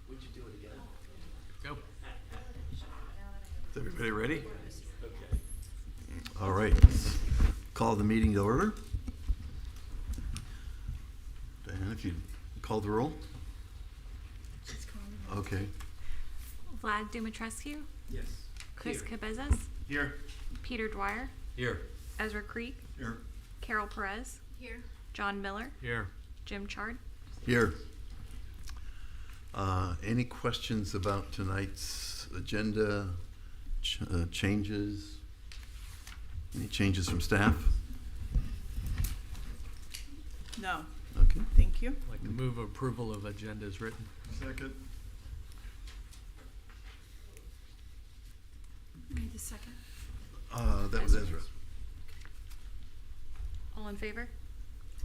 Would you do it again? Go. Is everybody ready? Okay. All right, let's call the meeting to order. Diana, if you call the roll. Okay. Vlad Dumitrescu, Yes. Chris Here. Cabezas, Here. Peter Dwyer, Here. Ezra Creek, Here. Carol Perez, Here. John Miller, Here. Jim Chard. Here. Any questions about tonight's agenda, changes? Any changes from staff? No, Okay. thank you. I'd like to move approval of agenda as written. Second. Made the second. That was Ezra. All in favor?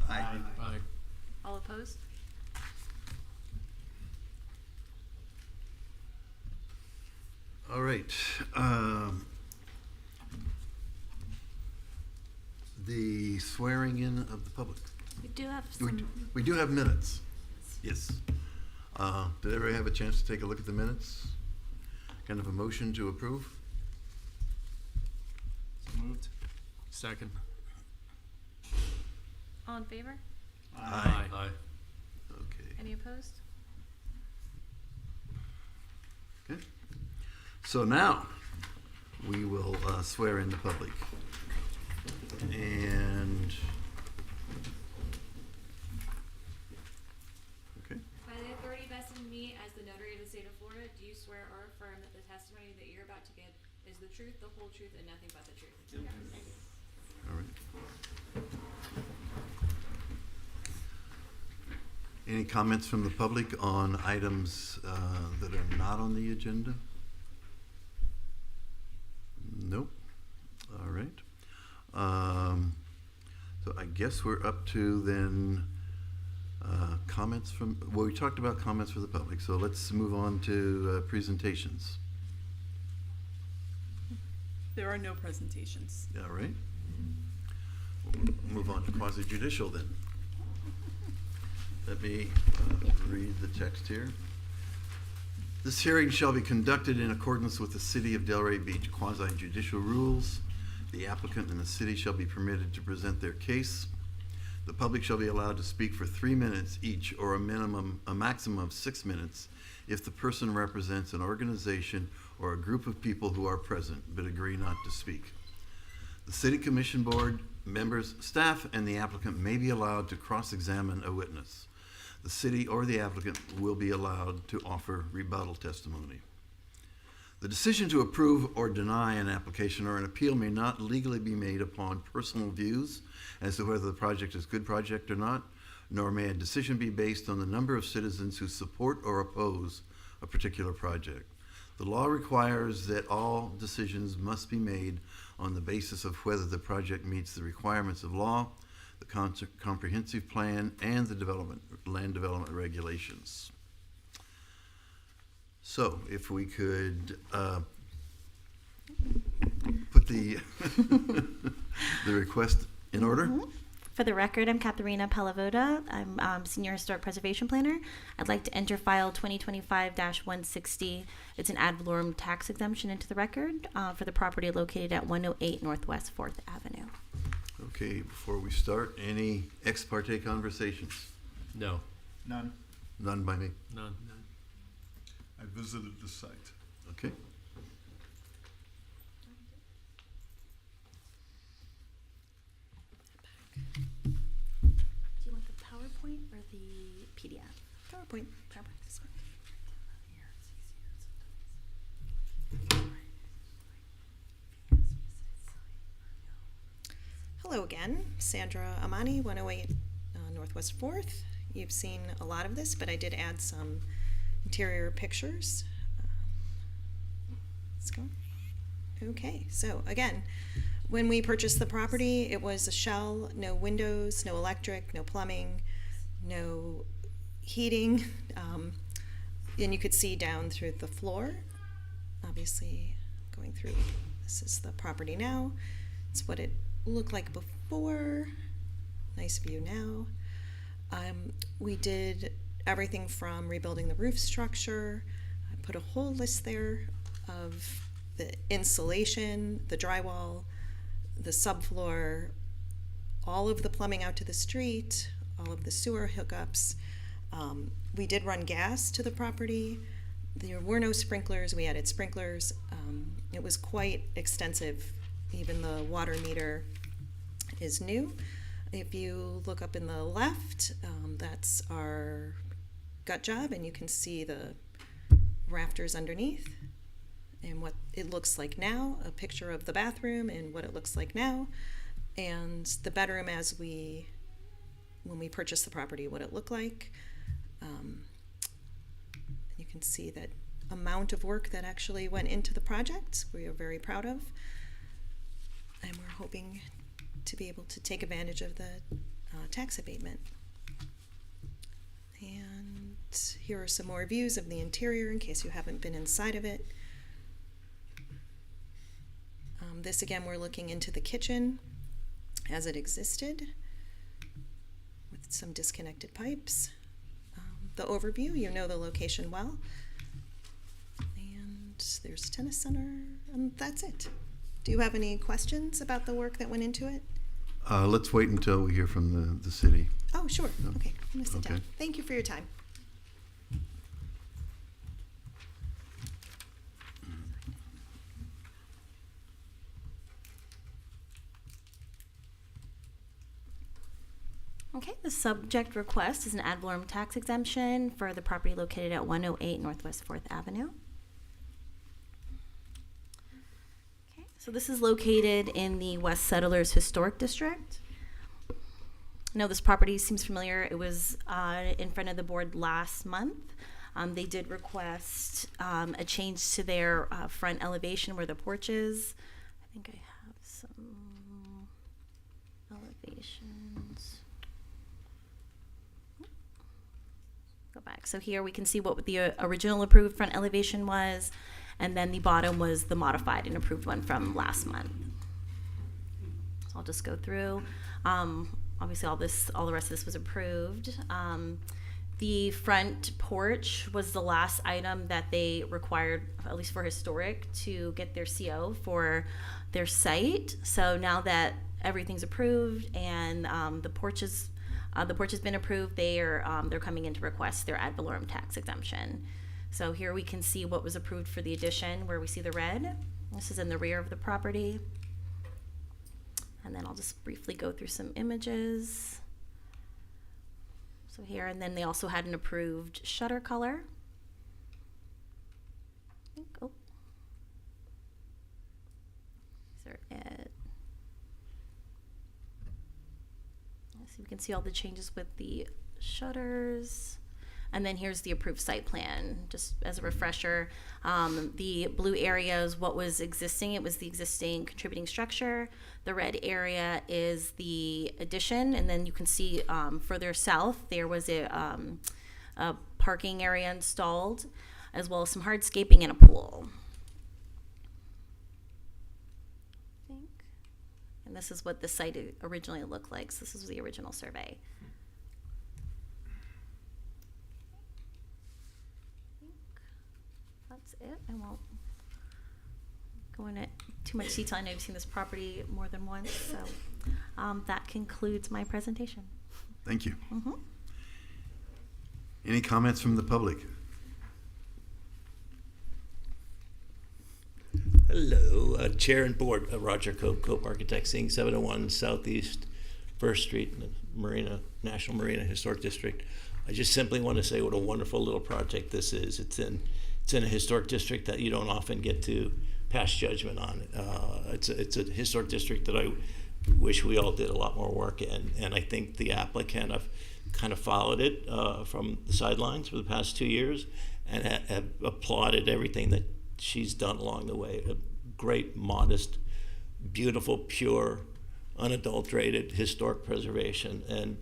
Aye. Aye. All opposed? All right. The swearing in of the public. We do have We do have minutes. Yes. Did everybody have a chance to take a look at the minutes? Kind of a motion to approve? Moved. Second. All in favor? Aye. Aye. Okay. Any opposed? Okay. So now, we will swear in the public. And, okay, By the authority vested in me as the notary of the state of Florida, do you swear or affirm that the testimony that you're about to give is the truth, the whole truth, and nothing but the truth? all right. Any comments from the public on items that are not on the agenda? Nope. All right. So I guess we're up to then comments from, well, we talked about comments for the public, so let's move on to presentations. There are no presentations. All right. We'll move on to quasi judicial then. Let me read the text here. This hearing shall be conducted in accordance with the City of Delray Beach quasi judicial rules. The applicant and the city shall be permitted to present their case. The public shall be allowed to speak for 3 minutes each, or a maximum of 6 minutes, if the person represents an organization or a group of people who are present but agree not to speak. The City Commission Board members, staff, and the applicant may be allowed to cross-examine a witness. The city or the applicant will be allowed to offer rebuttal testimony. The decision to approve or deny an application or an appeal may not legally be made upon personal views as to whether the project is a good project or not, nor may a decision be based on the number of citizens who support or oppose a particular project. The law requires that all decisions must be made on the basis of whether the project meets the requirements of law, the comprehensive plan, and the land development regulations. So if we could put the the request in order. Mm-hmm. For the record, I'm Katharina Palavoda. I'm Senior Historic Preservation Planner. I'd like to enter file 2025-160. It's an ad valorem tax exemption into the record for the property located at 108 Northwest 4th Avenue. Okay, before we start, any ex parte conversations? No. None. None by me. None. I visited the site. Okay. Do you want the PowerPoint or the PDF? PowerPoint. This one. Hello again, Sandra Amani, 108 Northwest 4th. You've seen a lot of this, but I did add some interior pictures. Let's go. Okay, so again, when we purchased the property, it was a shell, no windows, no electric, no plumbing, no heating, and you could see down through the floor. Obviously, going through, this is the property now. It's what it looked like before. Nice view now. We did everything from rebuilding the roof structure. I put a whole list there of the insulation, the drywall, the subfloor, all of the plumbing out to the street, all of the sewer hookups. We did run gas to the property. There were no sprinklers. We added sprinklers. It was quite extensive. Even the water meter is new. If you look up in the left, that's our gut job, and you can see the rafters underneath and what it looks like now, a picture of the bathroom and what it looks like now, and the bedroom when we purchased the property, what it looked like. You can see that amount of work that actually went into the project, we are very proud of, and we're hoping to be able to take advantage of the tax abatement. And here are some more views of the interior in case you haven't been inside of it. This again, we're looking into the kitchen as it existed with some disconnected pipes. The overview, you know the location well. And there's tennis center, and that's it. Do you have any questions about the work that went into it? Let's wait until we hear from the city. Oh, sure. No. Okay, I'm gonna sit Okay. down. Thank you for your time. Okay, the subject request is an ad valorem tax exemption for the property located at 108 Northwest 4th Avenue. Okay, so this is located in the West Settlers Historic District. No, this property seems familiar. It was in front of the board last month. They did request a change to their front elevation where the porch is. I think I have some elevations. Go back. So here we can see what the original approved front elevation was, and then the bottom was the modified and approved one from last month. So I'll just go through. Obviously, all the rest of this was approved. The front porch was the last item that they required, at least for historic, to get their CO for their site. So now that everything's approved and the porch has been approved, they're coming in to request their ad valorem tax exemption. So here we can see what was approved for the addition, where we see the red. This is in the rear of the property. And then I'll just briefly go through some images. So here, and then they also had an approved shutter color. Oh. These are it. So you can see all the changes with the shutters. And then here's the approved site plan, just as a refresher. The blue area is what was existing. It was the existing contributing structure. The red area is the addition. And then you can see further south, there was a parking area installed, as well as some hardscaping and a pool. I think. And this is what the site originally looked like. So this is the original survey. That's it. I won't go into too much detail. I know you've seen this property more than once, so that concludes my presentation. Thank you. Mm-hmm. Any comments from the public? Hello, Chair and Board, Roger Cope, Cope Architects, Inc., 701 Southeast 1st Street in the National Marina Historic District. I just simply want to say what a wonderful little project this is. It's in a historic district that you don't often get to pass judgment on. It's a historic district that I wish we all did a lot more work in, and I think the applicant, I've kind of followed it from the sidelines for the past 2 years, and have applauded everything that she's done along the way. A great, modest, beautiful, pure, unadulterated historic preservation, and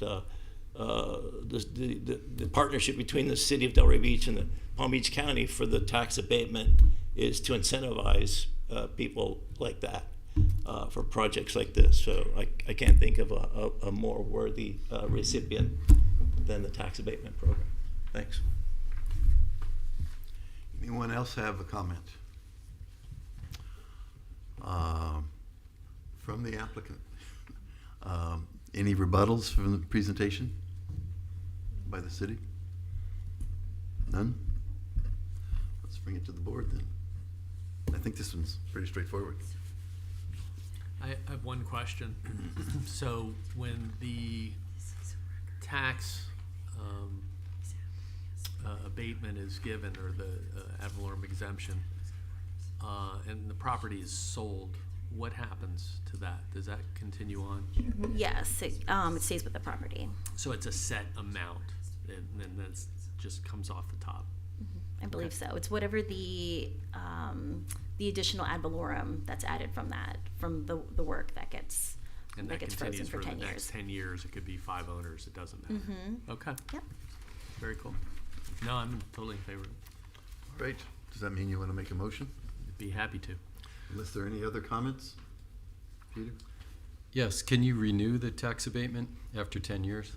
the partnership between the city of Delray Beach and the Palm Beach County for the tax abatement is to incentivize people like that for projects like this. So I can't think of a more worthy recipient than the tax abatement program. Thanks. Anyone else have a comment? From the applicant? Any rebuttals from the presentation by the city? None? Let's bring it to the board then. I think this one's pretty straightforward. I have one question. So when the tax abatement is given, or the ad valorem exemption, and the property is sold, what happens to that? Does that continue on? Yes, it stays with the property. So it's a set amount, and then that just comes off the top? I believe so. It's whatever the additional ad valorem that's added from that, from the work that gets And that that gets frozen continues for for 10 the years. next 10 years. It could be 5 owners. It doesn't matter. Mm-hmm. Okay. Yep. Very cool. No, I'm totally in favor of it. All right, does that mean you want to make a motion? I'd be happy to. Unless there are any other comments? Peter? Yes, can you renew the tax abatement after 10 years?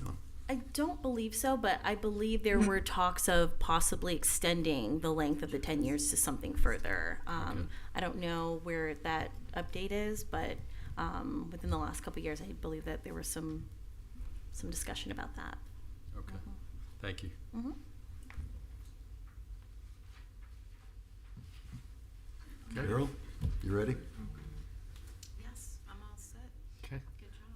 No. I don't believe so, but I believe there were talks of possibly extending the length of the 10 years to something further. Okay. I don't know where that update is, but within the last couple of years, I believe that there was some discussion about that. Okay, thank you. Mm-hmm. Okay. Carol, you ready? Yes, I'm all set. Okay. Good job.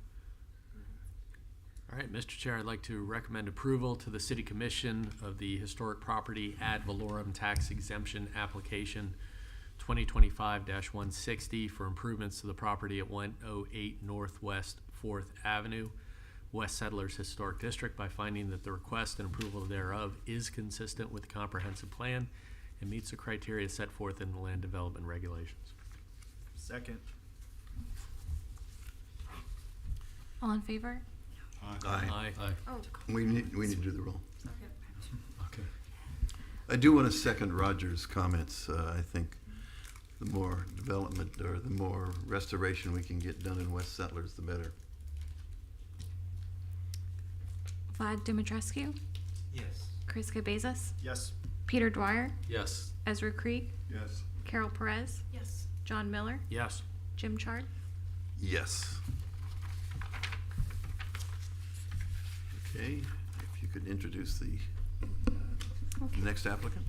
All right, Mr. Chair, I'd like to recommend approval to the City Commission of the Historic Property Ad Valorem Tax Exemption Application 2025-160 for improvements to the property at 108 Northwest 4th Avenue, West Settlers Historic District, by finding that the request and approval thereof is consistent with the comprehensive plan and meets the criteria set forth in the land development regulations. Second. All in favor? Aye. Aye. Oh, We need to do the roll. Okay. I do want to second Roger's comments. I think the more development or the more restoration we can get done in West Settlers, the better. Vlad Dimitrescu, Yes. Chris Cabezas, Yes. Peter Dwyer, Yes. Ezra Krieg, Yes. Carol Perez, Yes. John Miller, Yes. Jim Chard. Yes. Okay, if you could introduce the next applicant?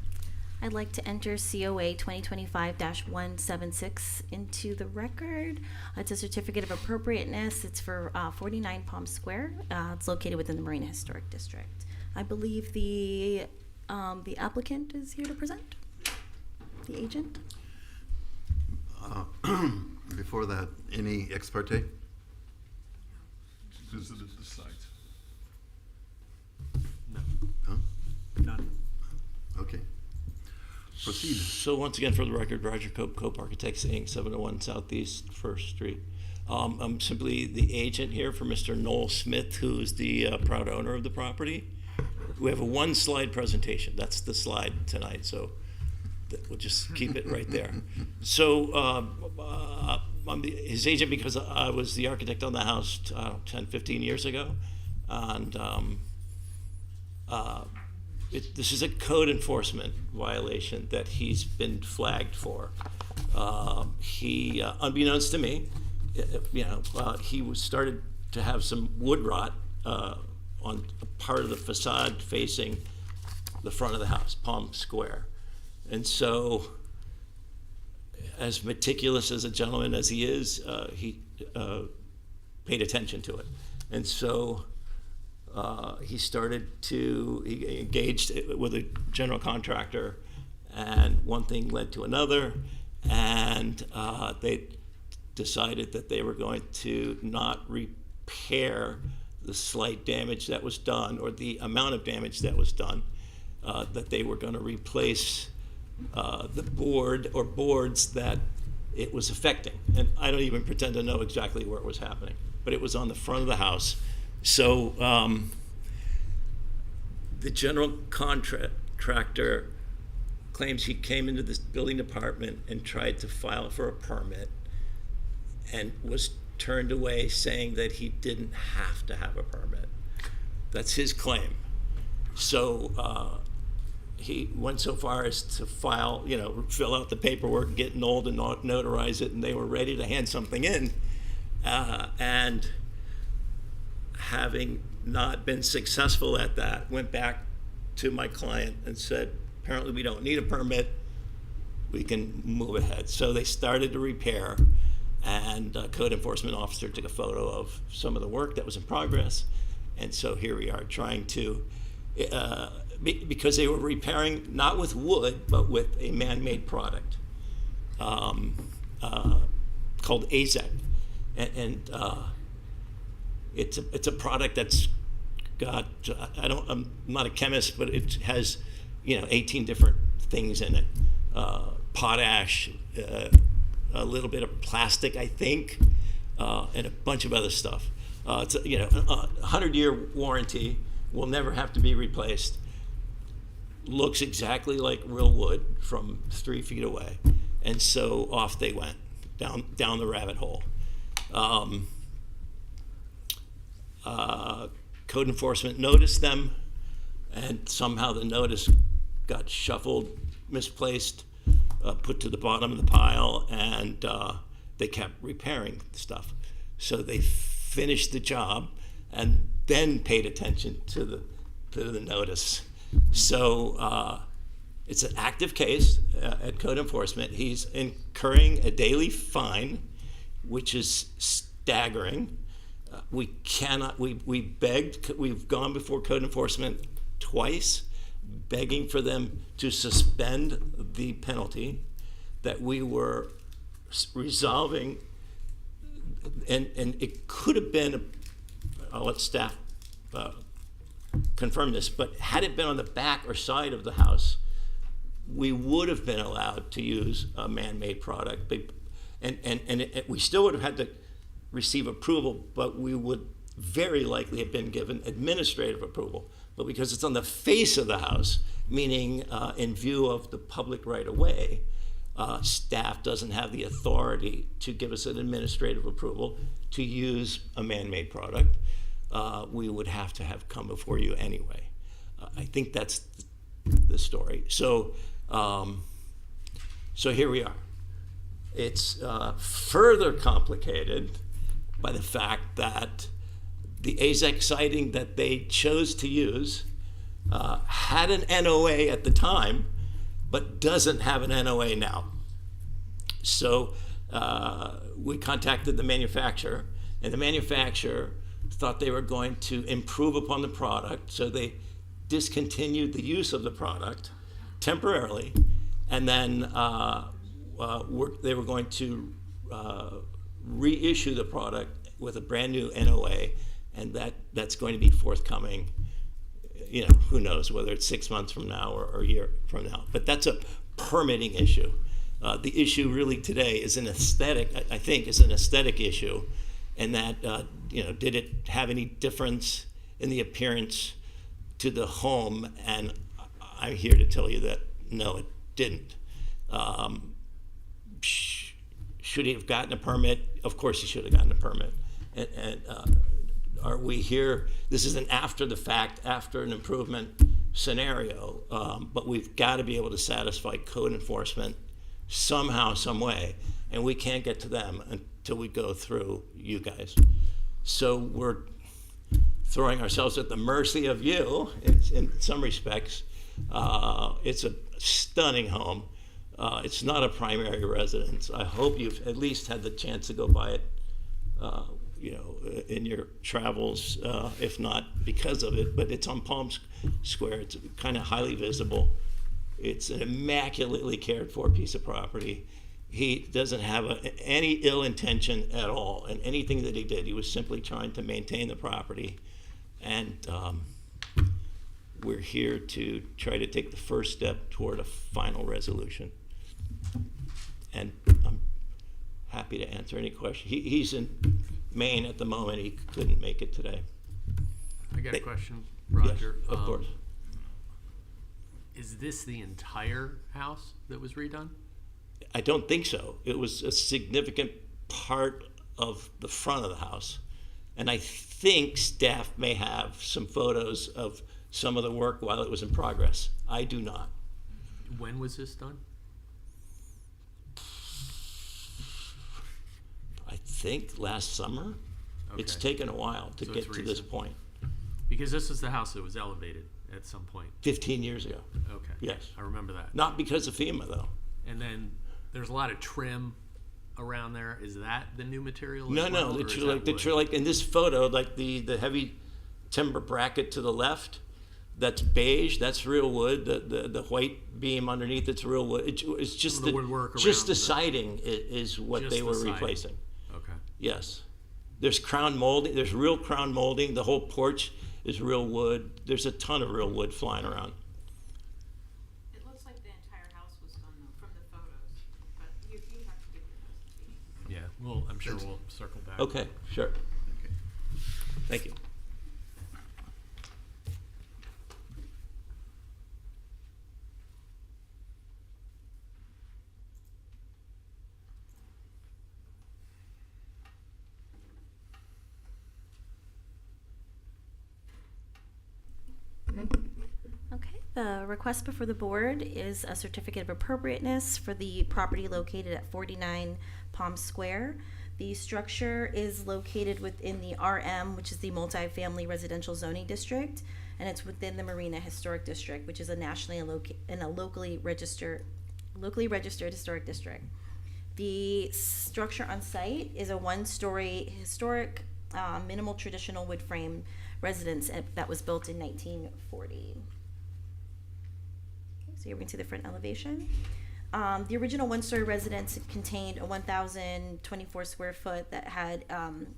I'd like to enter COA 2025-176 into the record. It's a certificate of appropriateness. It's for 49 Palm Square. It's located within the Marina Historic District. I believe the applicant is here to present. The agent. Before that, any ex parte? Visited the site. No. Huh? None. Okay. Proceed. So once again, for the record, Roger Cope Architects, Inc., 701 Southeast First Street. I'm simply the agent here for Mr. Noel Smith, who is the proud owner of the property. We have a one-slide presentation. That's the slide tonight, so we'll just keep it right there. So I'm his agent because I was the architect on the house 10, 15 years ago. And this is a code enforcement violation that he's been flagged for. He, unbeknownst to me, he started to have some wood rot on a part of the facade facing the front of the house, Palm Square. And so, as meticulous as a gentleman as he is, he paid attention to it. And so he engaged with a general contractor, and one thing led to another, and they decided that they were going to not repair the slight damage that was done, or the amount of damage that was done, that they were going to replace the board or boards that it was affecting. And I don't even pretend to know exactly where it was happening, but it was on the front of the house. So the general contractor claims he came into this building department and tried to file for a permit and was turned away saying that he didn't have to have a permit. That's his claim. So he went so far as to file, fill out the paperwork, get Noel to notarize it, and they were ready to hand something in. And having not been successful at that, went back to my client and said, apparently we don't need a permit, we can move ahead. So they started to repair, and a code enforcement officer took a photo of some of the work that was in progress. And so here we are trying to, because they were repairing not with wood, but with a man-made product called AZEK. And it's a product that's got, I'm not a chemist, but it has, 18 different things in it. Potash, a little bit of plastic, I think, and a bunch of other stuff. It's a 100-year warranty, will never have to be replaced. Looks exactly like real wood from 3 feet away. And so off they went, down the rabbit hole. Code enforcement noticed them, and somehow the notice got shuffled, misplaced, put to the bottom of the pile, and they kept repairing stuff. So they finished the job and then paid attention to the notice. So it's an active case at code enforcement. He's incurring a daily fine, which is staggering. We cannot, we've gone before code enforcement twice, begging for them to suspend the penalty that we were resolving, and it could have been, I'll let staff confirm this, but had it been on the back or side of the house, we would have been allowed to use a man-made product, and we still would have had to receive approval, but we would very likely have been given administrative approval. But because it's on the face of the house, meaning in view of the public right of way, staff doesn't have the authority to give us an administrative approval to use a man-made product. We would have to have come before you anyway. I think that's the story. So here we are. It's further complicated by the fact that the AZEK siding that they chose to use had an NOA at the time, but doesn't have an NOA now. So we contacted the manufacturer, and the manufacturer thought they were going to improve upon the product, so they discontinued the use of the product temporarily, and then they were going to reissue the product with a brand new NOA, and that's going to be forthcoming. Who knows whether it's 6 months from now or a year from now. But that's a permitting issue. The issue really today is an aesthetic. I think is an aesthetic issue, and that did it have any difference in the appearance to the home? And I'm here to tell you that no, it didn't. Should he have gotten a permit? Of course he should have gotten a permit. And are we here? This is an after the fact, after an improvement scenario, but we've got to be able to satisfy code enforcement somehow, some way, and we can't get to them until we go through you guys. So we're throwing ourselves at the mercy of you in some respects. It's a stunning home. It's not a primary residence. I hope you've at least had the chance to go by it, in your travels, if not because of it. But it's on Palm Square. It's kind of highly visible. It's an immaculately cared for piece of property. He doesn't have any ill intention at all in anything that he did. He was simply trying to maintain the property. And we're here to try to take the first step toward a final resolution. And I'm happy to answer any question. He's in Maine at the moment. He couldn't make it today. I got a question, Roger. Yes, of course. Is this the entire house that was redone? I don't think so. It was a significant part of the front of the house. And I think staff may have some photos of some of the work while it was in progress. I do not. When was this done? I think last summer. It's Okay. taken a while to So get it's to this recent. point. Because this is the house that was elevated at some point. 15 years ago. Okay. Yes. I remember that. Not because of FEMA, though. And then there's a lot of trim around there. Is that the new material? as No, well, no. or The is tree, that like the wood? tree, like in this photo, like the heavy timber bracket to the left, that's beige. That's real wood. The white beam underneath, it's real wood. It's just Some of the woodwork just around the the- siding is what Just they the were siding. replacing. Okay. Yes. There's crown molding. There's real crown molding. The whole porch is real wood. There's a ton of real wood flying around. It looks like the entire house was done though, from the photos, but you have to give your presentation. Yeah. Well, I'm sure we'll circle back. Okay, sure. Okay. Thank you. Okay, the request before the board is a certificate of appropriateness for the property located at 49 Palm Square. The structure is located within the RM, which is the multifamily residential zoning district, and it's within the Marina Historic District, which is a nationally and a locally registered historic district. The structure on site is a one-story historic, minimal traditional wood frame residence that was built in 1940. So here we can see the front elevation. The original one-story residence contained a 1,024 square foot that had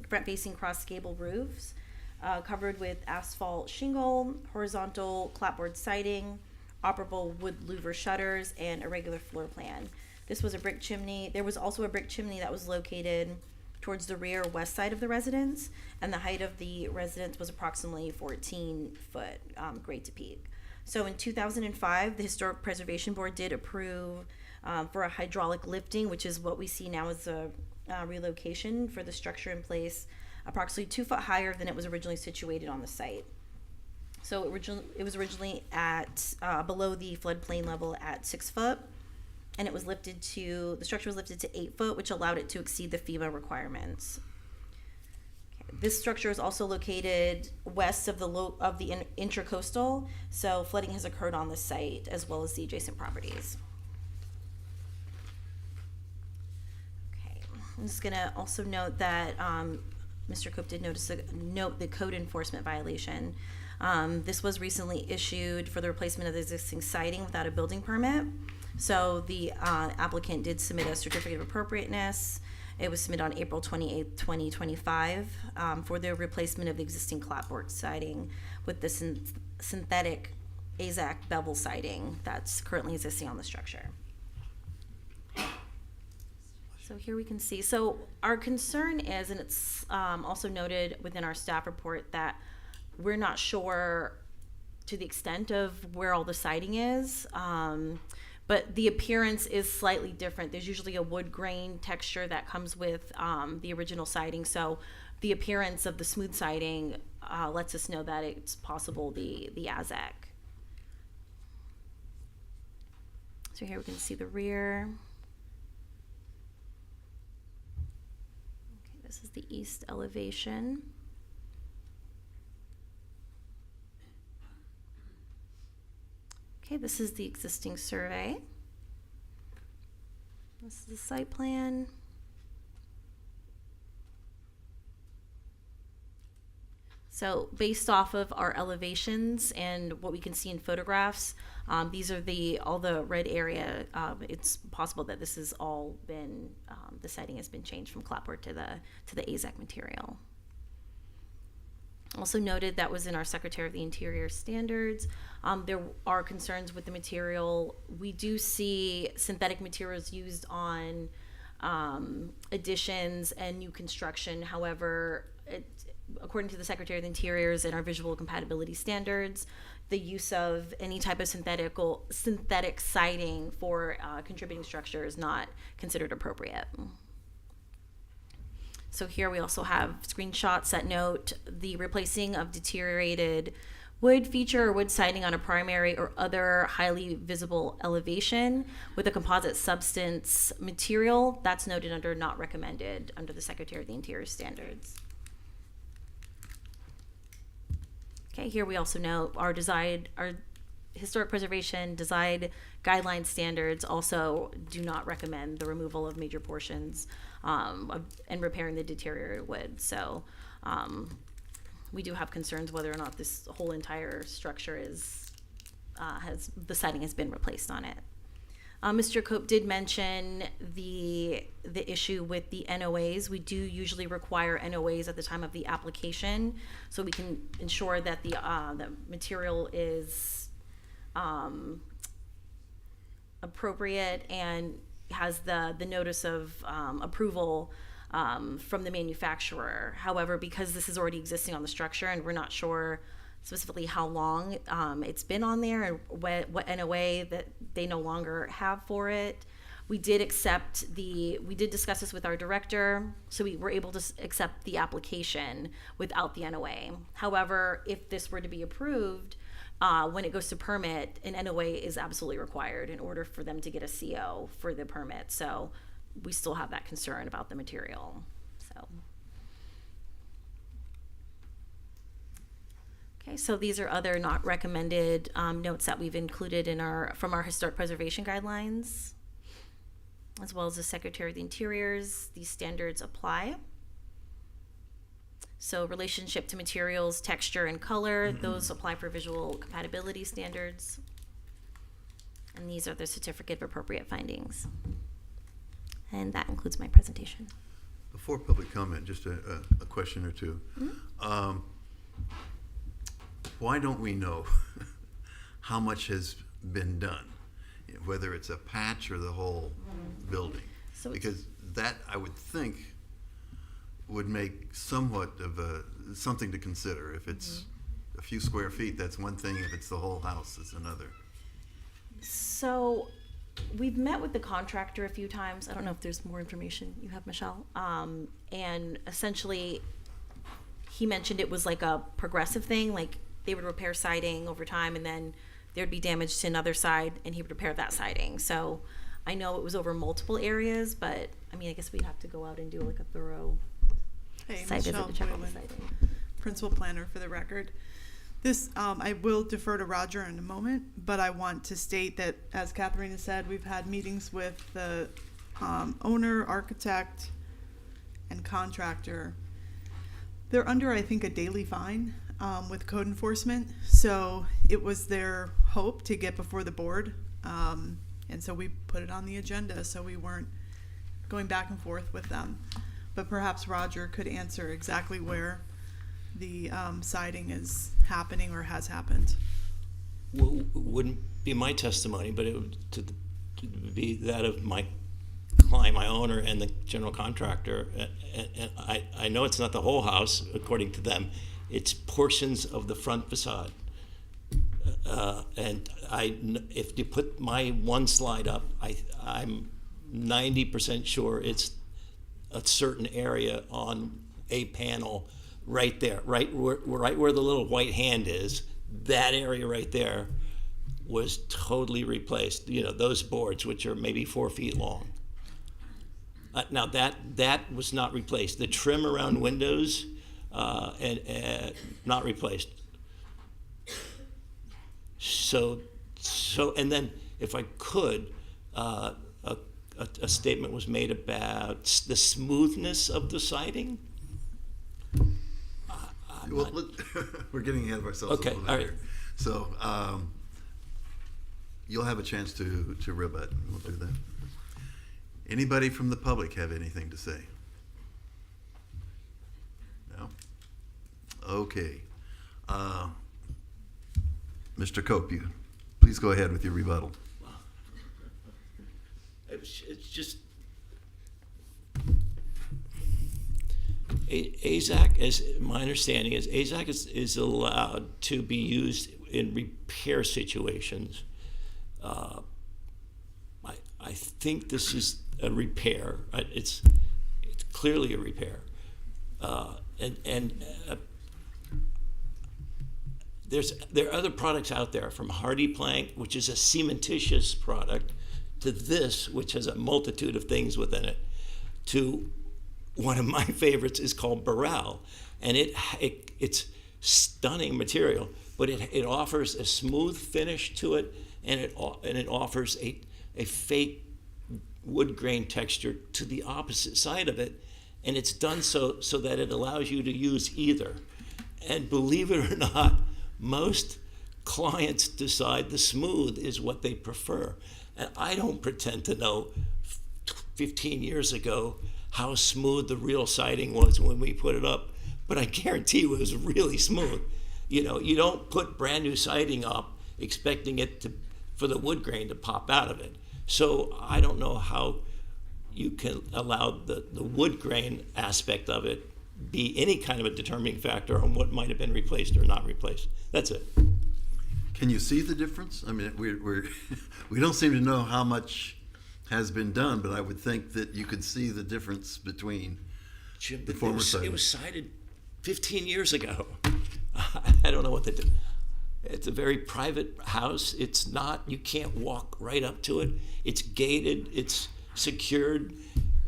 front-facing cross gable roofs, covered with asphalt shingle, horizontal clapboard siding, operable wood louver shutters, and a regular floor plan. This was a brick chimney. There was also a brick chimney that was located towards the rear west side of the residence, and the height of the residence was approximately 14 foot, grade to peak. So in 2005, the Historic Preservation Board did approve for a hydraulic lifting, which is what we see now as a relocation for the structure in place, approximately 2 foot higher than it was originally situated on the site. So it was originally at below the floodplain level at 6 foot, and it was the structure was lifted to 8 foot, which allowed it to exceed the FEMA requirements. This structure is also located west of the intracoastal, so flooding has occurred on the site as well as the adjacent properties. Okay, I'm just gonna also note that Mr. Cope did note the code enforcement violation. This was recently issued for the replacement of the existing siding without a building permit. So the applicant did submit a certificate of appropriateness. It was submitted on April 28th, 2025, for the replacement of the existing clapboard siding with the synthetic AZAC bevel siding that's currently existing on the structure. So here we can see, so our concern is, and it's also noted within our staff report, that we're not sure to the extent of where all the siding is. But the appearance is slightly different. There's usually a wood grain texture that comes with the original siding. So the appearance of the smooth siding lets us know that it's possible the AZAC. So here we can see the rear. Okay, this is the east elevation. Okay, this is the existing survey. This is the site plan. So based off of our elevations and what we can see in photographs, these are all the red area. It's possible that this has all been, the siding has been changed from clapboard to the AZAC material. Also noted that was in our Secretary of the Interior standards. There are concerns with the material. We do see synthetic materials used on additions and new construction. However, according to the Secretary of the Interior's and our visual compatibility standards, the use of any type of synthetic siding for contributing structure is not considered appropriate. So here we also have screenshots that note the replacing of deteriorated wood feature or wood siding on a primary or other highly visible elevation with a composite substance material. That's noted under not recommended under the Secretary of the Interior standards. Okay, here we also note our historic preservation design guideline standards also do not recommend the removal of major portions and repairing the deteriorated wood. So we do have concerns whether or not this whole entire structure the siding has been replaced on it. Mr. Cope did mention the issue with the NOAs. We do usually require NOAs at the time of the application, so we can ensure that the material is appropriate and has the notice of approval from the manufacturer. However, because this is already existing on the structure and we're not sure specifically how long it's been on there and what NOA that they no longer have for it, we did discuss this with our director, so we were able to accept the application without the NOA. However, if this were to be approved, when it goes to permit, an NOA is absolutely required in order for them to get a CO for the permit. So we still have that concern about the material. So. Okay, so these are other not recommended notes that we've included from our historic preservation guidelines, as well as the Secretary of the Interior's. These standards apply. So relationship to materials, texture, and color, those apply for visual compatibility standards. And these are the certificate of appropriate findings. And that concludes my presentation. Before public comment, just a question or two. Why don't we know how much has been done, whether it's a patch or the whole building? So Because that, I would think, would make somewhat of something to consider. If it's a few square feet, that's one thing. If it's the whole house, it's another. So we've met with the contractor a few times. I don't know if there's more information you have, Michelle. And essentially, he mentioned it was like a progressive thing, like they would repair siding over time and then there'd be damage to another side and he would repair that siding. So I know it was over multiple areas, but I mean, I guess we'd have to go out and do like a thorough Hey, site visit Michelle to check on the Boylan, siding. Principal Planner for the record. This, I will defer to Roger in a moment, but I want to state that, as Katharina said, we've had meetings with the owner, architect, and contractor. They're under, I think, a daily fine with code enforcement. So it was their hope to get before the board. And so we put it on the agenda so we weren't going back and forth with them. But perhaps Roger could answer exactly where the siding is happening or has happened. Wouldn't be my testimony, but it would to be that of my client, my owner, and the general contractor. And I know it's not the whole house, according to them. It's portions of the front facade. And if you put my one slide up, I'm 90% sure it's a certain area on a panel right there, right where the little white hand is. That area right there was totally replaced. You know, those boards, which are maybe 4 feet long. Now that was not replaced. The trim around windows, and not replaced. So, and then if I could, a statement was made about the smoothness of the siding. Well, we're getting ahead of ourselves Okay, a little bit all right. here. So you'll have a chance to rebut. We'll do that. Anybody from the public have anything to say? No? Okay. Mr. Cope, you please go ahead with your rebuttal. It's just AZAC, as my understanding is, AZAC is allowed to be used in repair situations. I think this is a repair. It's clearly a repair. There are other products out there, from Hardy Plank, which is a cementitious product, to this, which has a multitude of things within it, to one of my favorites is called Burrell, and it's stunning material, but it offers a smooth finish to it, and it offers a fake wood grain texture to the opposite side of it, and it's done so that it allows you to use either. And believe it or not, most clients decide the smooth is what they prefer. And I don't pretend to know 15 years ago how smooth the real siding was when we put it up, but I guarantee you it was really smooth. You know, you don't put brand new siding up expecting it for the wood grain to pop out of it. So I don't know how you can allow the wood grain aspect of it be any kind of a determining factor on what might have been replaced or not replaced. That's it. Can you see the difference? I mean, we don't seem to know how much has been done, but I would think that you could see the difference between Jim, the former siding. it was sided 15 years ago. I don't know what they did. It's a very private house. It's not, you can't walk right up to it. It's gated, it's secured,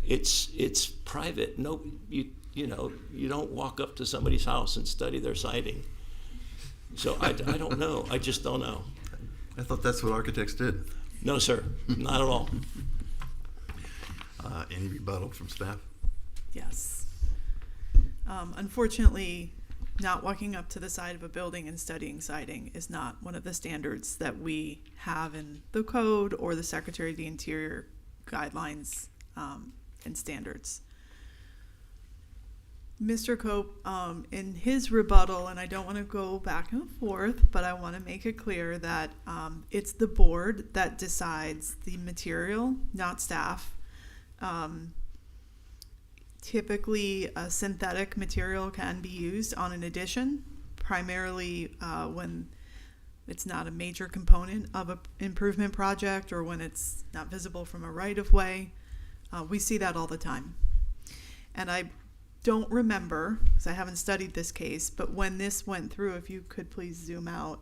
it's private. No, you know, you don't walk up to somebody's house and study their siding. So I don't know. I just don't know. I thought that's what architects did. No, sir, not at all. Any rebuttal from staff? Yes. Unfortunately, not walking up to the side of a building and studying siding is not one of the standards that we have in the code or the Secretary of the Interior guidelines and standards. Mr. Cope, in his rebuttal, and I don't want to go back and forth, but I want to make it clear that it's the board that decides the material, not staff. Typically, a synthetic material can be used on an addition, primarily when it's not a major component of an improvement project or when it's not visible from a right-of-way. We see that all the time. And I don't remember, because I haven't studied this case, but when this went through, if you could please zoom out,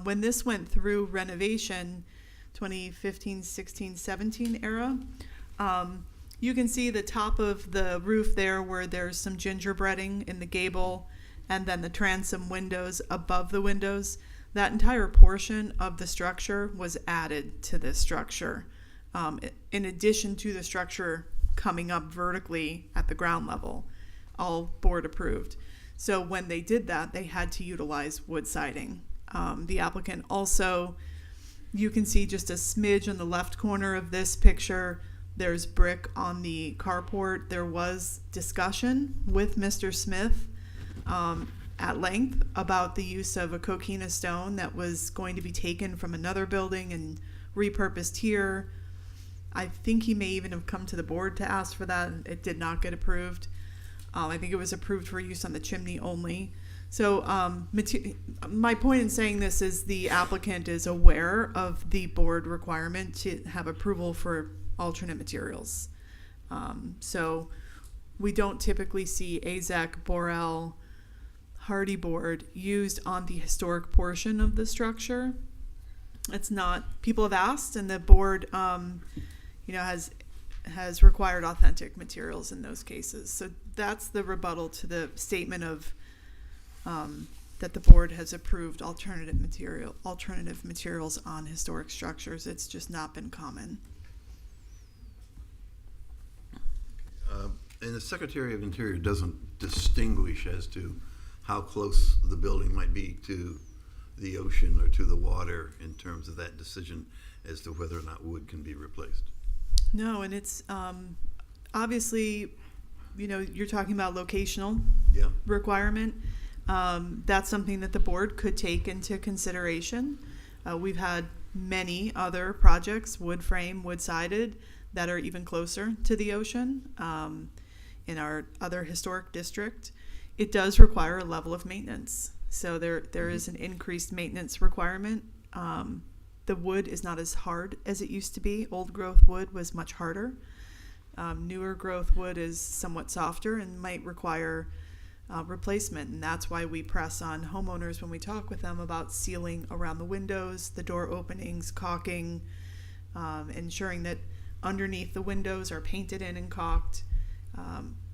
when this went through renovation, 2015, 16, 17 era, you can see the top of the roof there where there's some gingerbreading in the gable and then the transom windows above the windows. That entire portion of the structure was added to this structure, in addition to the structure coming up vertically at the ground level, all board approved. So when they did that, they had to utilize wood siding. The applicant also, you can see just a smidge on the left corner of this picture, there's brick on the carport. There was discussion with Mr. Smith at length about the use of a coquina stone that was going to be taken from another building and repurposed here. I think he may even have come to the board to ask for that. It did not get approved. I think it was approved for use on the chimney only. So my point in saying this is the applicant is aware of the board requirement to have approval for alternate materials. So we don't typically see AZEK, Borel, Hardy board used on the historic portion of the structure. It's not, people have asked, and the board has required authentic materials in those cases. So that's the rebuttal to the statement of that the board has approved alternative materials on historic structures. It's just not been common. And the Secretary of Interior doesn't distinguish as to how close the building might be to the ocean or to the water in terms of that decision as to whether or not wood can be replaced. No, and it's obviously, you're talking about locational requirement. That's something that the board could take into consideration. We've had many other projects, wood frame, wood sided, that are even closer to the ocean in our other historic district. It does require a level of maintenance. So there is an increased maintenance requirement. The wood is not as hard as it used to be. Old growth wood was much harder. Newer growth wood is somewhat softer and might require replacement, and that's why we press on homeowners when we talk with them about sealing around the windows, the door openings, caulking, ensuring that underneath the windows are painted in and caulked.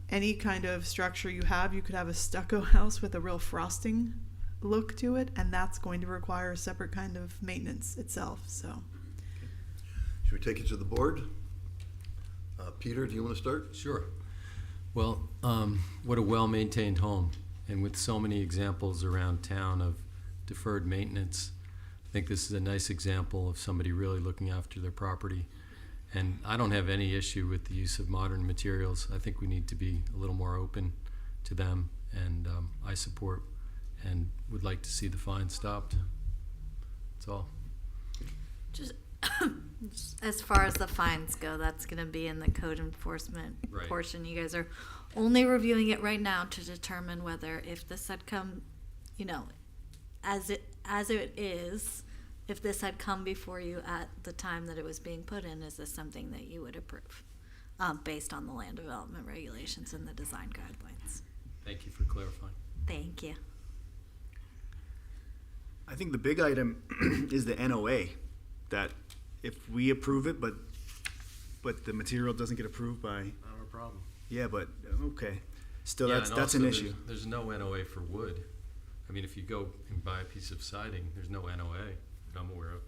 Any kind of structure you could have a stucco house with a real frosting look to it, and that's going to require a separate kind of maintenance itself. So, Should we take it to the board? Peter, do you want to start? Sure. Well, what a well-maintained home, and with so many examples around town of deferred maintenance, I think this is a nice example of somebody really looking after their property. And I don't have any issue with the use of modern materials. I think we need to be a little more open to them, and I support and would like to see the fine stopped. That's all. Just as far as the fines go, that's going to be in the code enforcement Right. portion. You guys are only reviewing it right now to determine whether, if this had come, as it is, if this had come before you at the time that it was being put in, is this something that you would approve, based on the land development regulations and the design guidelines? Thank you for clarifying. Thank you. I think the big item is the NOA, that if we approve it, but the material doesn't get approved by, Not a problem. yeah, but, okay. Still, Yeah, that's and an also issue. There's no NOA for wood. I mean, if you go and buy a piece of siding, there's no NOA that I'm aware of.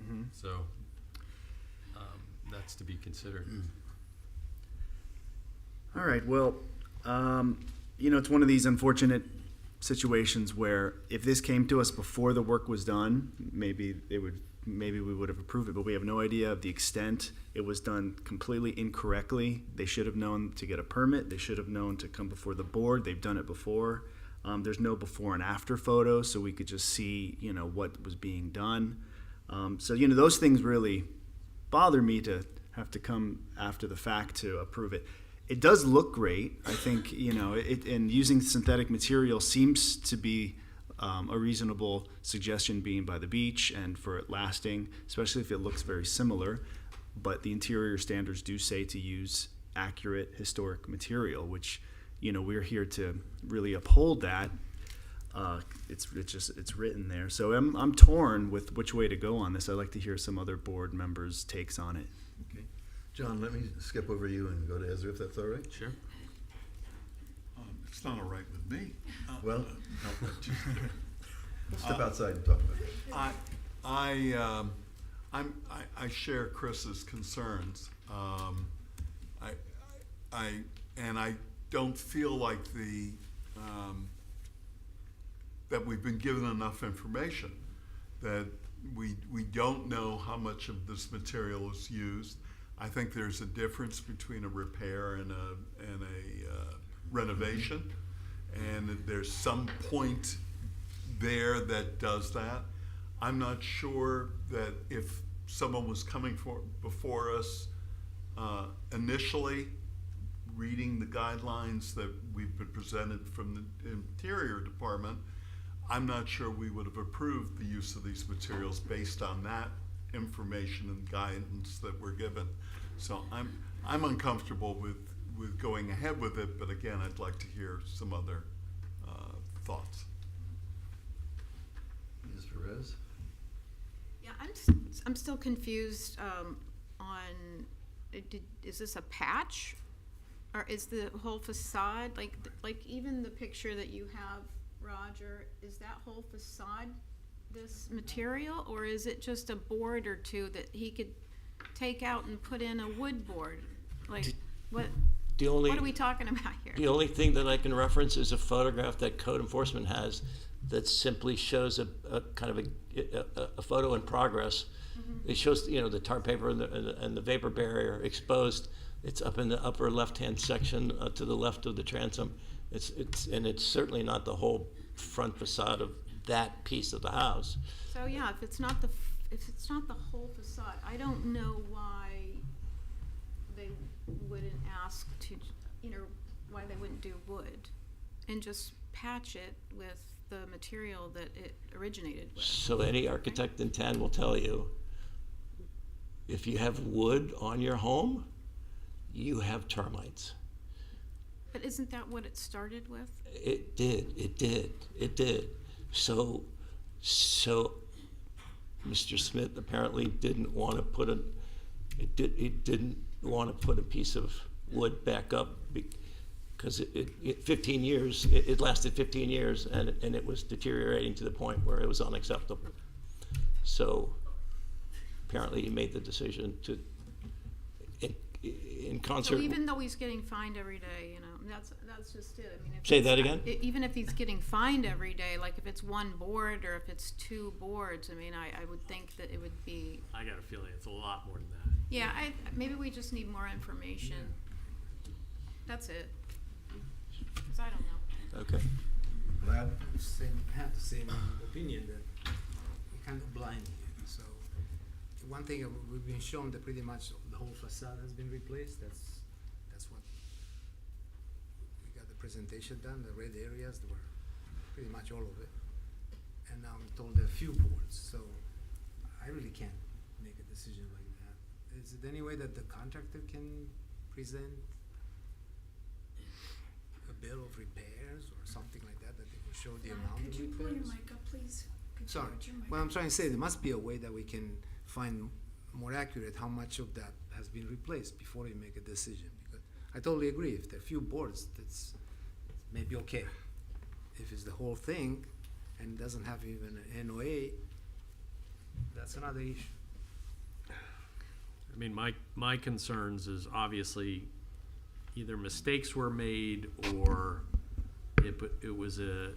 Mhm. So that's to be considered. All right, well, it's one of these unfortunate situations where if this came to us before the work was done, maybe we would have approved it, but we have no idea of the extent. It was done completely incorrectly. They should have known to get a permit. They should have known to come before the board. They've done it before. There's no before and after photos, so we could just see, what was being done. So, those things really bother me to have to come after the fact to approve it. It does look great. I think, and using synthetic material seems to be a reasonable suggestion, being by the beach and for it lasting, especially if it looks very similar. But the interior standards do say to use accurate historic material, which, we're here to really uphold that. It's written there. So I'm torn with which way to go on this. I'd like to hear some other board members' takes on it. Okay. John, let me skip over you and go to Ezra, if that's all right. Sure. It's not all right with me. Well, we'll step outside and talk about it. I share Chris's concerns. I don't feel like that we've been given enough information, that we don't know how much of this material is used. I think there's a difference between a repair and a renovation, and there's some point there that does that. I'm not sure that if someone was coming before us initially, reading the guidelines that we've been presented from the Interior Department, I'm not sure we would have approved the use of these materials based on that information and guidance that we're given. So I'm uncomfortable with going ahead with it, but again, I'd like to hear some other thoughts. Ms. Perez? Yeah, I'm still confused on, is this a patch? Or is the whole facade, like even the picture that you have, Roger, is that whole facade this material? Or is it just a board or two that he could take out and put in a wood board? Like, what are we talking about here? The only thing that I can reference is a photograph that code enforcement has that simply shows a kind of a photo in progress. It shows, the tar paper and the vapor barrier exposed. It's up in the upper left-hand section to the left of the transom. It's certainly not the whole front facade of that piece of the house. So yeah, if it's not the whole facade, I don't know why they wouldn't ask to, why they wouldn't do wood and just patch it with the material that it originated with. So any architect in town will tell you if you have wood on your home, you have termites. But isn't that what it started with? It did. So Mr. Smith apparently didn't want to put he didn't want to put a piece of wood back up because it 15 years, it lasted 15 years and it was deteriorating to the point where it was unacceptable. So apparently he made the decision to, in concert. So even though he's getting fined every day, you know, that's just it. I mean, if Say it's- that again? Even if he's getting fined every day, like if it's one board or if it's two boards, I mean, I would think that it would be, I got a feeling it's a lot more than that. yeah, maybe we just need more information. That's it. 'Cause I don't know. Okay. But I have the same opinion that we kind of blind here. So one thing we've been shown that pretty much the whole facade has been replaced. That's what we got the presentation done. The red areas were pretty much all of it, and now I'm told there are few boards. So I really can't make a decision like that. Is it any way that the contractor can present a bill of repairs or something like that they will show the amount of repairs? please? Sorry. What I'm trying to say, there must be a way that we can find more accurate how much of that has been replaced before we make a decision. Because I totally agree. If there are few boards, that's maybe okay. If it's the whole thing and doesn't have even an NOA, that's another issue. I mean, my concerns is obviously either mistakes were made or it was a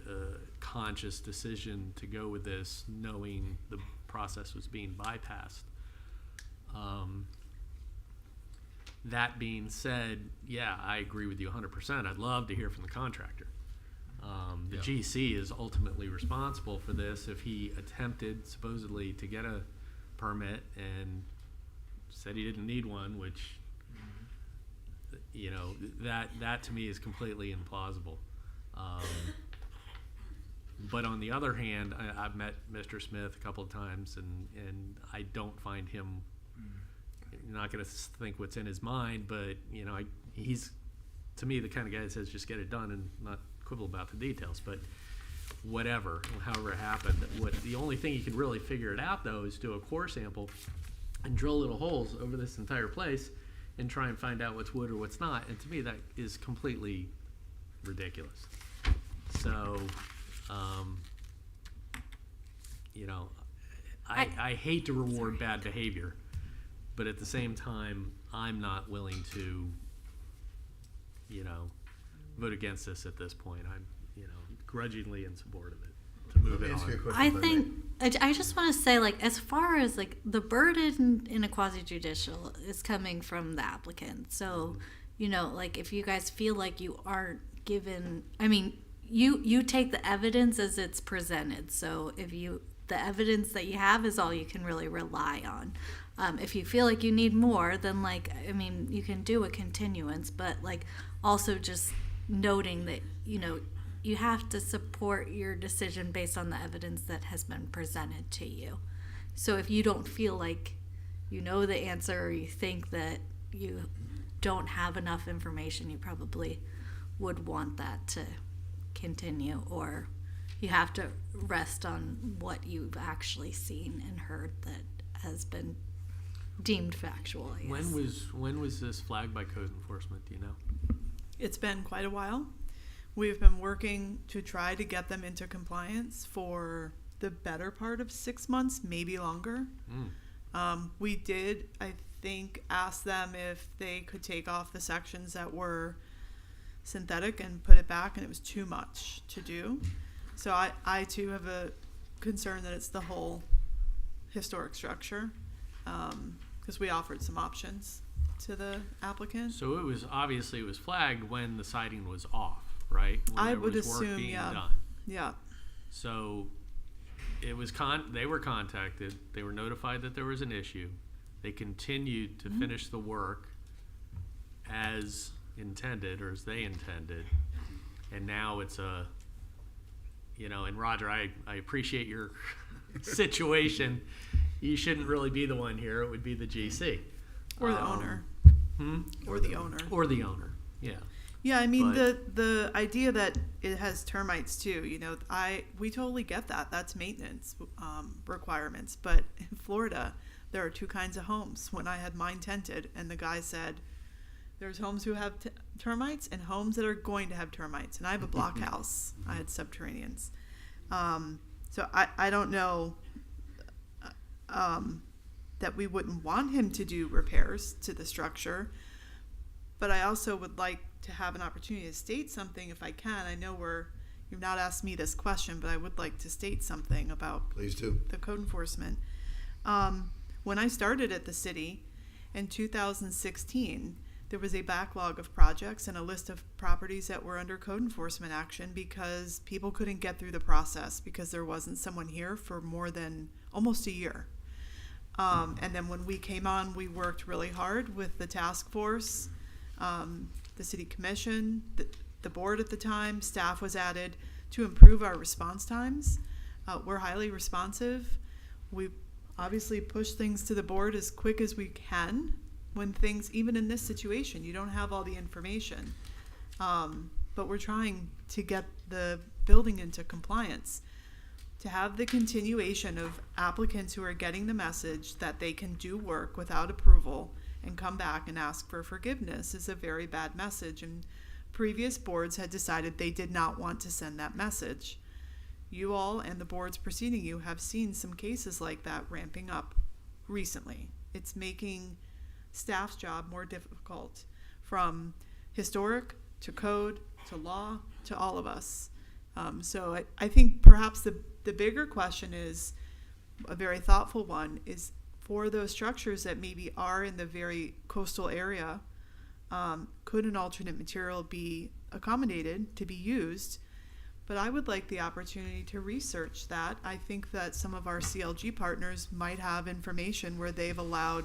conscious decision to go with this, knowing the process was being bypassed. That being said, yeah, I agree with you 100%. I'd love to hear from the contractor. The GC is ultimately responsible for this. If he attempted supposedly to get a permit and said he didn't need one, which, you know, that to me is completely implausible. But on the other hand, I've met Mr. Smith a couple of times, and I don't find him, you're not going to think what's in his mind, but, you know, he's, to me, the kind of guy that says just get it done and not quibble about the details. But whatever, however it happened, the only thing you can really figure it out, though, is do a core sample and drill little holes over this entire place and try and find out what's wood or what's not. And to me, that is completely ridiculous. So, you know, I hate to reward bad behavior, but at the same time, I'm not willing to, you know, vote against this at this point. I'm, you know, grudgingly in support of it to move Let it me ask you a on. question, I if may. think I just want to say, like, as far as like the burden in a quasi judicial is coming from the applicant. So, you know, like if you guys feel like you aren't given, I mean, you take the evidence as it's presented. So if the evidence that you have is all you can really rely on. If you feel like you need more, then like, I mean, you can do a continuance, but like also just noting that, you know, you have to support your decision based on the evidence that has been presented to you. So if you don't feel like you know the answer, or you think that you don't have enough information, you probably would want that to continue, or you have to rest on what you've actually seen and heard that has been deemed factual, I guess. When was this flagged by code enforcement? Do you know? It's been quite a while. We've been working to try to get them into compliance for the better part of 6 months, maybe longer. We did, I think, ask them if they could take off the sections that were synthetic and put it back, and it was too much to do. So I too have a concern that it's the whole historic structure, because we offered some options to the applicant. So it was flagged when the siding was off, right? When I there would was work assume, being yeah. done. Yeah. So it was they were contacted. They were notified that there was an issue. They continued to finish the work as intended, or as they intended, and now it's a, you know. And Roger, I appreciate your situation. you shouldn't really be the one here. It would be the GC. Or the owner. Or the owner. Or the owner, yeah. Yeah, I mean, But- the idea that it has termites too, we totally get that. That's maintenance requirements. But in Florida, there are two kinds of homes. When I had mine tented, and the guy said, there's homes who have termites and homes that are going to have termites. And I have a block house. I had subterraneans. So I don't know that we wouldn't want him to do repairs to the structure. But I also would like to have an opportunity to state something if I can. I know you've not asked me this question, but I would like to state something about Please do. the code enforcement. When I started at the city in 2016, there was a backlog of projects and a list of properties that were under code enforcement action because people couldn't get through the process because there wasn't someone here for more than almost a year. And then when we came on, we worked really hard with the task force, the city commission, the board at the time. Staff was added to improve our response times. We're highly responsive. We obviously push things to the board as quick as we can when things, even in this situation, you don't have all the information. But we're trying to get the building into compliance. To have the continuation of applicants who are getting the message that they can do work without approval and come back and ask for forgiveness is a very bad message. And previous boards had decided they did not want to send that message. You all and the boards preceding you have seen some cases like that ramping up recently. It's making staff's job more difficult, from historic to code to law to all of us. So I think perhaps the bigger question is, a very thoughtful one, is for those structures that maybe are in the very coastal area, could an alternate material be accommodated to be used? But I would like the opportunity to research that. I think that some of our CLG partners might have information where they've allowed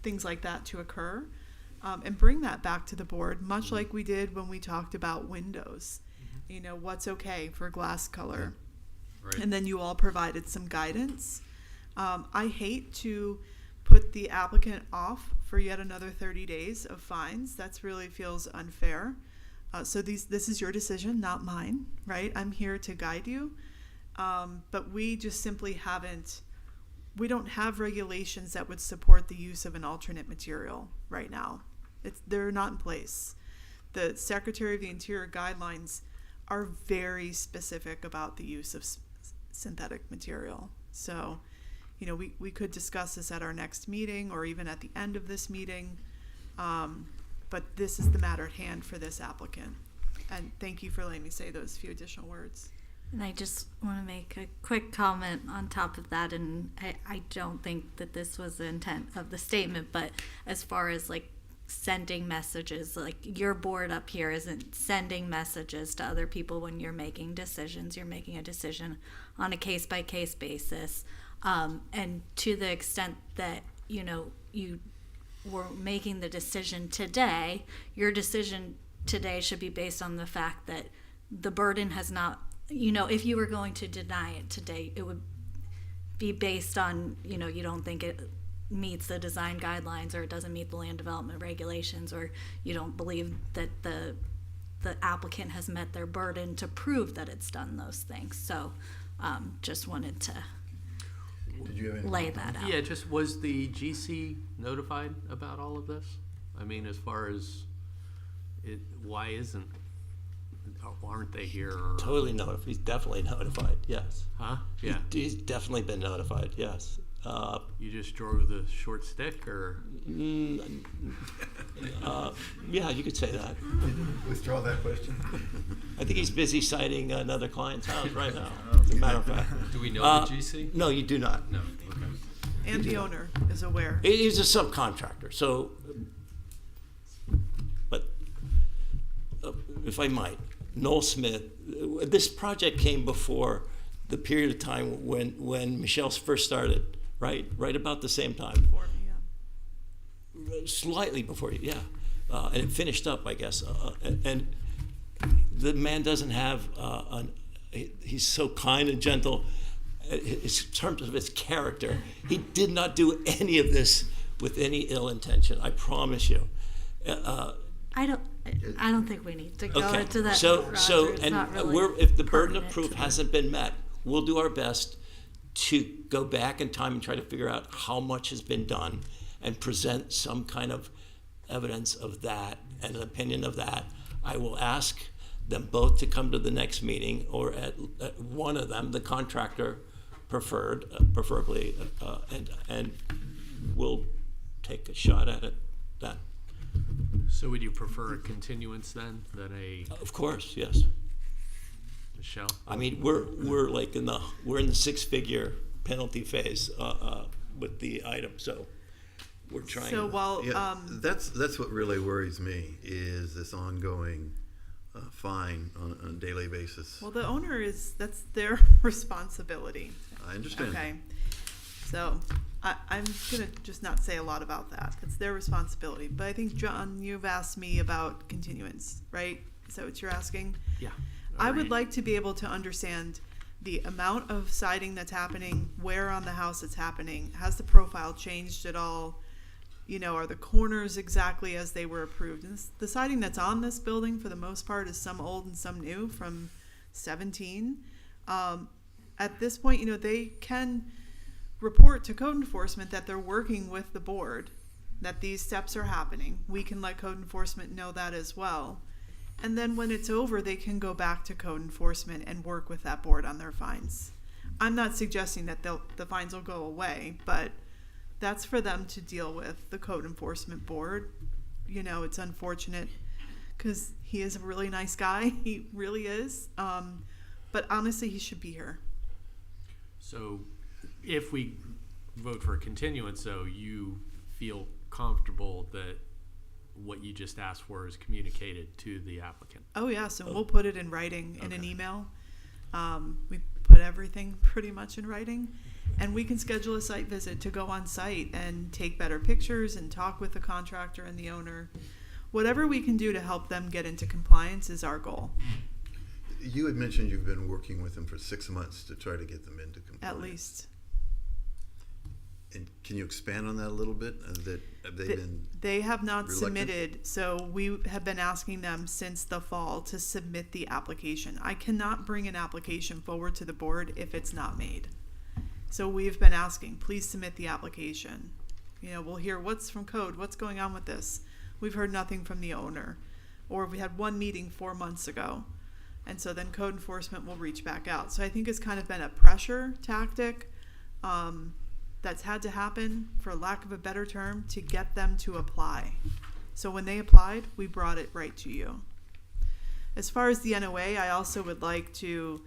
things like that to occur, and bring that back to the board, much like we did when we talked about windows. What's okay for glass color. Right. And then you all provided some guidance. I hate to put the applicant off for yet another 30 days of fines. That really feels unfair. So this is your decision, not mine, right? I'm here to guide you. But we just simply we don't have regulations that would support the use of an alternate material right now. They're not in place. The Secretary of the Interior guidelines are very specific about the use of synthetic material. So, we could discuss this at our next meeting or even at the end of this meeting. But this is the matter at hand for this applicant. And thank you for letting me say those few additional words. And I just want to make a quick comment on top of that, and I don't think that this was the intent of the statement, but as far as sending messages, your board up here isn't sending messages to other people when you're making decisions. You're making a decision on a case-by-case basis. And to the extent that, you were making the decision today, your decision today should be based on the fact that the burden has not, if you were going to deny it today, it would be based on, you don't think it meets the design guidelines, or it doesn't meet the land development regulations, or you don't believe that the applicant has met their burden to prove that it's done those things. So just wanted to Did you have any? lay that out. Yeah, just was the GC notified about all of this? I mean, as far as why aren't they here? Or, Totally notified. He's definitely notified. Yes. huh? Yeah. He's definitely been notified. Yes. You just drove the short stick, or Yeah, you could say that. Withdraw that question. I think he's busy citing another client's house right now. As a matter of fact. Do we know the GC? No, you do not. No. Okay. And the owner is aware. He's a subcontractor. So, but if I might, Noel Smith, this project came before the period of time when Michelle first started, right? Right about the same time. For me, yeah. Slightly before you, yeah. And it finished up, I guess. And the man doesn't have, he's so kind and gentle. in terms of his character, he did not do any of this with any ill intention. I promise you. I don't think we need to go Okay, into that. so Roger. It's and not really we're, if the burden of pertinent proof to hasn't been met, we'll do our best to go back in time and try to figure out how much has been done and present some kind of evidence of that and an opinion of that. I will ask them both to come to the next meeting, or at one of them, the contractor preferred, preferably, and we'll take a shot at it then. So would you prefer a continuance then, than a, Of course, yes. Michelle? I mean, we're like we're in the six-figure penalty phase with the item, so we're trying. So while, Yeah, that's what really worries me, is this ongoing fine on a daily basis. well, the owner that's their responsibility. I understand. Okay, so I'm gonna just not say a lot about that. It's their responsibility. But I think, John, you've asked me about continuance, right? Is that what you're asking? Yeah. I would like to be able to understand the amount of siding that's happening, where on the house it's happening. Has the profile changed at all? You know, are the corners exactly as they were approved? And the siding that's on this building, for the most part, is some old and some new from 17. At this point, you know, they can report to code enforcement that they're working with the board, that these steps are happening. We can let code enforcement know that as well. And then when it's over, they can go back to code enforcement and work with that board on their fines. I'm not suggesting that the fines will go away, but that's for them to deal with, the code enforcement board. You know, it's unfortunate because he is a really nice guy. He really is. But honestly, he should be here. So if we vote for a continuance, though, you feel comfortable that what you just asked for is communicated to the applicant? Oh, yes, and we'll put it in writing in an email. We put everything pretty much in writing. And we can schedule a site visit to go on site and take better pictures and talk with the contractor and the owner. Whatever we can do to help them get into compliance is our goal, You had mentioned you've been working with them for 6 months to try to get them into compliance. at least. And can you expand on that a little bit? Have they been? They have not reluctant? submitted, so we have been asking them since the fall to submit the application. I cannot bring an application forward to the board if it's not made. So we've been asking, please submit the application. You know, we'll hear what's from code, what's going on with this. We've heard nothing from the owner. Or we had one meeting 4 months ago. And so then code enforcement will reach back out. So I think it's kind of been a pressure tactic that's had to happen, for lack of a better term, to get them to apply. So when they applied, we brought it right to you. As far as the NOA, I also would like to,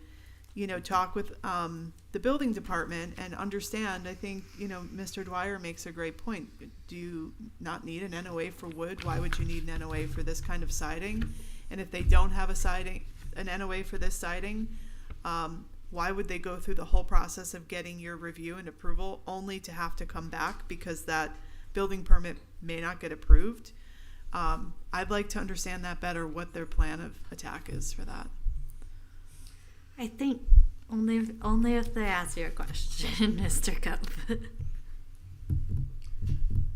you know, talk with the building department and understand. I think, you know, Mr. Dwyer makes a great point. Do you not need an NOA for wood? Why would you need an NOA for this kind of siding? And if they don't have an NOA for this siding, why would they go through the whole process of getting your review and approval only to have to come back because that building permit may not get approved? I'd like to understand that better, what their plan of attack is for that. I think only if they ask you a question, Mr. Cup.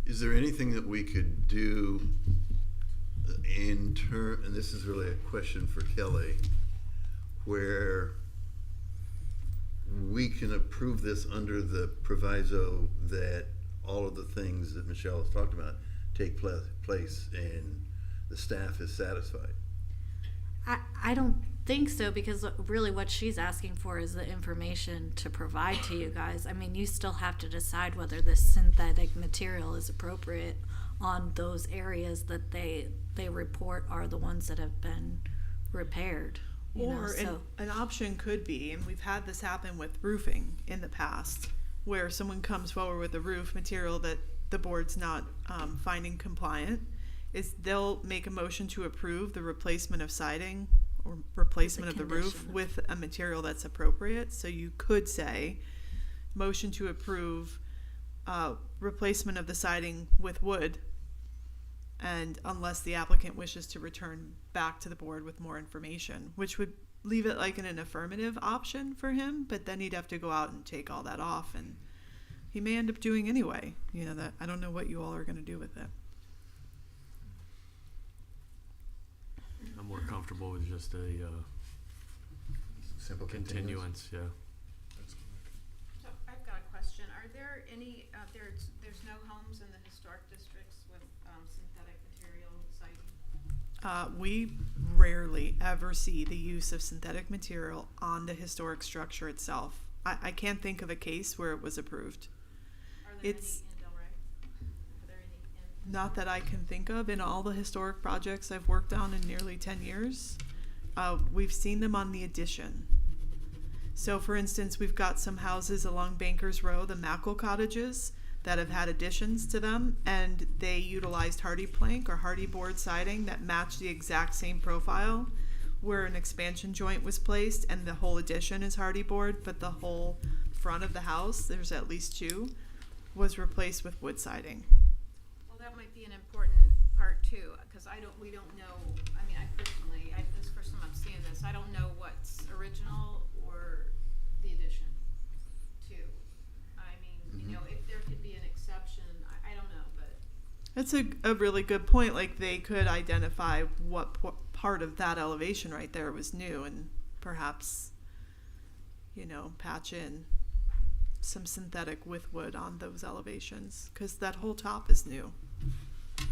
Is there anything that we could do and this is really a question for Kelly, where we can approve this under the proviso that all of the things that Michelle has talked about take place and the staff is satisfied? I don't think so, because really what she's asking for is the information to provide to you guys. I mean, you still have to decide whether this synthetic material is appropriate on those areas that they report are the ones that have been repaired. Or an option could be, and we've had this happen with roofing in the past, where someone comes forward with a roof material that the board's not finding compliant, is they'll make a motion to approve the replacement of siding or replacement of the roof with a material that's appropriate. So you could say, motion to approve replacement of the siding with wood, and unless the applicant wishes to return back to the board with more information, which would leave it like an affirmative option for him, but then he'd have to go out and take all that off, and he may end up doing anyway. You know, that I don't know what you all are going to do with it. I'm more comfortable with just a Simple continuance, yeah. So I've got a question. Are there any, there's no homes in the historic districts with synthetic material siding? We rarely ever see the use of synthetic material on the historic structure itself. I can't think of a case where it was approved. Are there It's- any in Delray? Are there any in? Not that I can think of. In all the historic projects I've worked on in nearly 10 years, we've seen them on the addition. So for instance, we've got some houses along Bankers Row, the Mackle cottages, that have had additions to them, and they utilized hardy plank or hardy board siding that matched the exact same profile, where an expansion joint was placed and the whole addition is hardy board, but the whole front of the house, there's at least 2, was replaced with wood siding. Well, that might be an important part too, because we don't know, I mean, this is the first time I'm seeing this, I don't know what's original or the addition to. I mean, you know, if there could be an exception, I don't know, but. That's a really good point. Like, they could identify what part of that elevation right there was new, and perhaps, you know, patch in some synthetic with wood on those elevations, because that whole top is new.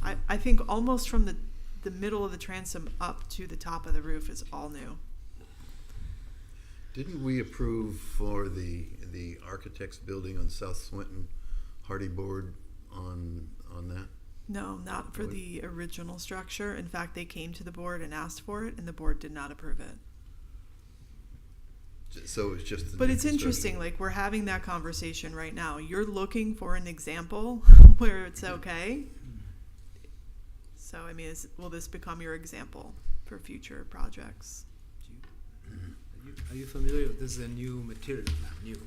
I think almost from the middle of the transom up to the top of the roof is all new. Didn't we approve for the architect's building on South Swinton hardy board on that? No, not for the original structure. In fact, they came to the board and asked for it, and the board did not approve it. So it's just. But it's interesting, like, we're having that conversation right now. You're looking for an example where it's okay. So, I mean, will this become your example for future projects? Are you familiar with this? Is a new material, not new.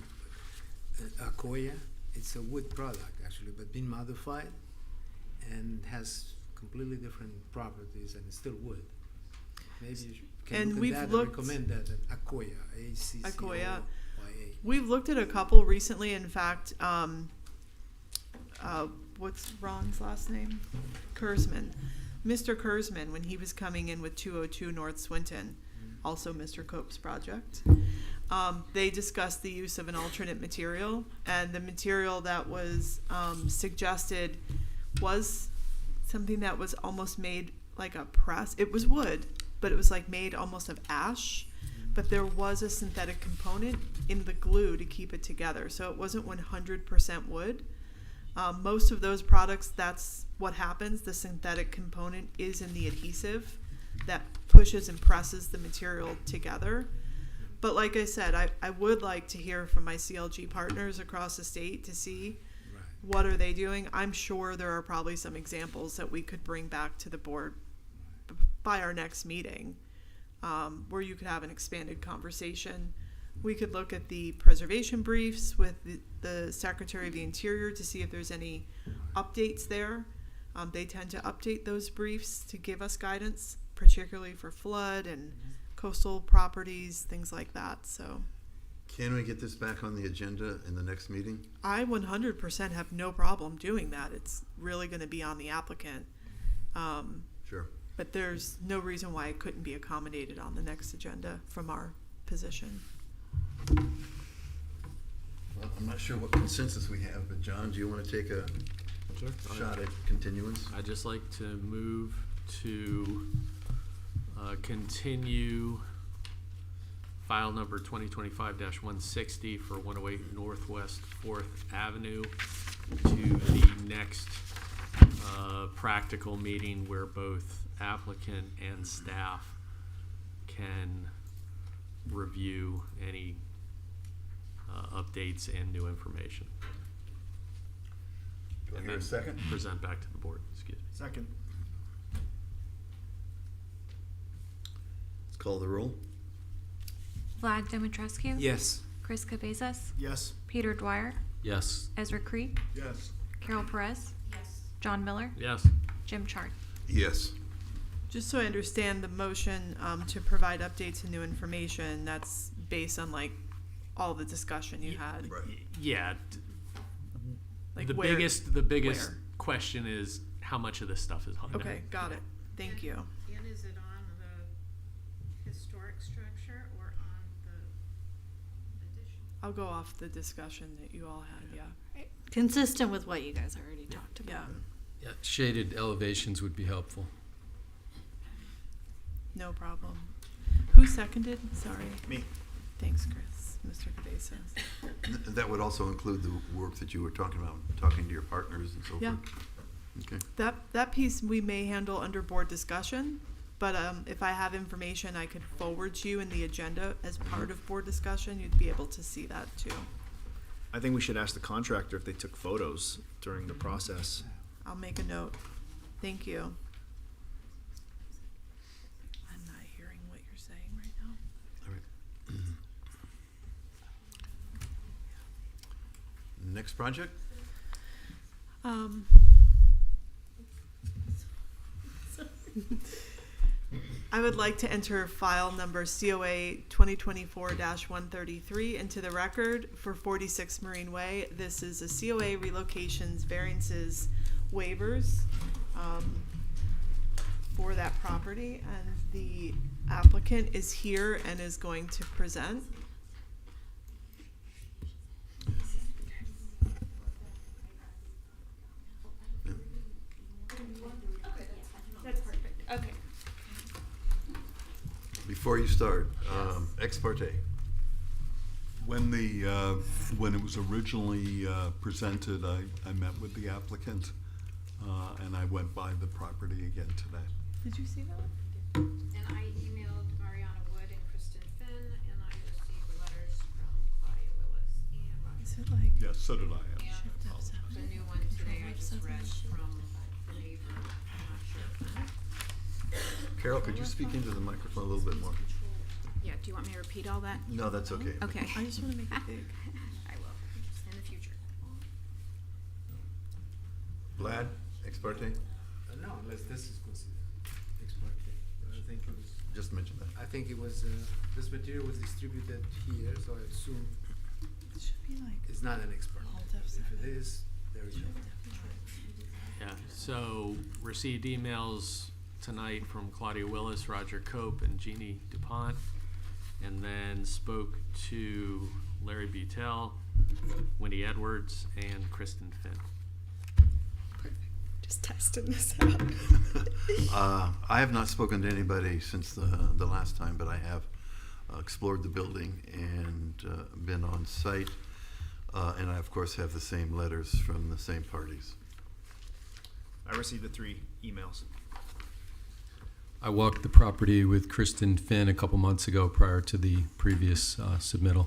Accoya. It's a wood product actually, but been modified and has completely different properties, and it's still wood. Maybe you can And look we've at that looked- and recommend that. Accoya, Accoya. Accoya. We've looked at a couple recently. In fact, what's Ron's last name? Kurzman. Mr. Kurzman, when he was coming in with 202 North Swinton, also Mr. Cope's project, they discussed the use of an alternate material, and the material that was suggested was something that was almost made like a press. It was wood, but it was like made almost of ash, but there was a synthetic component in the glue to keep it together, so it wasn't 100% wood. Most of those products, that's what happens. The synthetic component is in the adhesive that pushes and presses the material together. But like I said, I would like to hear from my CLG partners across the state to see what are they doing. I'm sure there are probably some examples that we could bring back to the board by our next meeting, where you could have an expanded conversation. We could look at the preservation briefs with the Secretary of the Interior to see if there's any updates there. They tend to update those briefs to give us guidance, particularly for flood and coastal properties, things like that. So Can we get this back on the agenda in the next meeting? I 100% have no problem doing that. It's really going to be on the applicant. Sure. But there's no reason why it couldn't be accommodated on the next agenda from our position. Well, I'm not sure what consensus we have, but John, do you want to take a shot at continuance? I'd just like to move to continue file number 2025-160 for 108 Northwest 4th Avenue to the next practical meeting where both applicant and staff can review any updates and new information. Do I hear a second? Present back to the board, excuse me. Second. Let's call the roll. Vlad Dimitrescu? Yes. Chris Cabezas? Yes. Peter Dwyer? Yes. Ezra Creek? Yes. Carol Perez? Yes. John Miller? Yes. Jim Chart? Yes. Just so I understand the motion, to provide updates and new information, that's based on like all the discussion you had. Yeah. Like The where- biggest where? question is how much of this stuff is haunted. Okay, got it. Thank you. And is it on the historic structure or on the addition? I'll go off the discussion that you all had, yeah. Consistent with what you guys already talked about. Yeah, Yeah, shaded elevations would be helpful. no problem. Who seconded? Sorry. Me. Thanks, Chris. Mr. Cabeza. That would also include the work that you were talking about, talking to your partners and so Yeah. forth. Okay. That piece we may handle under board discussion, but if I have information I could forward to you in the agenda as part of board discussion, you'd be able to see that too. I think we should ask the contractor if they took photos during the process. I'll make a note. Thank you. I'm not hearing what you're saying right now. All right. Next project? I would like to enter file number COA 2024-133 into the record for 46 Marine Way. This is a COA relocations, variances, waivers for that property, and the applicant is here and is going to present. That's perfect, okay. Before you start, ex parte. When it was originally presented, I met with the applicant, and I went by the property again today. Did you see that? And I emailed Mariana Wood and Kristen Finn, and I received letters from Claudia Willis and Roger. Is it like? Yeah, so did I. And the new one today I just read from the neighbor, I'm not sure. Carol, could you speak into the microphone a little bit more? Yeah, do you want me to repeat all that? No, that's okay. Okay. I just want to make it big. I will, in the future. Vlad, ex parte? No, unless this is considered ex parte. But I think it was. Just mention that. I think it was. This material was distributed here, so I assume It should be like. it's not an ex parte. All But def if it is, there you go. Yeah, so received emails tonight from Claudia Willis, Roger Cope, and Jeannie DuPont, and then spoke to Larry Butel, Wendy Edwards, and Kristen Finn. Just testing this out. I have not spoken to anybody since the last time, but I have explored the building and been on site. And I, of course, have the same letters from the same parties. I received the 3 emails. I walked the property with Kristen Finn a couple months ago prior to the previous submittal.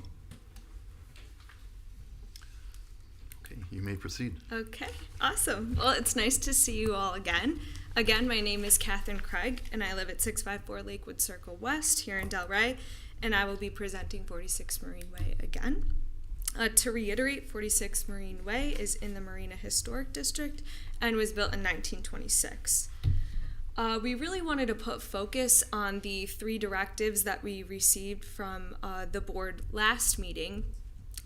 Okay, you may proceed. Okay, awesome. Well, it's nice to see you all again. Again, my name is Catherine Craig, and I live at 654 Lakewood Circle West here in Delray, and I will be presenting 46 Marine Way again. To reiterate, 46 Marine Way is in the Marina Historic District and was built in 1926. We really wanted to put focus on the 3 directives that we received from the board last meeting.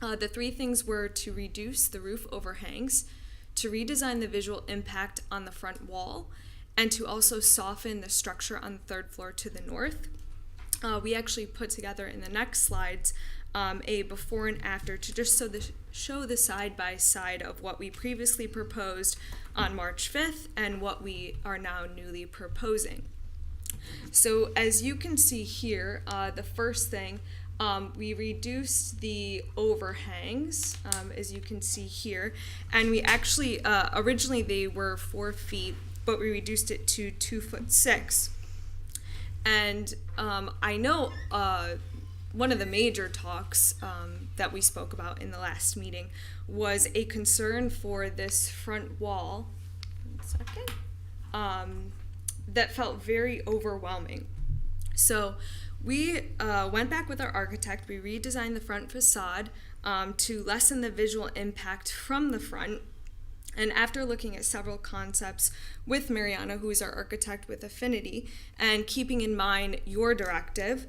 The 3 things were to reduce the roof overhangs, to redesign the visual impact on the front wall, and to also soften the structure on the 3rd floor to the north. We actually put together in the next slides a before and after to just show the side-by-side of what we previously proposed on March 5th and what we are now newly proposing. So as you can see here, the first thing, we reduced the overhangs, as you can see here, and we actually, originally they were 4 feet, but we reduced it to 2'6". And I know one of the major talks that we spoke about in the last meeting was a concern for this front wall, that felt very overwhelming. So we went back with our architect, we redesigned the front facade to lessen the visual impact from the front, And after looking at several concepts with Mariana, who is our architect with Affinity, and keeping in mind your directive,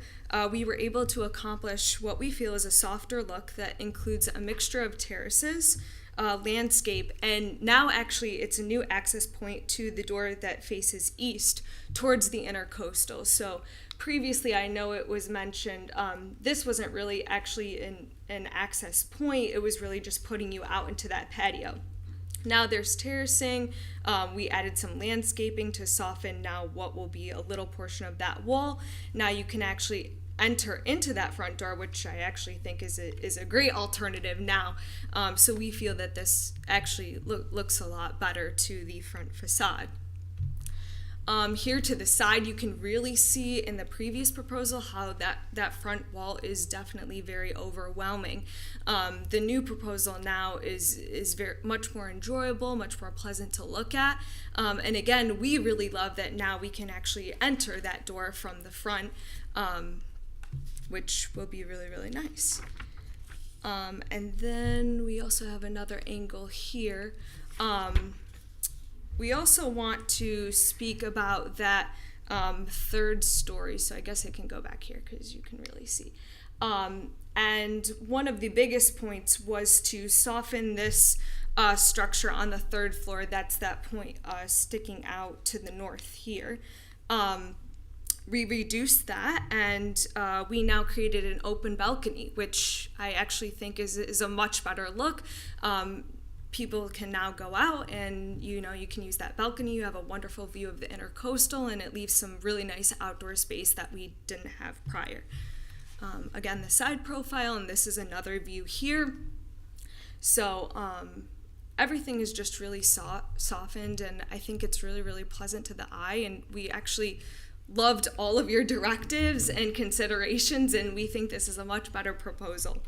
we were able to accomplish what we feel is a softer look that includes a mixture of terraces, landscape, and now actually it's a new access point to the door that faces east towards the intercoastal. So previously, I know it was mentioned, this wasn't really actually an access point, it was really just putting you out into that patio. Now there's terracing, we added some landscaping to soften now what will be a little portion of that wall. Now you can actually enter into that front door, which I actually think is a great alternative now. So we feel that this actually looks a lot better to the front facade. Here to the side, you can really see in the previous proposal how that front wall is definitely very overwhelming. The new proposal now is very much more enjoyable, much more pleasant to look at. And again, we really love that now we can actually enter that door from the front, which will be really, really nice. And then we also have another angle here. We also want to speak about that third story. So I guess I can go back here because you can really see. And one of the biggest points was to soften this structure on the third floor. That's that point sticking out to the north here. We reduced that, and we now created an open balcony, which I actually think is a much better look. People can now go out and you can use that balcony. You have a wonderful view of the intercoastal, and it leaves some really nice outdoor space that we didn't have prior. Again, the side profile, and this is another view here. So everything is just really softened, and I think it's really, really pleasant to the eye, and we actually loved all of your directives and considerations, and we think this is a much better proposal.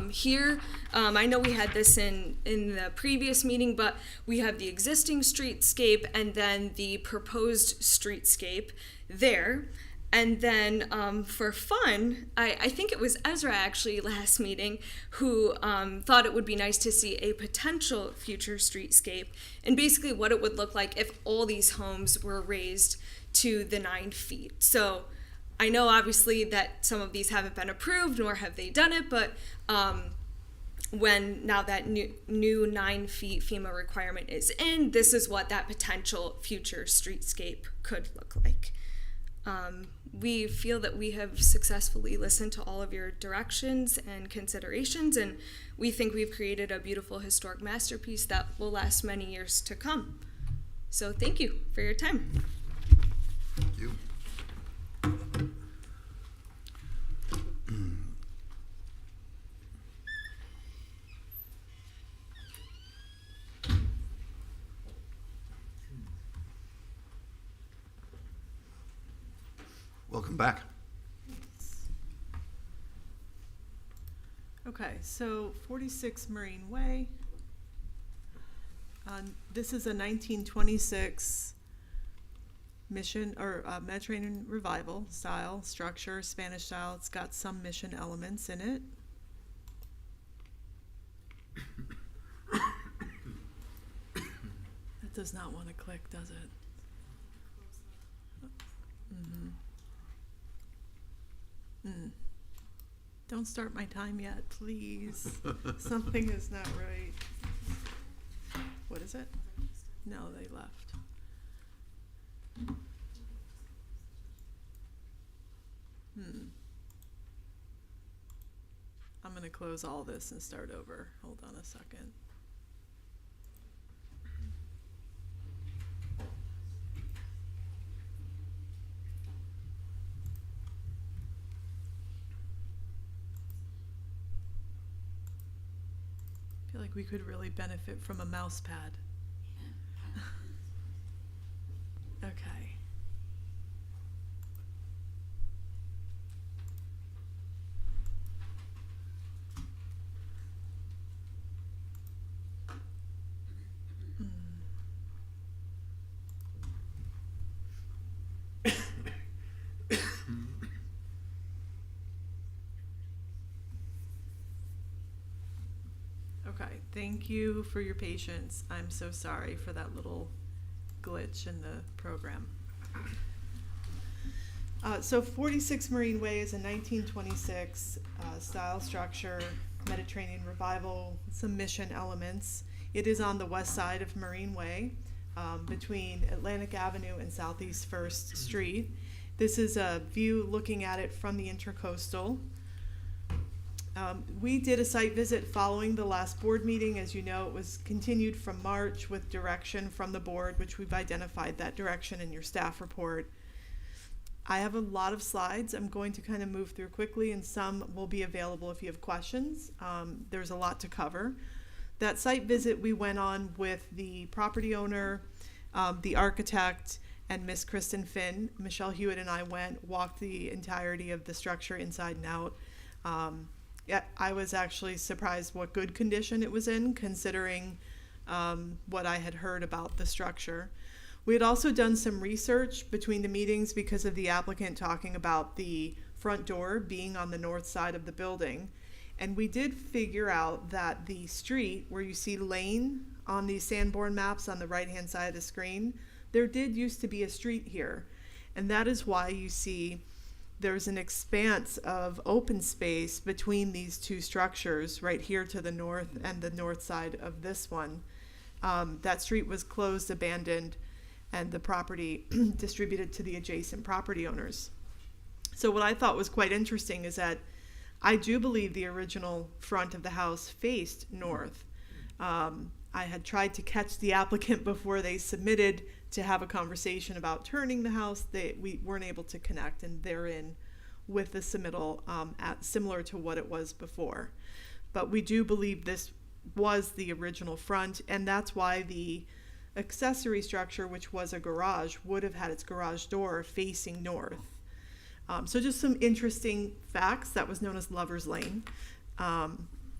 Here, I know we had this in the previous meeting, but we have the existing streetscape and then the proposed streetscape there. And then for fun, I think it was Ezra actually last meeting who thought it would be nice to see a potential future streetscape and basically what it would look like if all these homes were raised to the 9 feet. So I know obviously that some of these haven't been approved, nor have they done it, but when now that new 9 feet FEMA requirement is in, this is what that potential future streetscape could look like. We feel that we have successfully listened to all of your directions and considerations, and we think we've created a beautiful historic masterpiece that will last many years to come. So thank you for your time. Thank you. Welcome back. Okay, so 46 Marine Way. This is a 1926 mission or Mediterranean revival style structure, Spanish style. It's got some mission elements in it. That does not want to click, does it? Don't start my time yet, please. Something is not right. What is it? No, they left. I'm going to close all this and start over. Hold on a second. I feel like we could really benefit from a mouse pad. Okay. Okay, Thank you for your patience. I'm so sorry for that little glitch in the program. So 46 Marine Way is a 1926 style structure, Mediterranean revival, some mission elements. It is on the west side of Marine Way, between Atlantic Avenue and Southeast 1st Street. This is a view looking at it from the Intercoastal. We did a site visit following the last board meeting. As you know, it was continued from March with direction from the board, which we've identified that direction in your staff report. I have a lot of slides. I'm going to kind of move through quickly, and some will be available if you have questions. There's a lot to cover. That site visit we went on with the property owner, the architect, and Miss Kristen Finn. Michelle Hewitt and I walked the entirety of the structure inside and out. Yeah, I was actually surprised what good condition it was in, considering what I had heard about the structure. We had also done some research between the meetings because of the applicant talking about the front door being on the north side of the building. And we did figure out that the street where you see Lane on the Sanborn maps on the right-hand side of the screen, there did used to be a street here. And that is why you see there's an expanse of open space between these two structures right here to the north and the north side of this one. That street was closed, abandoned, and the property distributed to the adjacent property owners. So what I thought was quite interesting is that I do believe the original front of the house faced north. I had tried to catch the applicant before they submitted to have a conversation about turning the house. We weren't able to connect, and therein with the submittal similar to what it was before. But we do believe this was the original front, and that's why the accessory structure, which was a garage, would have had its garage door facing north. So just some interesting facts. That was known as Lover's Lane.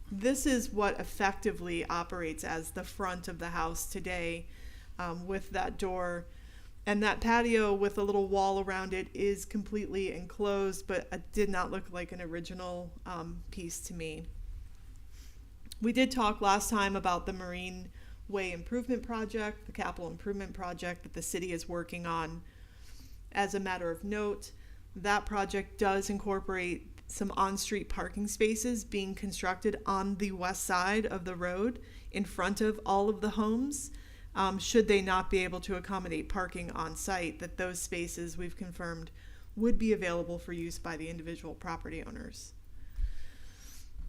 This is what effectively operates as the front of the house today, with that door. And that patio with a little wall around it is completely enclosed, but it did not look like an original piece to me. We did talk last time about the Marine Way Improvement Project, the capital improvement project that the city is working on. As a matter of note, that project does incorporate some on-street parking spaces being constructed on the west side of the road in front of all of the homes. Should they not be able to accommodate parking on site, that those spaces we've confirmed would be available for use by the individual property owners.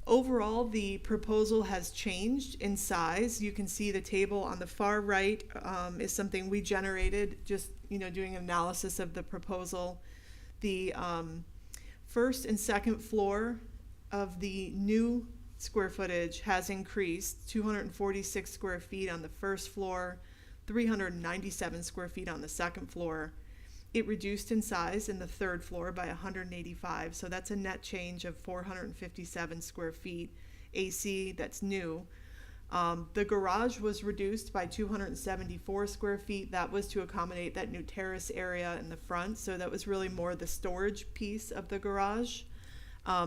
Overall, the proposal has changed in size. You can see the table on the far right is something we generated, just doing an analysis of the proposal. The first and second floor of the new square footage has increased 246 square feet on the first floor, 397 square feet on the second floor. It reduced in size in the third floor by 185, so that's a net change of 457 square feet AC that's new. The garage was reduced by 274 square feet. That was to accommodate that new terrace area in the front, so that was really more the storage piece of the garage.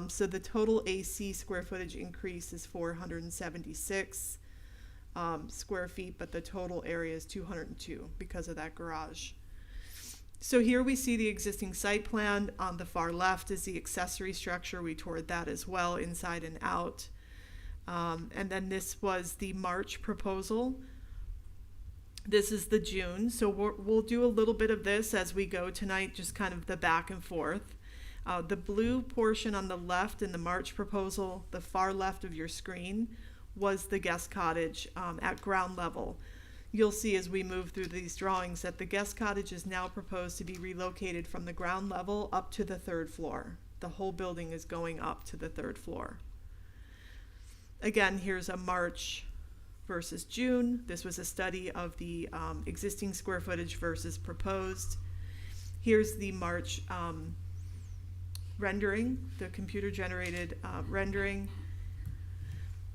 So the total AC square footage increase is 476 square feet, but the total area is 202 because of that garage. So here we see the existing site plan. On the far left is the accessory structure. We toured that as well, inside and out. And then this was the March proposal. This is the June. So we'll do a little bit of this as we go tonight, just kind of the back and forth. The blue portion on the left in the March proposal, the far left of your screen, was the guest cottage at ground level. You'll see as we move through these drawings that the guest cottage is now proposed to be relocated from the ground level up to the third floor. The whole building is going up to the third floor. Again, here's a March versus June. This was a study of the existing square footage versus proposed. Here's the March rendering, the computer-generated rendering.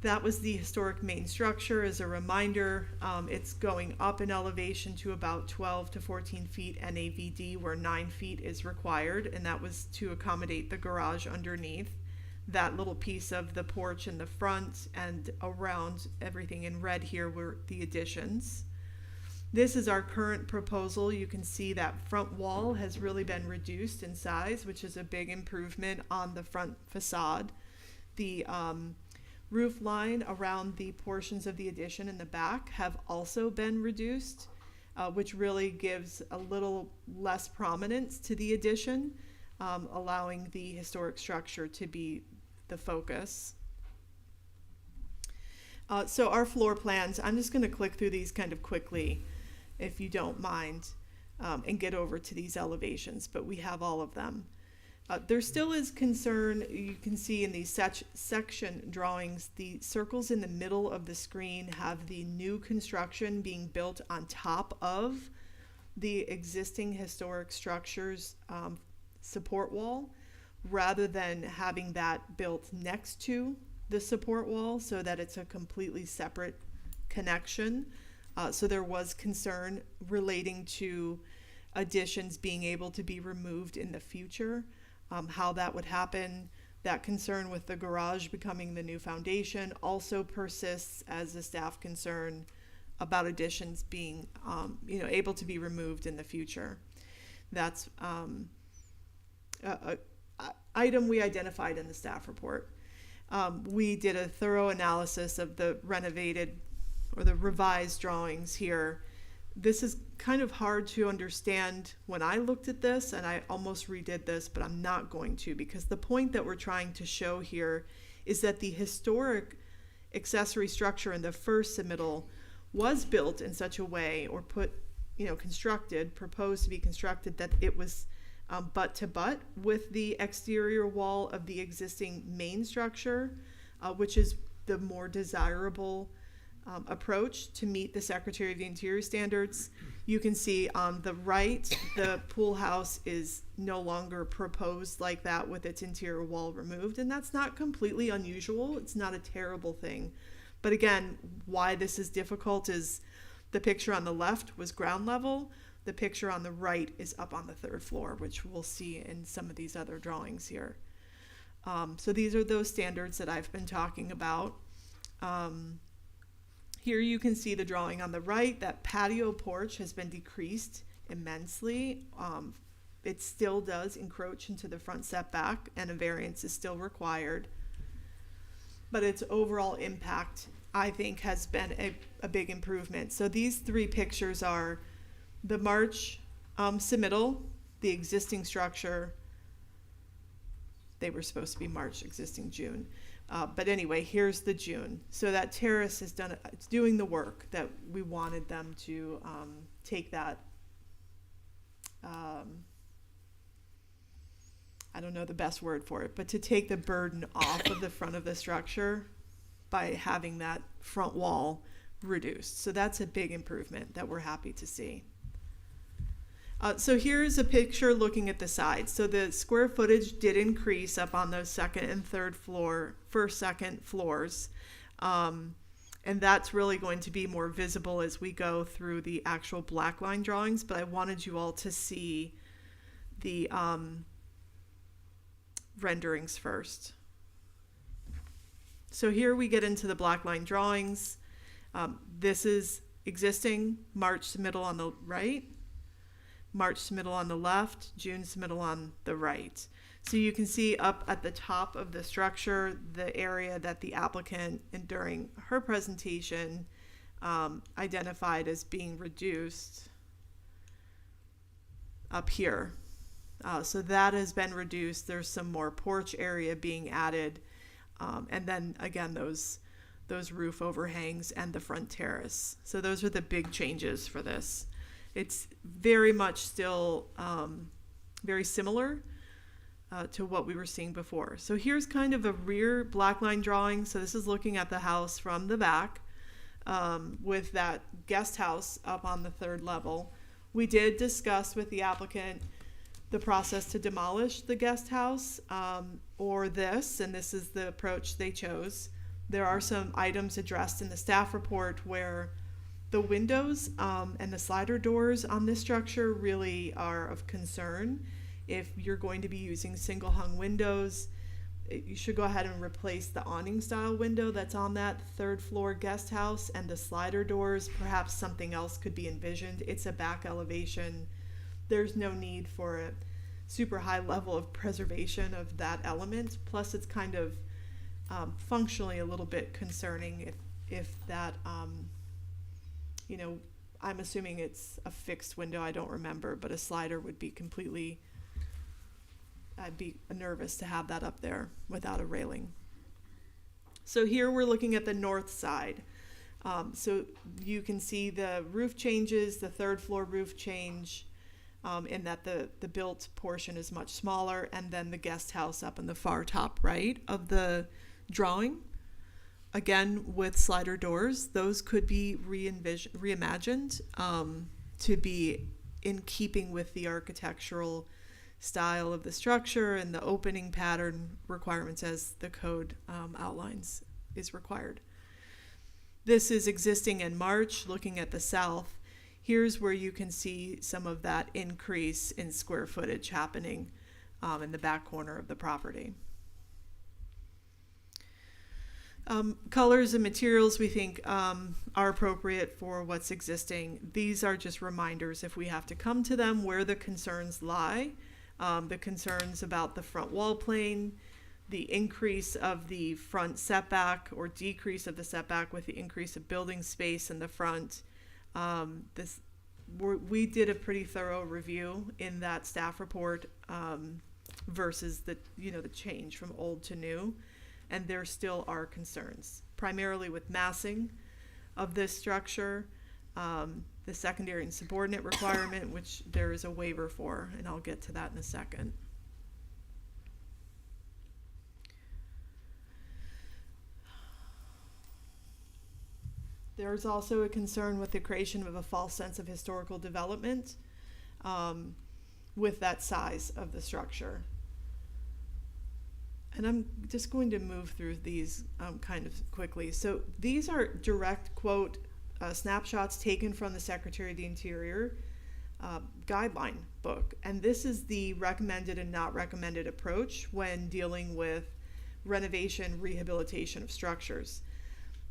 That was the historic main structure. As a reminder, it's going up in elevation to about 12 to 14 feet NAVD, where 9 feet is required, and that was to accommodate the garage underneath. that little piece of the porch in the front, and around everything in red here were the additions. This is our current proposal. You can see that front wall has really been reduced in size, which is a big improvement on the front facade. The roof line around the portions of the addition in the back have also been reduced, which really gives a little less prominence to the addition, allowing the historic structure to be the focus. So our floor plans, I'm just going to click through these kind of quickly, if you don't mind, and get over to these elevations, but we have all of them. There still is concern, you can see in these section drawings, the circles in the middle of the screen have the new construction being built on top of the existing historic structures support wall, rather than having that built next to the support wall so that it's a completely separate connection. So there was concern relating to additions being able to be removed in the future, how that would happen. That concern with the garage becoming the new foundation also persists as a staff concern about additions being able to be removed in the future. That's a item we identified in the staff report. We did a thorough analysis of the renovated or the revised drawings here. This is kind of hard to understand when I looked at this, and I almost redid this, but I'm not going to, because the point that we're trying to show here is that the historic accessory structure in the first submittal was built in such a way, or proposed to be constructed, that it was butt to butt with the exterior wall of the existing main structure, which is the more desirable approach to meet the Secretary of the Interior standards. You can see on the right, the pool house is no longer proposed like that with its interior wall removed, and that's not completely unusual. It's not a terrible thing. But again, why this is difficult is the picture on the left was ground level. The picture on the right is up on the third floor, which we'll see in some of these other drawings here. So these are those standards that I've been talking about. Here you can see the drawing on the right. That patio porch has been decreased immensely. It still does encroach into the front setback, and a variance is still required. But its overall impact, I think, has been a big improvement. So these three pictures are the March submittal, the existing structure. They were supposed to be March, existing June. But anyway, here's the June. So that terrace is done, it's doing the work that we wanted them to take that, I don't know the best word for it, but to take the burden off of the front of the structure by having that front wall reduced. So that's a big improvement that we're happy to see. So here's a picture looking at the sides. So the square footage did increase up on those second and third floor, first, second floors. And that's really going to be more visible as we go through the actual black line drawings. But I wanted you all to see the renderings first. So here we get into the black line drawings. This is existing March submittal on the right, March submittal on the left, June submittal on the right. So you can see up at the top of the structure, the area that the applicant, and during her presentation, identified as being reduced up here. So that has been reduced. There's some more porch area being added. And then again, those roof overhangs and the front terrace. So those are the big changes for this. It's very much still very similar to what we were seeing before. So here's kind of a rear black line drawing. So this is looking at the house from the back with that guest house up on the third level. We did discuss with the applicant the process to demolish the guest house or this, and this is the approach they chose. There are some items addressed in the staff report where the windows and the slider doors on this structure really are of concern. If you're going to be using single hung windows, you should go ahead and replace the awning style window that's on that third floor guest house, and the slider doors. Perhaps something else could be envisioned. It's a back elevation. There's no need for a super high level of preservation of that element. Plus, it's kind of functionally a little bit concerning if that, you know, I'm assuming it's a fixed window. I don't remember, but a slider would be completely, I'd be nervous to have that up there without a railing. So here we're looking at the north side. So you can see the roof changes, the third floor roof change, in that the built portion is much smaller, and then the guest house up in the far top right of the drawing. Again, with slider doors, those could be reimagined to be in keeping with the architectural style of the structure and the opening pattern requirements as the code outlines is required. This is existing in March. Looking at the south, here's where you can see some of that increase in square footage happening in the back corner of the property. Colors and materials we think are appropriate for what's existing. These are just reminders, if we have to come to them, where the concerns lie. The concerns about the front wall plane, the increase of the front setback or decrease of the setback with the increase of building space in the front. We did a pretty thorough review in that staff report versus the change from old to new. And there still are concerns, primarily with massing of this structure, the secondary and subordinate requirement, which there is a waiver for, and I'll get to that in a second. There's also a concern with the creation of a false sense of historical development with that size of the structure. And I'm just going to move through these kind of quickly. So these are direct quote snapshots taken from the Secretary of the Interior guideline book. And this is the recommended and not recommended approach when dealing with renovation, rehabilitation of structures.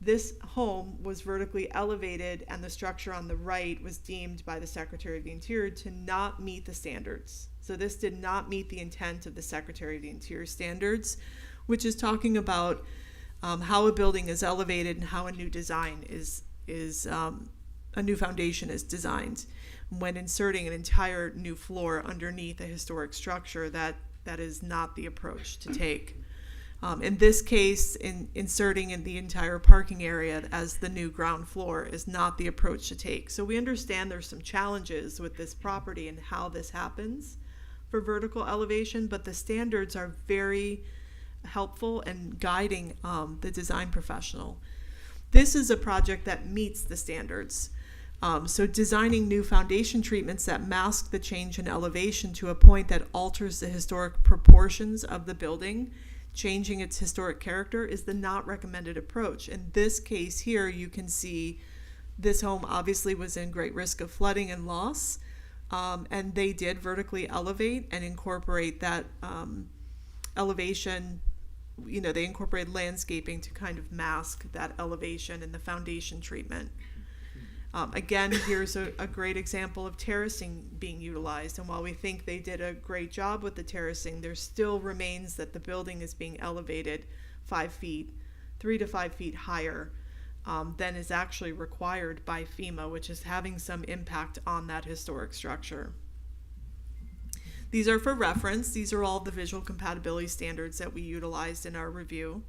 This home was vertically elevated, and the structure on the right was deemed by the Secretary of the Interior to not meet the standards. So this did not meet the intent of the Secretary of the Interior standards, which is talking about how a building is elevated and how a new design a new foundation is designed. When inserting an entire new floor underneath a historic structure, that is not the approach to take. In this case, inserting in the entire parking area as the new ground floor is not the approach to take. So we understand there's some challenges with this property and how this happens for vertical elevation, but the standards are very helpful in guiding the design professional. This is a project that meets the standards. So designing new foundation treatments that mask the change in elevation to a point that alters the historic proportions of the building, changing its historic character, is the not recommended approach. In this case here, you can see this home obviously was in great risk of flooding and loss, and they did vertically elevate and incorporate that elevation. They incorporated landscaping to kind of mask that elevation in the foundation treatment. Again, here's a great example of terracing being utilized. And while we think they did a great job with the terracing, there still remains that the building is being elevated 5 feet, 3 to 5 feet higher than is actually required by FEMA, which is having some impact on that historic structure. These are for reference. These are all the visual compatibility standards that we utilized in our review.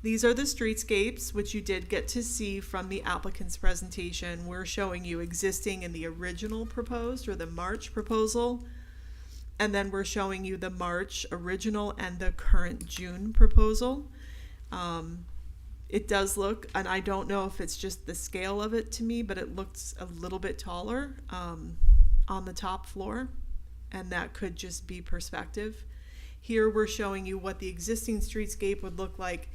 These are the streetscapes, which you did get to see from the applicant's presentation. We're showing you existing in the original proposed, or the March proposal, and then we're showing you the March original and the current June proposal. It does look, and I don't know if it's just the scale of it to me, but it looks a little bit taller on the top floor, and that could just be perspective. Here we're showing you what the existing streetscape would look like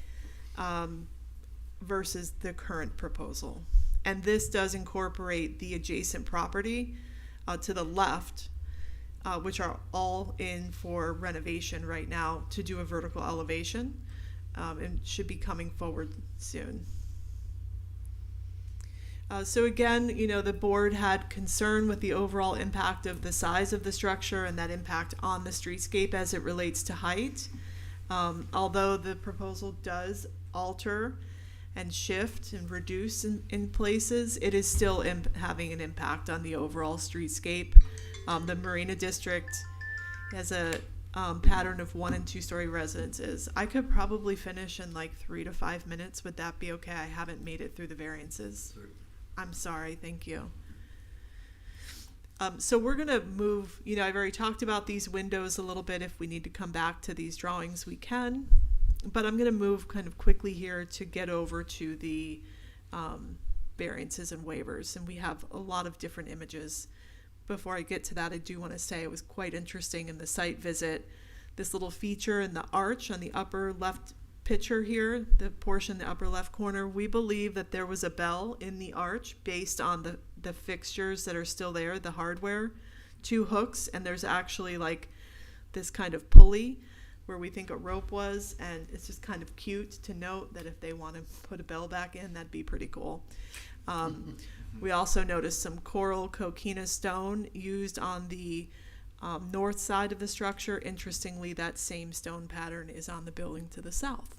versus the current proposal. And this does incorporate the adjacent property to the left, which are all in for renovation right now to do a vertical elevation, and should be coming forward soon. So again, the board had concern with the overall impact of the size of the structure and that impact on the streetscape as it relates to height. Although the proposal does alter and shift and reduce in places, it is still having an impact on the overall streetscape. The Marina District has a pattern of 1 and 2 story residences. I could probably finish in like 3 to 5 minutes. Would that be okay? I haven't made it through the variances. I'm sorry, thank you. So we're gonna move, I've already talked about these windows a little bit. If we need to come back to these drawings, we can. But I'm gonna move kind of quickly here to get over to the variances and waivers. And we have a lot of different images. Before I get to that, I do wanna say it was quite interesting in the site visit. This little feature in the arch on the upper left picture here, the portion in the upper left corner, we believe that there was a bell in the arch based on the fixtures that are still there, the hardware, 2 hooks, and there's actually like this kind of pulley where we think a rope was, and it's just kind of cute to note that if they want to put a bell back in, that'd be pretty cool. We also noticed some coral coquina stone used on the north side of the structure. Interestingly, that same stone pattern is on the building to the south.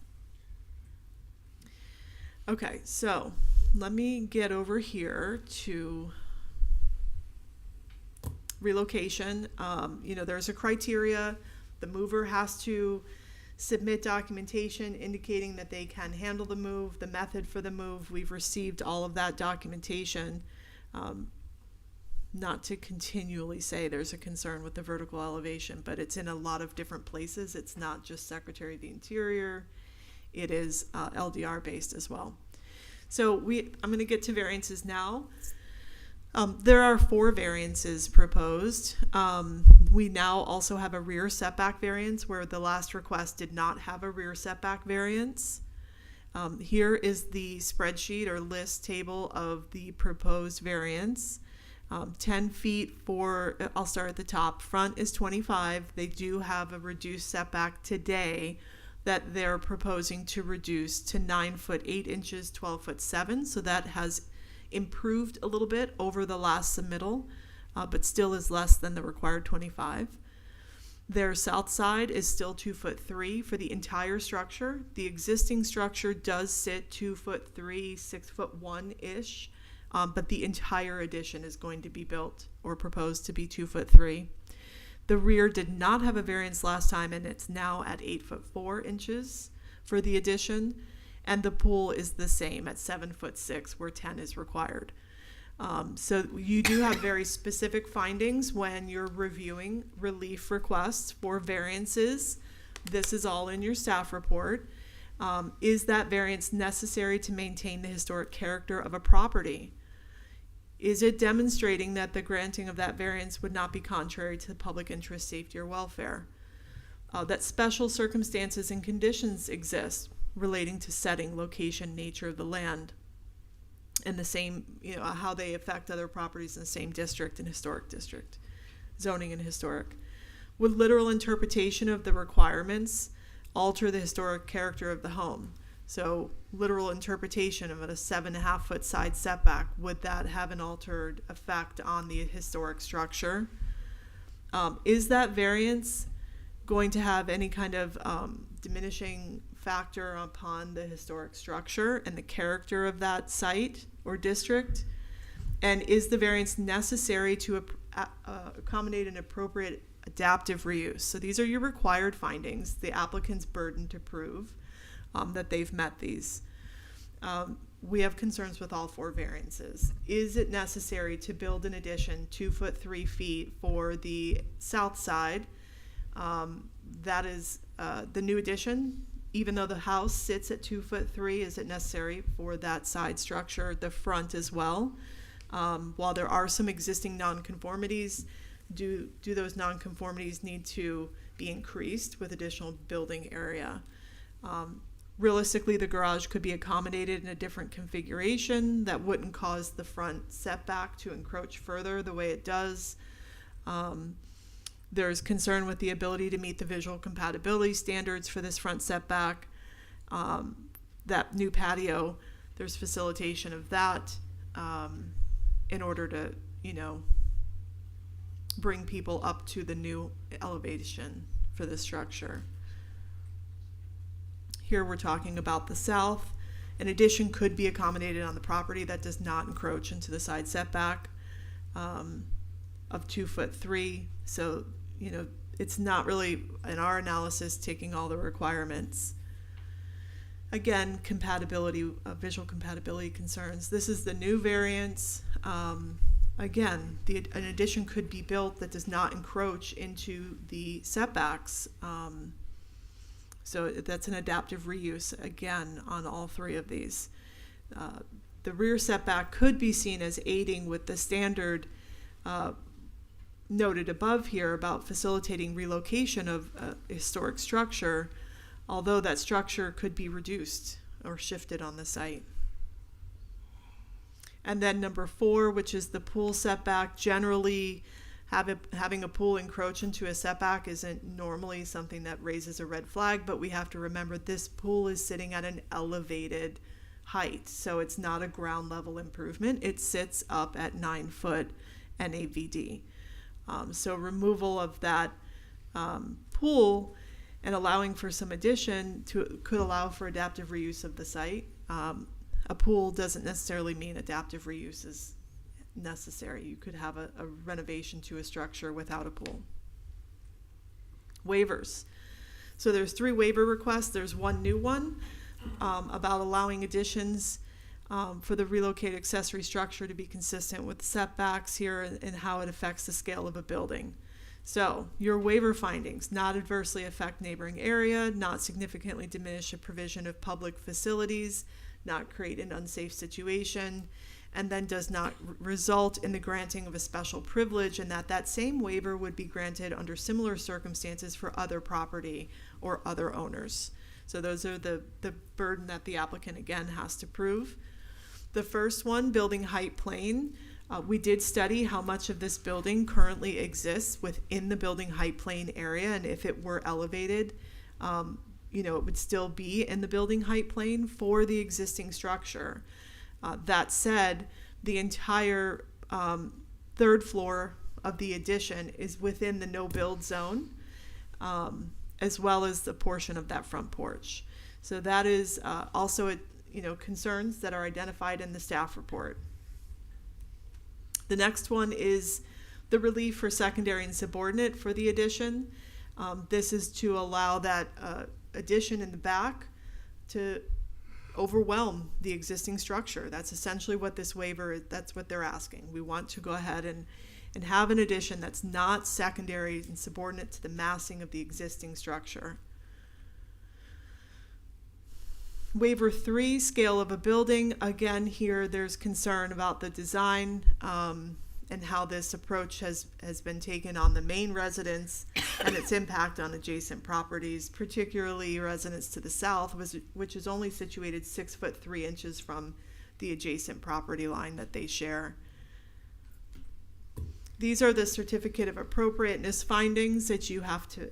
Okay, so let me get over here to relocation. There's a criteria. The mover has to submit documentation indicating that they can handle the move, the method for the move. We've received all of that documentation. Not to continually say there's a concern with the vertical elevation, but it's in a lot of different places. It's not just Secretary of the Interior. It is LDR based as well. So I'm going to get to variances now. There are 4 variances proposed. We now also have a rear setback variance where the last request did not have a rear setback variance. Here is the spreadsheet or list table of the proposed variance. 10 feet for, I'll start at the top. Front is 25. They do have a reduced setback today that they're proposing to reduce to 9 foot 8 inches, 12 foot 7. So that has improved a little bit over the last submittal, but still is less than the required 25. Their south side is still 2 foot 3 for the entire structure. The existing structure does sit 2 foot 3, 6 foot 1-ish, but the entire addition is going to be built or proposed to be 2 foot 3. The rear did not have a variance last time, and it's now at 8 foot 4 inches for the addition. And the pool is the same at 7 foot 6, where 10 is required. So you do have very specific findings when you're reviewing relief requests for variances. This is all in your staff report. Is that variance necessary to maintain the historic character of a property? Is it demonstrating that the granting of that variance would not be contrary to the public interest, safety, or welfare? That special circumstances and conditions exist relating to setting, location, nature of the land, and the same, how they affect other properties in the same district and historic district, zoning and historic. Would literal interpretation of the requirements alter the historic character of the home? So literal interpretation of a 7.5 foot side setback, would that have an altered effect on the historic structure? Is that variance going to have any kind of diminishing factor upon the historic structure and the character of that site or district? And is the variance necessary to accommodate an appropriate adaptive reuse? So these are your required findings, the applicant's burden to prove that they've met these. We have concerns with all 4 variances. Is it necessary to build an addition 2 foot 3 feet for the south side? That is the new addition. Even though the house sits at 2 foot 3, is it necessary for that side structure, the front as well? While there are some existing nonconformities, do those nonconformities need to be increased with additional building area? Realistically, the garage could be accommodated in a different configuration that wouldn't cause the front setback to encroach further the way it does. There's concern with the ability to meet the visual compatibility standards for this front setback. That new patio, there's facilitation of that in order to, bring people up to the new elevation for the structure. Here we're talking about the south. An addition could be accommodated on the property that does not encroach into the side setback of 2'3". So, it's not really, in our analysis, taking all the requirements. Again, compatibility, visual compatibility concerns. This is the new variance. Again, an addition could be built that does not encroach into the setbacks. So that's an adaptive reuse, again, on all three of these. The rear setback could be seen as aiding with the standard noted above here about facilitating relocation of a historic structure, although that structure could be reduced or shifted on the site. And then number 4, which is the pool setback. Generally, having a pool encroach into a setback isn't normally something that raises a red flag, but we have to remember this pool is sitting at an elevated height, so it's not a ground level improvement. It sits up at 9 foot NAVD. So removal of that pool and allowing for some addition could allow for adaptive reuse of the site. A pool doesn't necessarily mean adaptive reuse is necessary. You could have a renovation to a structure without a pool. Waivers. So there's 3 waiver requests. There's one new one about allowing additions for the relocated accessory structure to be consistent with setbacks here and how it affects the scale of a building. So your waiver findings: not adversely affect neighboring area, not significantly diminish a provision of public facilities, not create an unsafe situation, and then does not result in the granting of a special privilege, and that same waiver would be granted under similar circumstances for other property or other owners. So those are the burden that the applicant, again, has to prove. The first one, building height plane. We did study how much of this building currently exists within the building height plane area, and if it were elevated, it would still be in the building height plane for the existing structure. That said, the entire 3rd floor of the addition is within the no-build zone, as well as the portion of that front porch. So that is also concerns that are identified in the staff report. The next one is the relief for secondary and subordinate for the addition. This is to allow that addition in the back to overwhelm the existing structure. That's essentially what this waiver is. That's what they're asking. We want to go ahead and have an addition that's not secondary and subordinate to the massing of the existing structure. Waiver 3, scale of a building. Again, here there's concern about the design and how this approach has been taken on the main residence and its impact on adjacent properties, particularly residents to the south, which is only situated 6'3" from the adjacent property line that they share. These are the certificate of appropriateness findings that you have to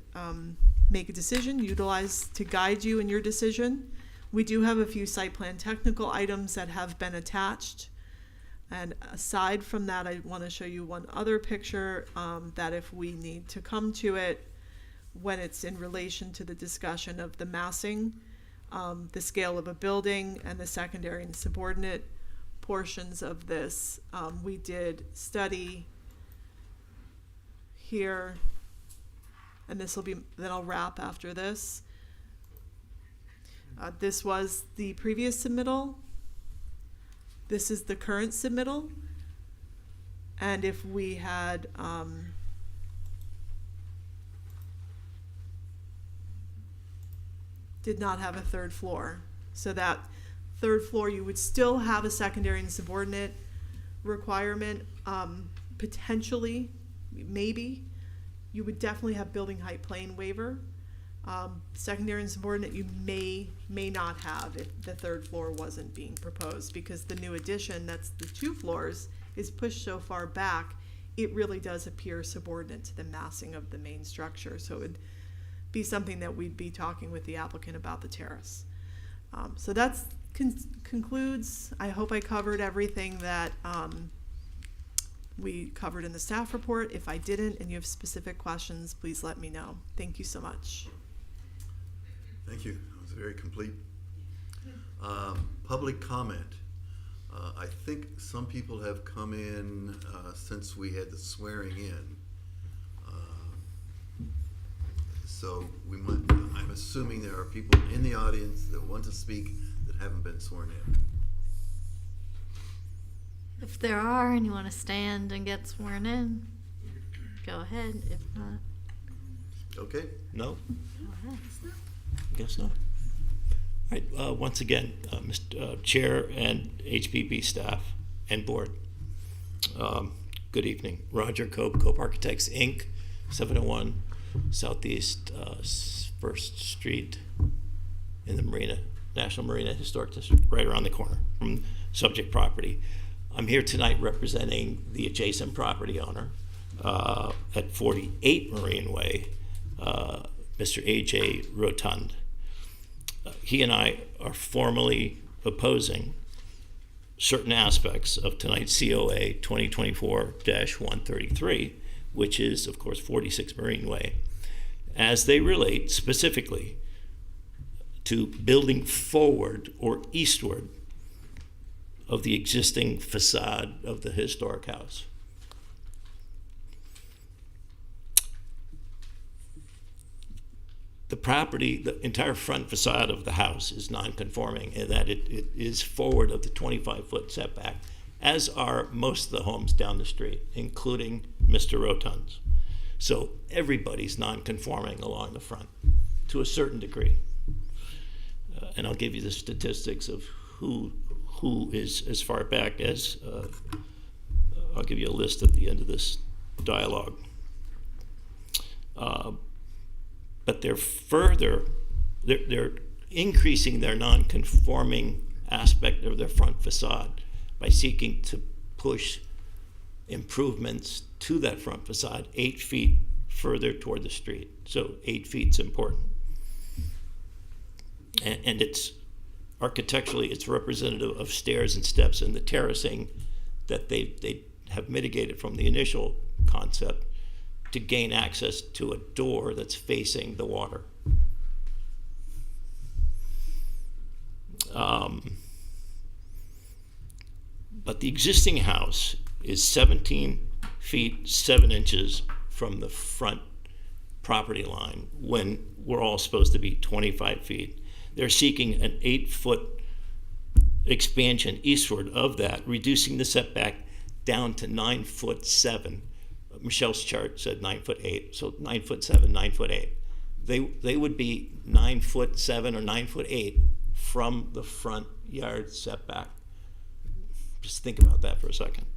make a decision, utilize to guide you in your decision. We do have a few site plan technical items that have been attached. And aside from that, I want to show you one other picture that if we need to come to it when it's in relation to the discussion of the massing, the scale of a building, and the secondary and subordinate portions of this. We did study here, and this will be, then I'll wrap after this. This was the previous submittal. This is the current submittal. And if we had did not have a 3rd floor. So that 3rd floor, you would still have a secondary and subordinate requirement. Potentially, maybe, you would definitely have building height plane waiver. Secondary and subordinate you may not have if the 3rd floor wasn't being proposed, because the new addition, that's the 2 floors, is pushed so far back it really does appear subordinate to the massing of the main structure. So it'd be something that we'd be talking with the applicant about the terrace. So that's concludes. I hope I covered everything that we covered in the staff report. If I didn't and you have specific questions, please let me know. Thank you so much. Thank you. That was very complete. Public comment. I think some people have come in since we had the swearing in. So I'm assuming there are people in the audience that want to speak that haven't been sworn in. If there are and you want to stand and get sworn in, go ahead. If not, Okay? No? go ahead. Guess not. All right, once again, Mr. Chair and HPP staff and board, good evening. Roger Cope, Cope Architects, Inc., 701 Southeast 1st Street in the National Marina Historic District, right around the corner from subject property. I'm here tonight representing the adjacent property owner at 48 Marine Way, Mr. A.J. Rotund. He and I are formally opposing certain aspects of tonight's COA 2024-133, which is, of course, 46 Marine Way, as they relate specifically to building forward or eastward of the existing facade of the historic house. The property, the entire front facade of the house is non-conforming in that it is forward of the 25-foot setback, as are most of the homes down the street, including Mr. Rotund's. So everybody's non-conforming along the front to a certain degree. And I'll give you the statistics of who is as far back as, I'll give you a list at the end of this dialogue. But they're increasing their non-conforming aspect of their front facade by seeking to push improvements to that front facade 8 feet further toward the street. So 8 feet's important. And it's architecturally, it's representative of stairs and steps and the terracing that they have mitigated from the initial concept to gain access to a door that's facing the water. But the existing house is 17 feet 7 inches from the front property line when we're all supposed to be 25 feet. They're seeking an 8-foot expansion eastward of that, reducing the setback down to 9'7". Michelle's chart said 9'8", so 9'7", 9'8". They would be 9'7" or 9'8" from the front yard setback. Just think about that for a second.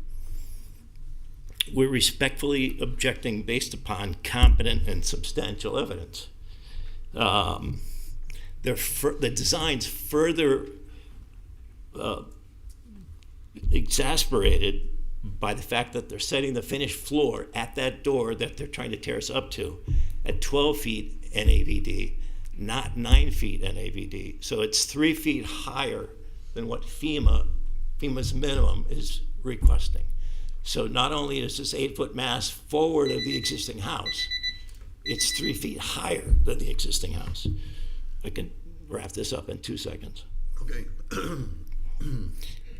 We're respectfully objecting based upon competent and substantial evidence. The design's further exasperated by the fact that they're setting the finished floor at that door that they're trying to terrace up to at 12 feet NAVD, not 9 feet NAVD. So it's 3 feet higher than what FEMA's minimum is requesting. So not only is this 8-foot mass forward of the existing house, it's 3 feet higher than the existing house. I can wrap this up in 2 seconds. Okay.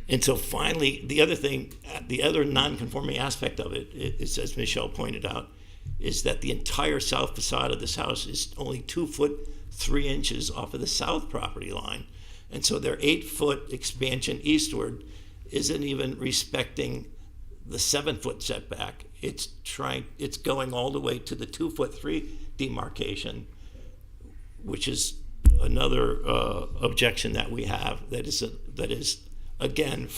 And so finally, the other non-conforming aspect of it is, as Michelle pointed out, is that the entire south facade of this house is only 2 foot 3 inches off of the south property line. And so their 8-foot expansion eastward isn't even respecting the 7-foot setback. It's going all the way to the 2'3" demarcation, which is another objection that we have. That is again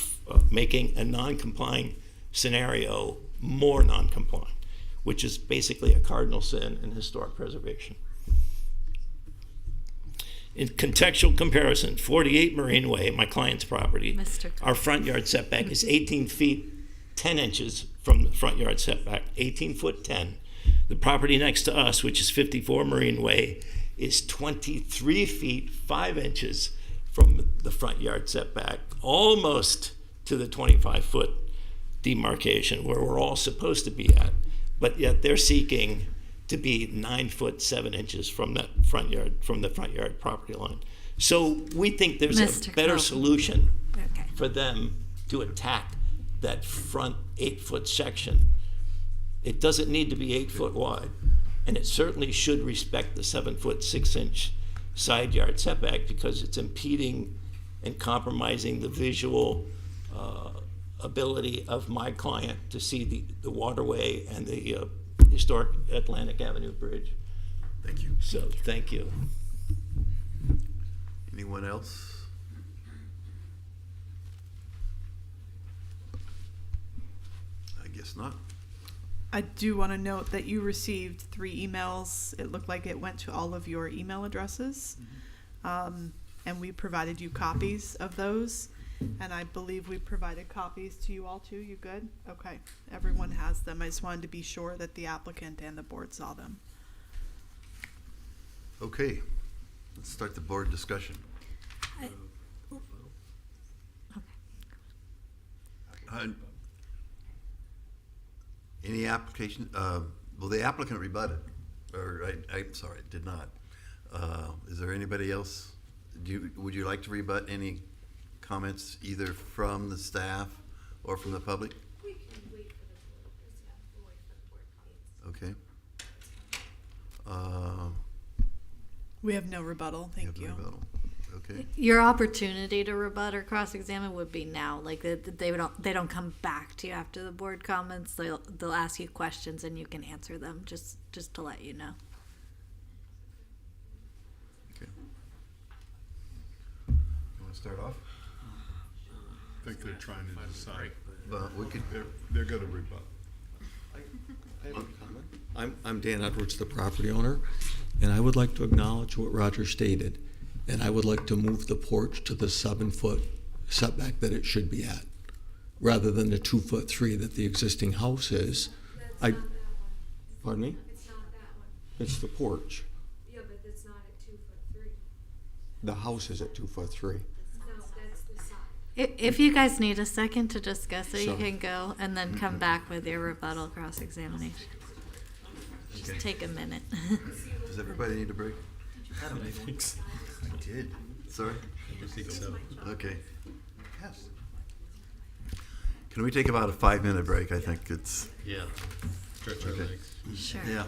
making a non-complying scenario more non-compliant, which is basically a cardinal sin in historic preservation. In contextual comparison, 48 Marine Way, my client's property, Mr. our front yard setback is 18 feet 10 inches from the front yard setback, 18 foot 10. The property next to us, which is 54 Marine Way, is 23 feet 5 inches from the front yard setback, almost to the 25-foot demarcation where we're all supposed to be at. But yet they're seeking to be 9 foot 7 inches from that front yard, from the front yard property line. So we think there's Mr. a better Coe. solution Okay. for them to attack that front 8-foot section. It doesn't need to be 8 foot wide, and it certainly should respect the 7 foot 6 inch side yard setback because it's impeding and compromising the visual ability of my client to see the waterway and the historic Atlantic Avenue Bridge. Thank you. So, thank you. Anyone else? I guess not. I do want to note that you received 3 emails. It looked like it went to all of your email addresses. And we provided you copies of those. And I believe we provided copies to you all too. You good? Okay. Everyone has them. I just wanted to be sure that the applicant and the board saw them. Okay, let's start the board discussion. Any application, well, the applicant rebutted, or I'm sorry, did not. Is there anybody else? Would you like to rebut any comments either from the staff or from the public? We can wait for the board, we'll wait for the board comments. Okay. We have no rebuttal. Thank you. Rebuttal. Okay. Your opportunity to rebut or cross-examine would be now. Like they don't come back to you after the board comments. They'll ask you questions and you can answer them. Just to let you know. Okay. You want to start off? I think they're trying to decide. Well, we could. They're going to rebut. I'm Dan Edwards, the property owner, and I would like to acknowledge what Roger stated, and I would like to move the porch to the 7-foot setback that it should be at, rather than the 2'3" that the existing house is. Pardon me? It's not that one. It's the porch. Yeah, but it's not at 2'3". The house is at 2'3". No, that's the side. If you guys need a second to discuss it, you Sure. can go and then come back with your rebuttal cross-examination. Just Okay. take a minute. Does everybody need a break? I think so. I did. Sorry? I think so. Okay. Yes. Can we take about a 5-minute break? I think it's, Yeah. Stretch our Okay. legs. Sure. yeah.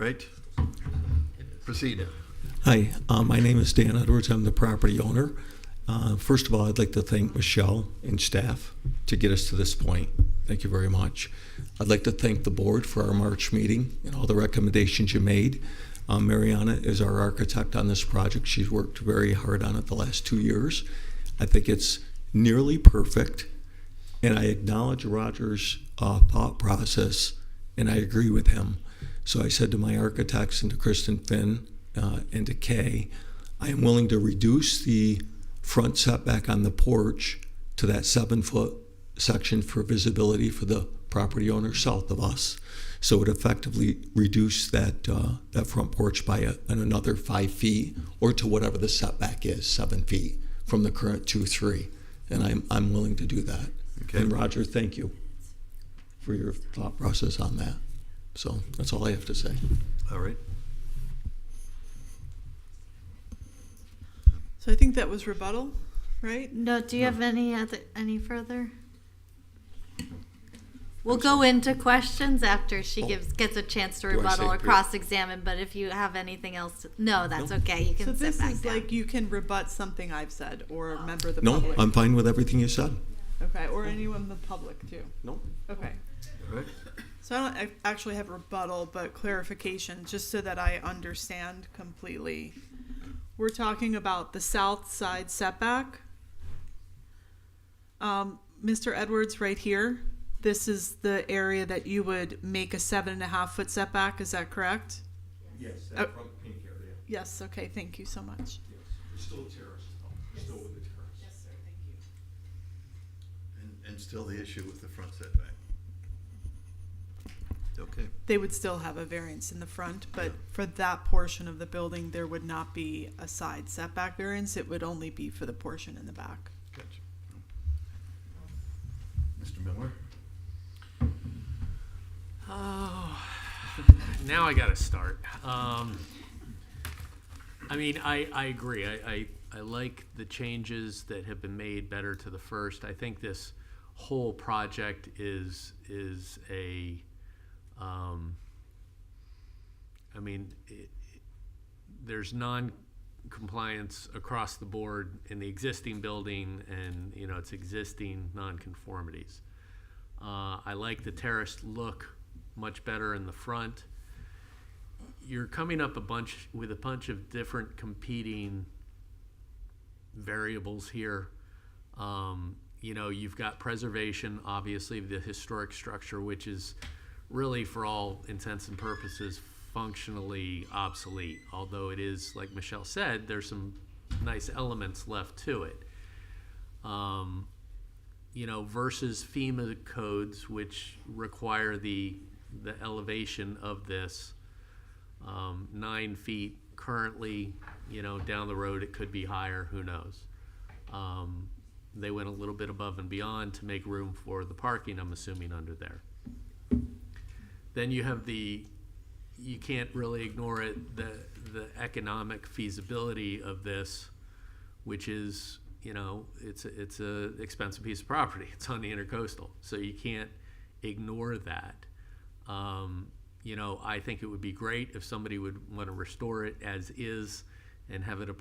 right. Proceed. Hi, my name is Dan Edwards. I'm the property owner. First of all, I'd like to thank Michelle and staff to get us to this point. Thank you very much. I'd like to thank the board for our March meeting and all the recommendations you made. Mariana is our architect on this project. She's worked very hard on it the last 2 years. I think it's nearly perfect, and I acknowledge Roger's thought process, and I agree with him. So I said to my architects and to Kristen Finn and to Kay, I am willing to reduce the front setback on the porch to that 7-foot section for visibility for the property owner south of us. So it would effectively reduce that front porch by another 5 feet, or to whatever the setback is, 7 feet from the current 2-3. And I'm willing to do that. Okay. And Roger, thank you for your thought process on that. So that's all I have to say. All right. So I think that was rebuttal, right? No, do you have any further? We'll go into questions after she gets a chance to Do I rebuttal say or pre- cross-examine, but if you have anything else, no, that's okay, you So can sit this back is down. like you can rebut something I've said or a member of the No, public. I'm fine with everything you said. Okay, or anyone in the public too. No. Okay. All right. So I don't actually have rebuttal, but clarification, just so that I understand completely. We're talking about the south side setback. Mr. Edwards, right here, this is the area that you would make a 7.5-foot setback, is that correct? Yes, that front pink area. Yes, okay, thank you so much. Yes, it's still a terrace, though. Still with the terrace. Yes, sir, thank you. And still the issue with the front setback. Okay. They would still have a variance in the front, but for that portion of the building, there would not be a side setback variance, it would only be for the portion in the back. Gotcha. Mr. Miller? Oh, now I gotta start. I mean, I agree. I like the changes that have been made better to the first. I think this whole project is a, I mean, there's non-compliance across the board in the existing building, and it's existing non-conformities. I like the terraced look much better in the front. You're coming up with a bunch of different competing variables here. You've got preservation, obviously, of the historic structure, which is really, for all intents and purposes, functionally obsolete. Although it is, like Michelle said, there's some nice elements left to it. Versus FEMA codes, which require the elevation of this 9 feet currently. Down the road it could be higher, who knows. They went a little bit above and beyond to make room for the parking, I'm assuming, under there. Then you have you can't really ignore it, the economic feasibility of this, which is, it's a expensive piece of property. It's on the intercoastal, so you can't ignore that. I think it would be great if somebody would want to restore it as is and have it a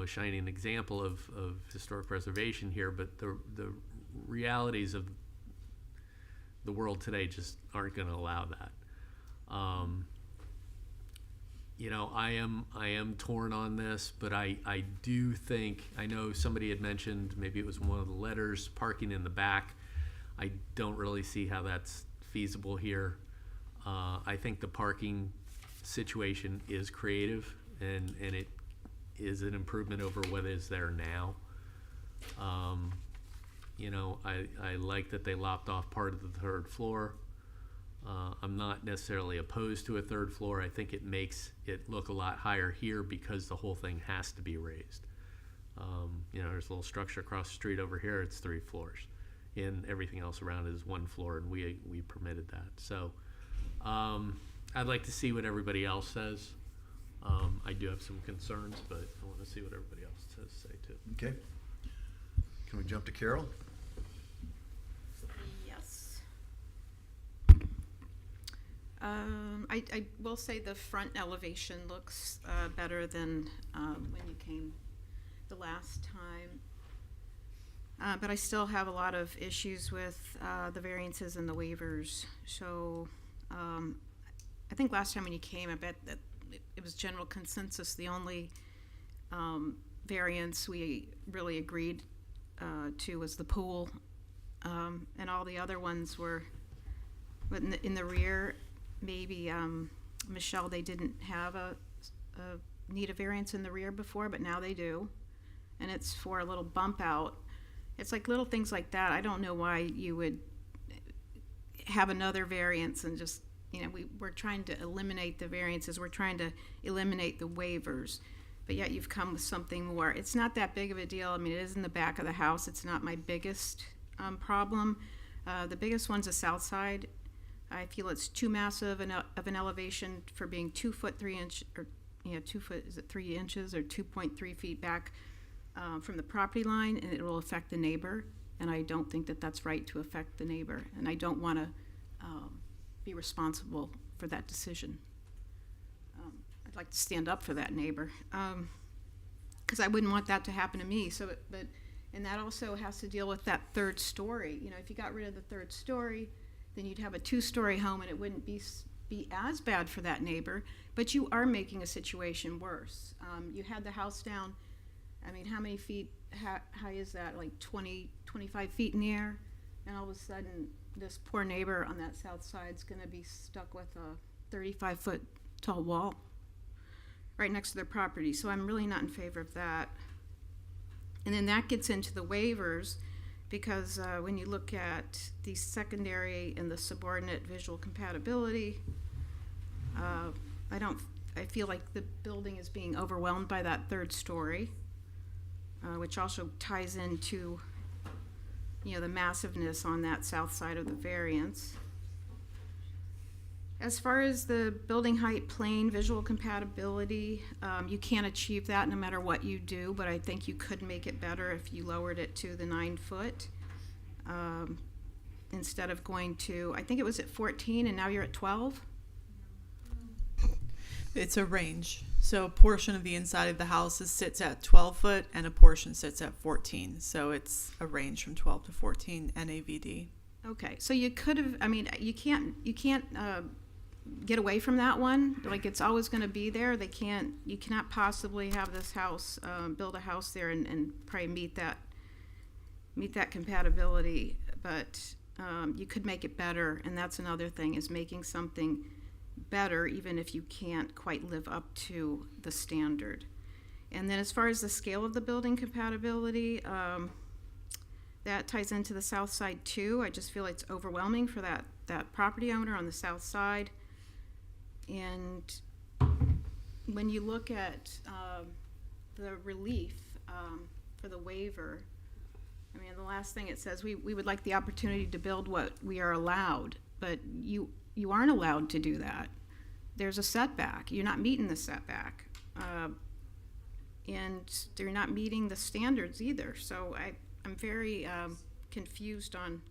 shining example of historic preservation here. But the realities of the world today just aren't going to allow that. I am torn on this, but I do think, I know somebody had mentioned, maybe it was one of the letters, parking in the back. I don't really see how that's feasible here. I think the parking situation is creative, and it is an improvement over what is there now. I like that they lopped off part of the third floor. I'm not necessarily opposed to a third floor. I think it makes it look a lot higher here because the whole thing has to be raised. There's a little structure across the street over here. It's 3 floors, and everything else around it is 1 floor, and we permitted that. So I'd like to see what everybody else says. I do have some concerns, but I want to see what everybody else has to say too. Okay. Can we jump to Carol? Yes. I will say the front elevation looks better than when you came the last time. But I still have a lot of issues with the variances and the waivers. So I think last time when you came, I bet that it was general consensus. The only variance we really agreed to was the pool, and all the other ones were, but in the rear, maybe Michelle, they didn't have need a variance in the rear before, but now they do, and it's for a little bump out. It's like little things like that. I don't know why you would have another variance and just, you know, we're trying to eliminate the variances. We're trying to eliminate the waivers, but yet you've come with something more. It's not that big of a deal. I mean, it is in the back of the house. It's not my biggest problem. The biggest one's the south side. I feel it's too massive of an elevation for being 2 foot 3 inch, or 2 foot, is it 3 inches or 2.3 feet back from the property line, and it will affect the neighbor. And I don't think that that's right to affect the neighbor, and I don't want to be responsible for that decision. I'd like to stand up for that neighbor, because I wouldn't want that to happen to me. So, and that also has to deal with that third story. You know, if you got rid of the third story, then you'd have a 2-story home, and it wouldn't be as bad for that neighbor. But you are making a situation worse. You had the house down. I mean, how many feet high is that? Like 20, 25 feet in the air? And all of a sudden, this poor neighbor on that south side's going to be stuck with a 35-foot tall wall right next to their property. So I'm really not in favor of that. And then that gets into the waivers, because when you look at the secondary and the subordinate visual compatibility, I feel like the building is being overwhelmed by that third story, which also ties into, you know, the massiveness on that south side of the variance. As far as the building height, plane, visual compatibility, you can't achieve that no matter what you do, but I think you could make it better if you lowered it to the 9 foot instead of going to, I think it was at 14 and now you're at 12. It's a range. So a portion of the inside of the house sits at 12 foot and a portion sits at 14. So it's a range from 12 to 14 NAVD. Okay, so you could have, I mean, you can't get away from that one. Like, it's always going to be there. You cannot possibly have this house, build a house there and probably meet that compatibility. But you could make it better, and that's another thing, is making something better even if you can't quite live up to the standard. And then as far as the scale of the building compatibility, that ties into the south side too. I just feel it's overwhelming for that property owner on the south side. And when you look at the relief for the waiver, I mean, the last thing it says, we would like the opportunity to build what we are allowed, but you aren't allowed to do that. There's a setback. You're not meeting the setback. And they're not meeting the standards either. So I'm very confused on,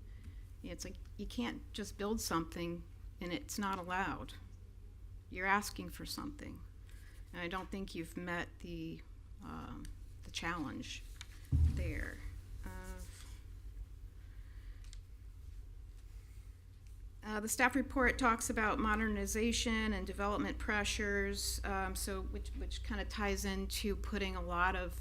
it's like you can't just build something and it's not allowed. You're asking for something. And I don't think you've met the challenge there. The staff report talks about modernization and development pressures, which kind of ties into putting a lot of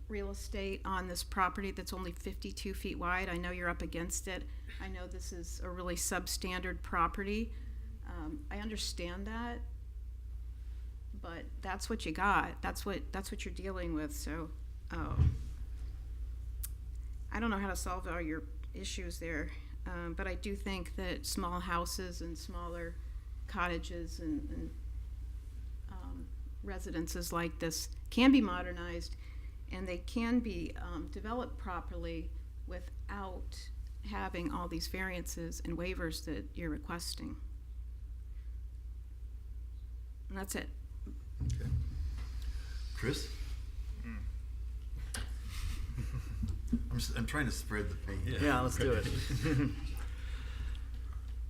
real estate on this property that's only 52 feet wide. I know you're up against it. I know this is a really substandard property. I understand that, but that's what you got. That's what you're dealing with. So I don't know how to solve all your issues there. But I do think that small houses and smaller cottages and residences like this can be modernized, and they can be developed properly without having all these variances and waivers that you're requesting. And that's it. Okay. Chris? I'm trying to spread the pain. Yeah, let's do it.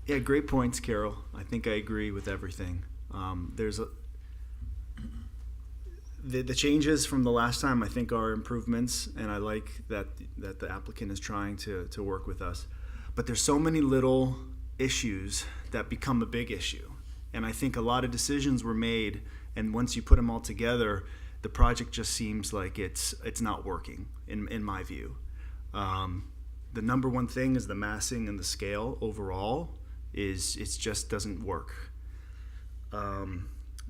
Yeah, great points, Carol. I think I agree with everything. The changes from the last time I think are improvements, and I like that the applicant is trying to work with us. But there's so many little issues that become a big issue, and I think a lot of decisions were made, and once you put them all together, the project just seems like it's not working in my view. The number one thing is the massing and the scale overall it just doesn't work. The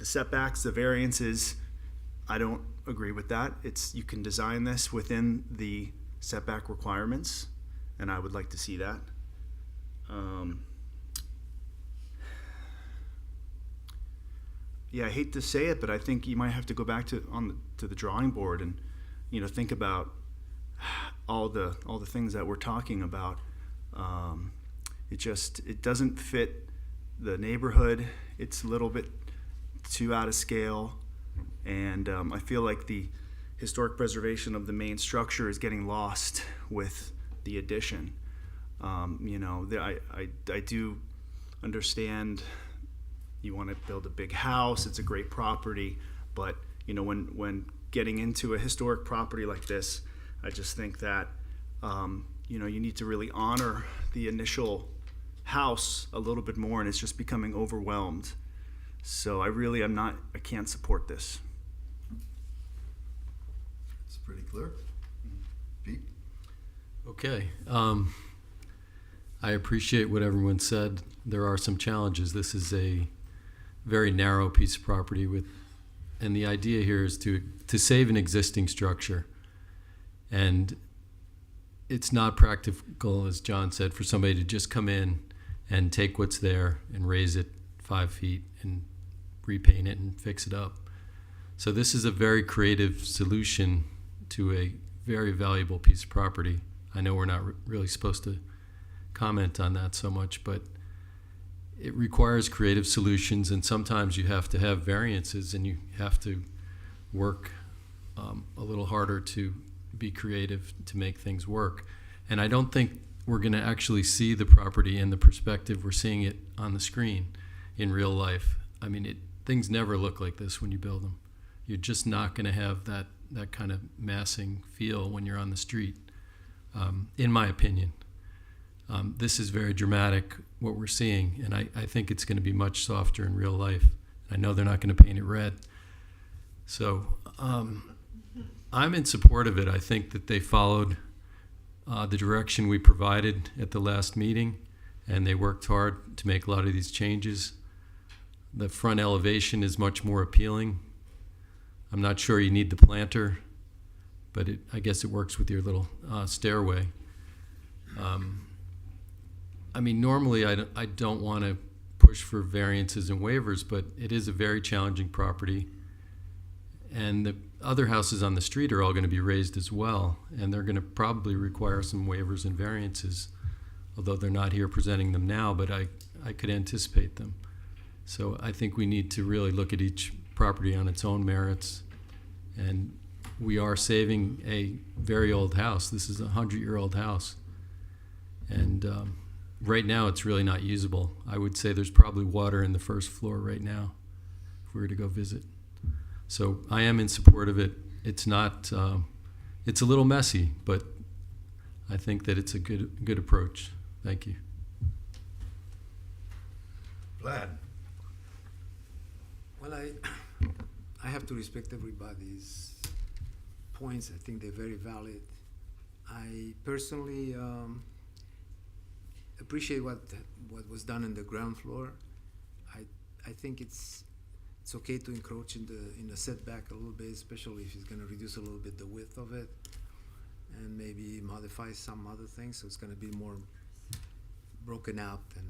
setbacks, the variances, I don't agree with that. You can design this within the setback requirements, and I would like to see that. Yeah, I hate to say it, but I think you might have to go back to the drawing board and think about all the things that we're talking about. It doesn't fit the neighborhood. It's a little bit too out of scale. And I feel like the historic preservation of the main structure is getting lost with the addition. I do understand you want to build a big house. It's a great property, but when getting into a historic property like this, I just think that you need to really honor the initial house a little bit more, and it's just becoming overwhelmed. So I can't support this. It's pretty clear. Pete? Okay. I appreciate what everyone said. There are some challenges. This is a very narrow piece of property and the idea here is to save an existing structure. And it's not practical, as John said, for somebody to just come in and take what's there and raise it 5 feet and repaint it and fix it up. So this is a very creative solution to a very valuable piece of property. I know we're not really supposed to comment on that so much, but it requires creative solutions, and sometimes you have to have variances and you have to work a little harder to be creative to make things work. And I don't think we're going to actually see the property in the perspective we're seeing it on the screen in real life. I mean, things never look like this when you build them. You're just not going to have that kind of massing feel when you're on the street, in my opinion. This is very dramatic, what we're seeing, and I think it's going to be much softer in real life. I know they're not going to paint it red. So I'm in support of it. I think that they followed the direction we provided at the last meeting, and they worked hard to make a lot of these changes. The front elevation is much more appealing. I'm not sure you need the planter, but I guess it works with your little stairway. I mean, normally I don't want to push for variances and waivers, but it is a very challenging property. And the other houses on the street are all going to be raised as well, and they're going to probably require some waivers and variances, although they're not here presenting them now, but I could anticipate them. So I think we need to really look at each property on its own merits, and we are saving a very old house. This is a 100-year-old house, and right now it's really not usable. I would say there's probably water in the first floor right now if we were to go visit. So I am in support of it. It's not, it's a little messy, but I think that it's a good approach. Thank you. Vlad? Well, I have to respect everybody's points. I think they're very valid. I personally appreciate what was done in the ground floor. I think it's okay to encroach in the setback a little bit, especially if it's going to reduce a little bit the width of it, and maybe modify some other things so it's going to be more broken out and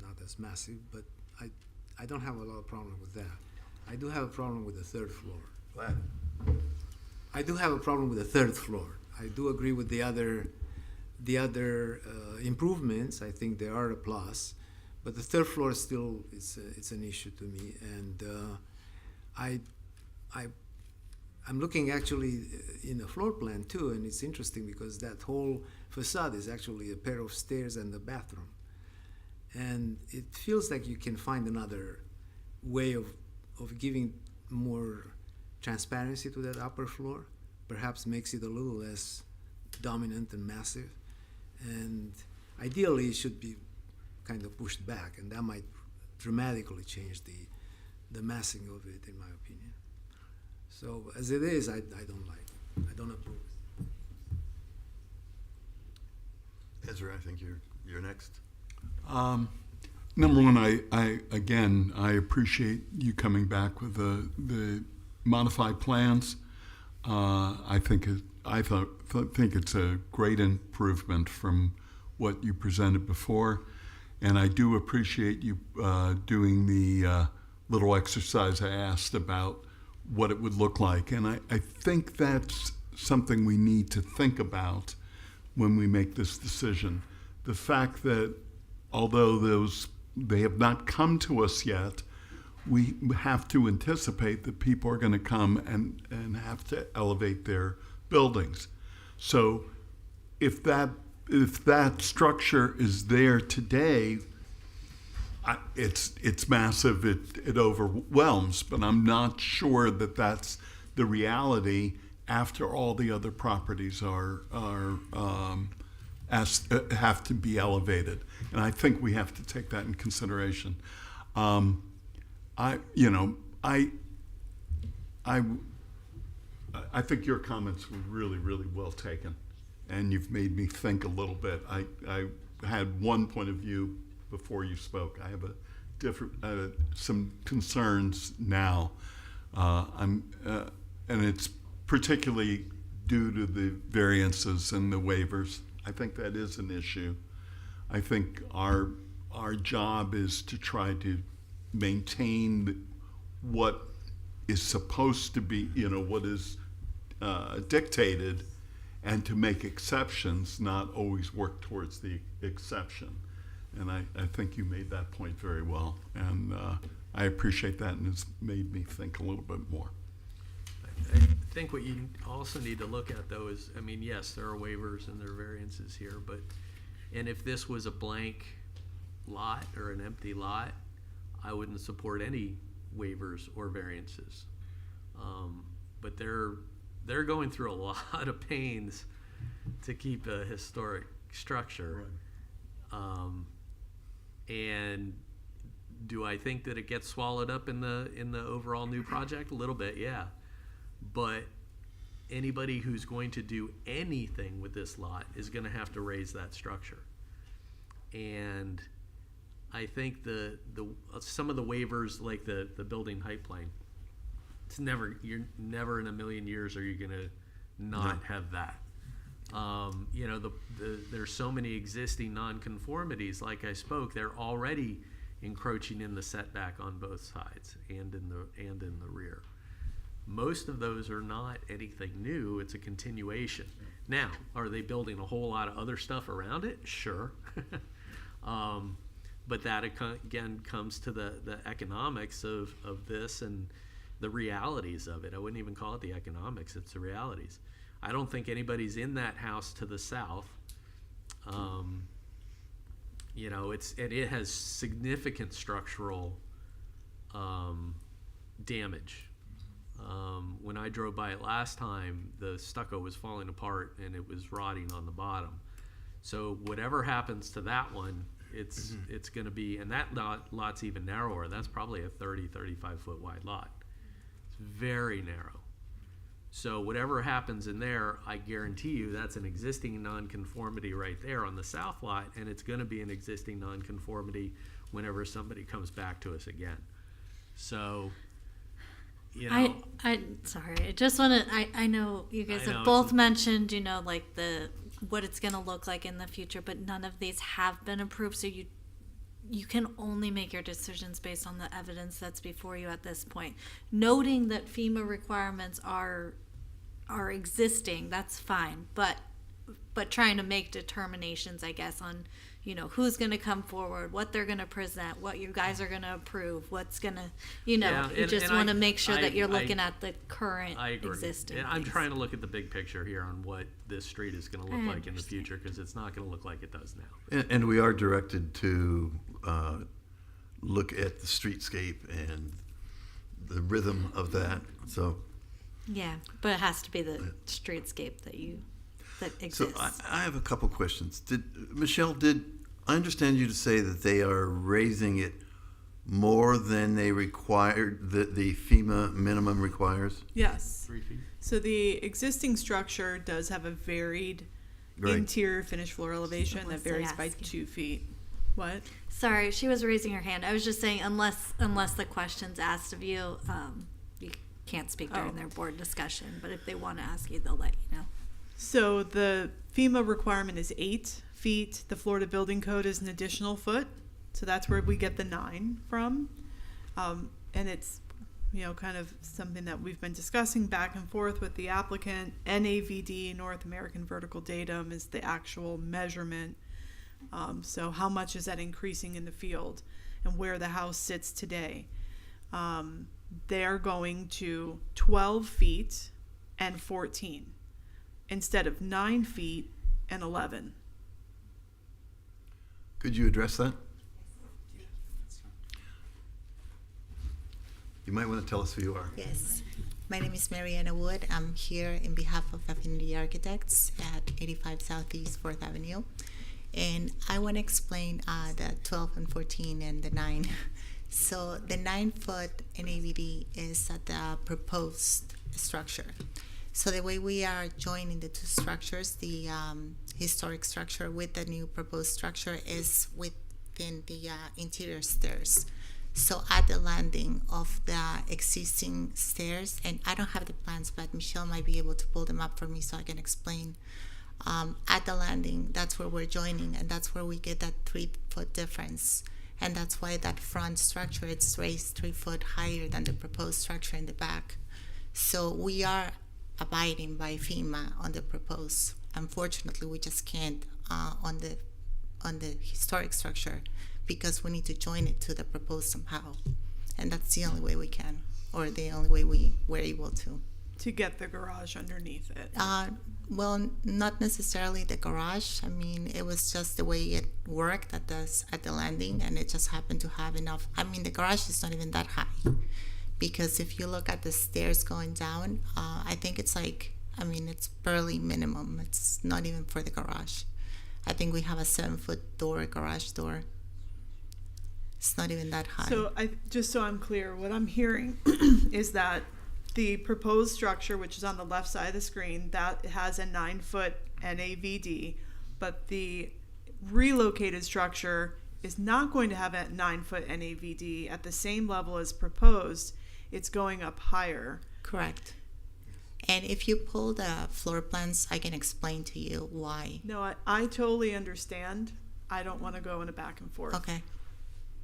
not as massive. But I don't have a lot of problem with that. I do have a problem with the third floor. Vlad? I do have a problem with the third floor. I do agree with the other improvements. I think they are a plus. But the third floor still it's an issue to me, and I'm looking actually in the floor plan too, and it's interesting because that whole facade is actually a pair of stairs and a bathroom, And it feels like you can find another way of giving more transparency to that upper floor, perhaps makes it a little less dominant and massive. And ideally, it should be kind of pushed back, and that might dramatically change the massing of it, in my opinion. So as it is, I don't like it. I don't approve it. Ezra, I think you're next. Number one, I appreciate you coming back with the modified plans. I think it's a great improvement from what you presented before, and I do appreciate you doing the little exercise I asked about what it would look like, and I think that's something we need to think about when we make this decision. The fact that although they have not come to us yet, we have to anticipate that people are going to come and have to elevate their buildings. So if that structure is there today, it's massive. It overwhelms, but I'm not sure that that's the reality after all the other properties have to be elevated, and I think we have to take that in consideration. I think your comments were really, really well taken, and you've made me think a little bit. I had one point of view before you spoke. I have a different some concerns now, and it's particularly due to the variances and the waivers. I think that is an issue. I think our job is to try to maintain what is supposed to be, what is dictated, and to make exceptions, not always work towards the exception. And I think you made that point very well, and I appreciate that, and it's made me think a little bit more. I think what you also need to look at, though, is, yes, there are waivers and there are variances here, and if this was a blank lot or an empty lot, I wouldn't support any waivers or variances. But they're going through a lot of pains to keep a historic structure. Right. And do I think that it gets swallowed up in the overall new project? A little bit, yeah. But anybody who's going to do anything with this lot is going to have to raise that structure. And I think some of the waivers, like the building height plane, you're never in a million years are you going to not have that. There's so many existing nonconformities. Like I spoke, they're already encroaching in the setback on both sides and in the rear. Most of those are not anything new. It's a continuation. Now, are they building a whole lot of other stuff around it? Sure. But that, again, comes to the economics of this and the realities of it. I wouldn't even call it the economics. It's the realities. I don't think anybody's in that house to the south. It has significant structural damage. When I drove by it last time, the stucco was falling apart and it was rotting on the bottom. So whatever happens to that one, it's going to be, and that lot's even narrower. That's probably a 35 foot wide lot. It's very narrow. So whatever happens in there, I guarantee you that's an existing nonconformity right there on the south lot, and it's going to be an existing nonconformity whenever somebody comes back to us again. So, I'm sorry. I just want to. I know you guys have both mentioned, like what it's going to look like in the future, but none of these have been approved. So you can only make your decisions based on the evidence that's before you at this point. Noting that FEMA requirements are existing, that's fine. But trying to make determinations, I guess, on who's going to come forward, what they're going to present, what you guys are going to approve, what's going to, you just want to make sure that you're looking at the current existing. And I'm trying to look at the big picture here on what this street is going to look like in the future, because it's not going to look like it does now. And we are directed to look at the streetscape and the rhythm of that. So, Yeah, but it has to be the streetscape that exists. so I have a couple questions. Michelle, I understand you to say that they are raising it more than they required, that the FEMA minimum requires? Yes. 3 feet. So the existing structure does have a varied Right. interior finished floor elevation that was varies by asking. 2 feet. What? Sorry, she was raising her hand. I was just saying, unless the question's asked of you, you can't speak during Oh. their board discussion. But if they want to ask you, they'll let you know. So the FEMA requirement is 8 feet. The Florida Building Code is an additional foot. So that's where we get the 9 from. And it's, kind of something that we've been discussing back and forth with the applicant. NAVD, North American Vertical Datum, is the actual measurement. So how much is that increasing in the field and where the house sits today? They're going to 12 feet and 14 instead of 9 feet and 11. Could you address that? You might want to tell us who you are. Yes. My name is Mariana Wood. I'm here in behalf of Affinity Architects at 85 Southeast 4th Avenue. And I want to explain the 12 and 14 and the 9. So the 9-foot NAVD is at the proposed structure. So the way we are joining the two structures, the historic structure with the new proposed structure, is within the interior stairs. So at the landing of the existing stairs, and I don't have the plans, but Michelle might be able to pull them up for me so I can explain. At the landing, that's where we're joining, and that's where we get that 3-foot difference. And that's why that front structure, it's raised 3 foot higher than the proposed structure in the back. So we are abiding by FEMA on the proposed. Unfortunately, we just can't on the historic structure, because we need to join it to the proposed somehow. And that's the only way we can, or the only way we were able to. To get the garage underneath it. Well, not necessarily the garage. I mean, it was just the way it worked at the landing, and it just happened to have enough. I mean, the garage is not even that high, because if you look at the stairs going down, I think it's it's barely minimum. It's not even for the garage. I think we have a 7-foot door, garage door. It's not even that high. So just so I'm clear, what I'm hearing is that the proposed structure, which is on the left side of the screen, that has a 9-foot NAVD, but the relocated structure is not going to have a 9-foot NAVD at the same level as proposed. It's going up higher. Correct. And if you pull the floor plans, I can explain to you why. No, I totally understand. I don't want to go in a back and forth. Okay.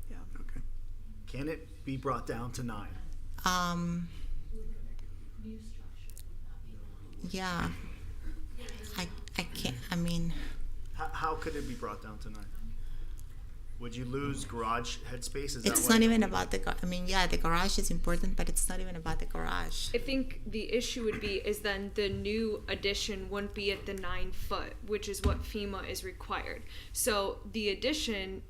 Yeah. Okay. Can it be brought down to 9? Yeah. I can't, How could it be brought down to 9? Would you lose garage headspace? It's not even about the the garage is important, but it's not even about the garage. I think the issue would be is then the new addition wouldn't be at the 9 foot, which is what FEMA is required. So the addition,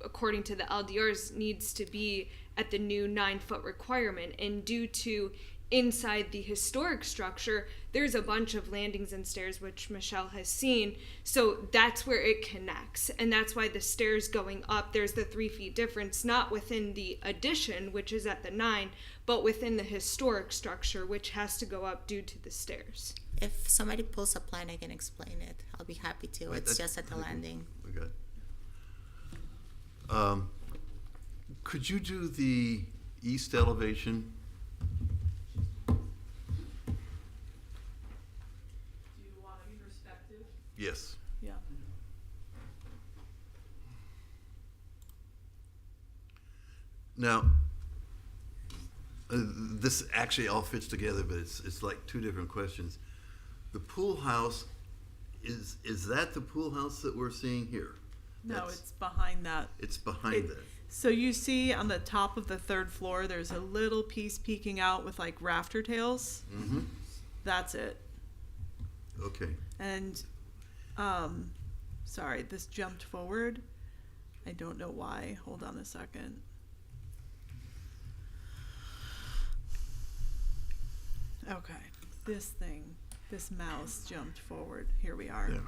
according to the LDRs, needs to be at the new 9-foot requirement. And due to inside the historic structure, there's a bunch of landings and stairs, which Michelle has seen. So that's where it connects. And that's why the stairs going up, there's the 3 feet difference, not within the addition, which is at the 9, but within the historic structure, which has to go up due to the stairs. If somebody pulls a plan, I can explain it. I'll be happy to. It's just at the landing. We got. Could you do the east elevation? Do you want to be perspective? Yes. Yeah. Now, this actually all fits together, but it's like two different questions. The pool house, is that the pool house that we're seeing here? No, it's behind that. It's behind that. So you see on the top of the 3rd floor, there's a little piece peeking out with like rafter tails. Mm-hmm. That's it. Okay. And, sorry, this jumped forward. I don't know why. Hold on a second. Okay, this mouse jumped forward. Here we are. Yeah.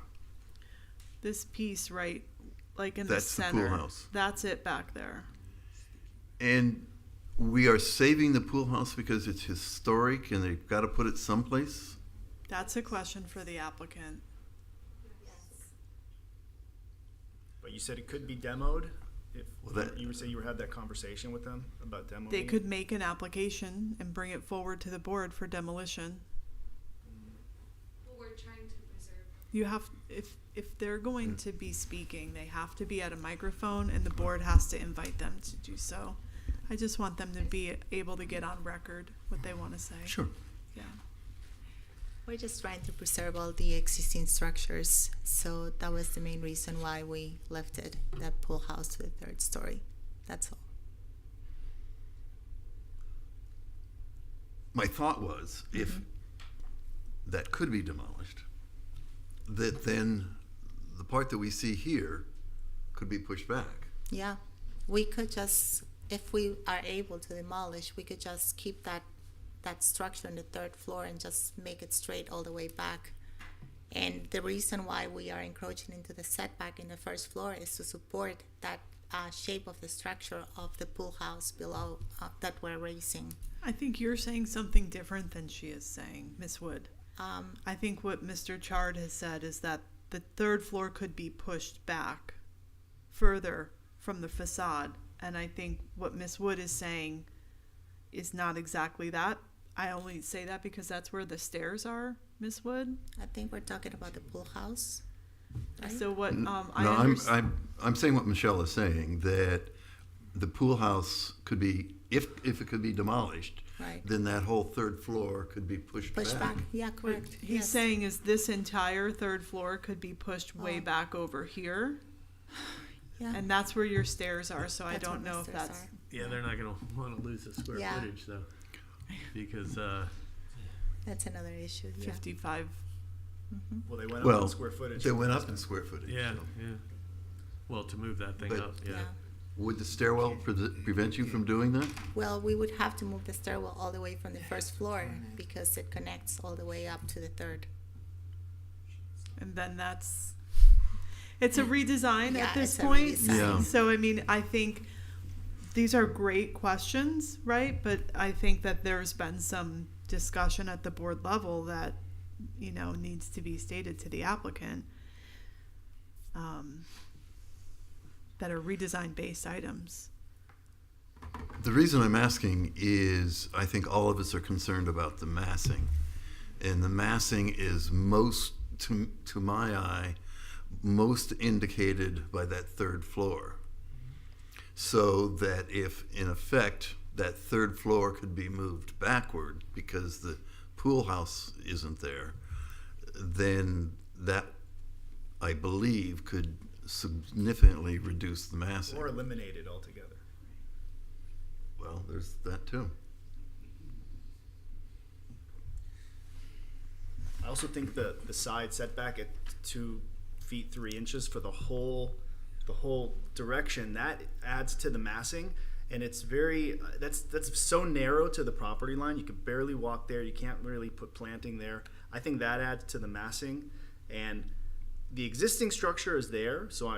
This piece right, like in That's the the pool center. house. That's it back there. And we are saving the pool house because it's historic and they've got to put it someplace? That's a question for the applicant. But you said it could be demoed? If Well, that- you say you had that conversation with them about demoing? They could make an application and bring it forward to the board for demolition. Well, we're trying to preserve. You have, if they're going to be speaking, they have to be at a microphone and the board has to invite them to do so. I just want them to be able to get on record what they want to say. Sure. Yeah. We're just trying to preserve all the existing structures, so that was the main reason why we lifted that pool house to the third story. That's all. My thought was, if that could be demolished, that then the part that we see here could be pushed back. Yeah, we could just, if we are able to demolish, we could just keep that structure on the third floor and just make it straight all the way back. And the reason why we are encroaching into the setback in the first floor is to support that shape of the structure of the pool house below that we're raising. I think you're saying something different than she is saying, Ms. Wood. I think what Mr. Chard has said is that the third floor could be pushed back further from the facade. And I think what Ms. Wood is saying is not exactly that. I only say that because that's where the stairs are, Ms. Wood. I think we're talking about the pool house. Right? So what No, I understand. I'm saying what Michelle is saying, that the pool house could be, if it could be demolished, Right. then that whole third floor could be pushed Push back. Yeah, What correct. he's Yes. saying is this entire third floor could be pushed way Oh. back over here. Yeah. And that's where your stairs are, so I That's don't where know my if stairs that's. are. Yeah, they're not gonna wanna lose the square Yeah. footage though, because, That's another issue. Yeah. 55. Well, they went up Well, in square footage. they went up in square footage. yeah, so. yeah. Well, to move that thing But- up, yeah. Yeah. Would the stairwell prevent you from doing that? Well, we would have to move the stairwell all the way from the first floor because it connects all the way up to the third. And then it's a redesign Yeah, at this it's a point. redesign. Yeah. So, I mean, I think these are great questions, right? But I think that there's been some discussion at the board level that, needs to be stated to the applicant. That are redesign-based items. The reason I'm asking is I think all of us are concerned about the massing. And the massing is most, to my eye, most indicated by that third floor. So that if, in effect, that third floor could be moved backward because the pool house isn't there, then that, I believe, could significantly reduce the massing. Or eliminated altogether. Well, there's that too. I also think the side setback at 2 feet 3 inches for the whole direction, that adds to the massing, and it's very that's so narrow to the property line. You could barely walk there. You can't really put planting there. I think that adds to the massing, and the existing structure is there, so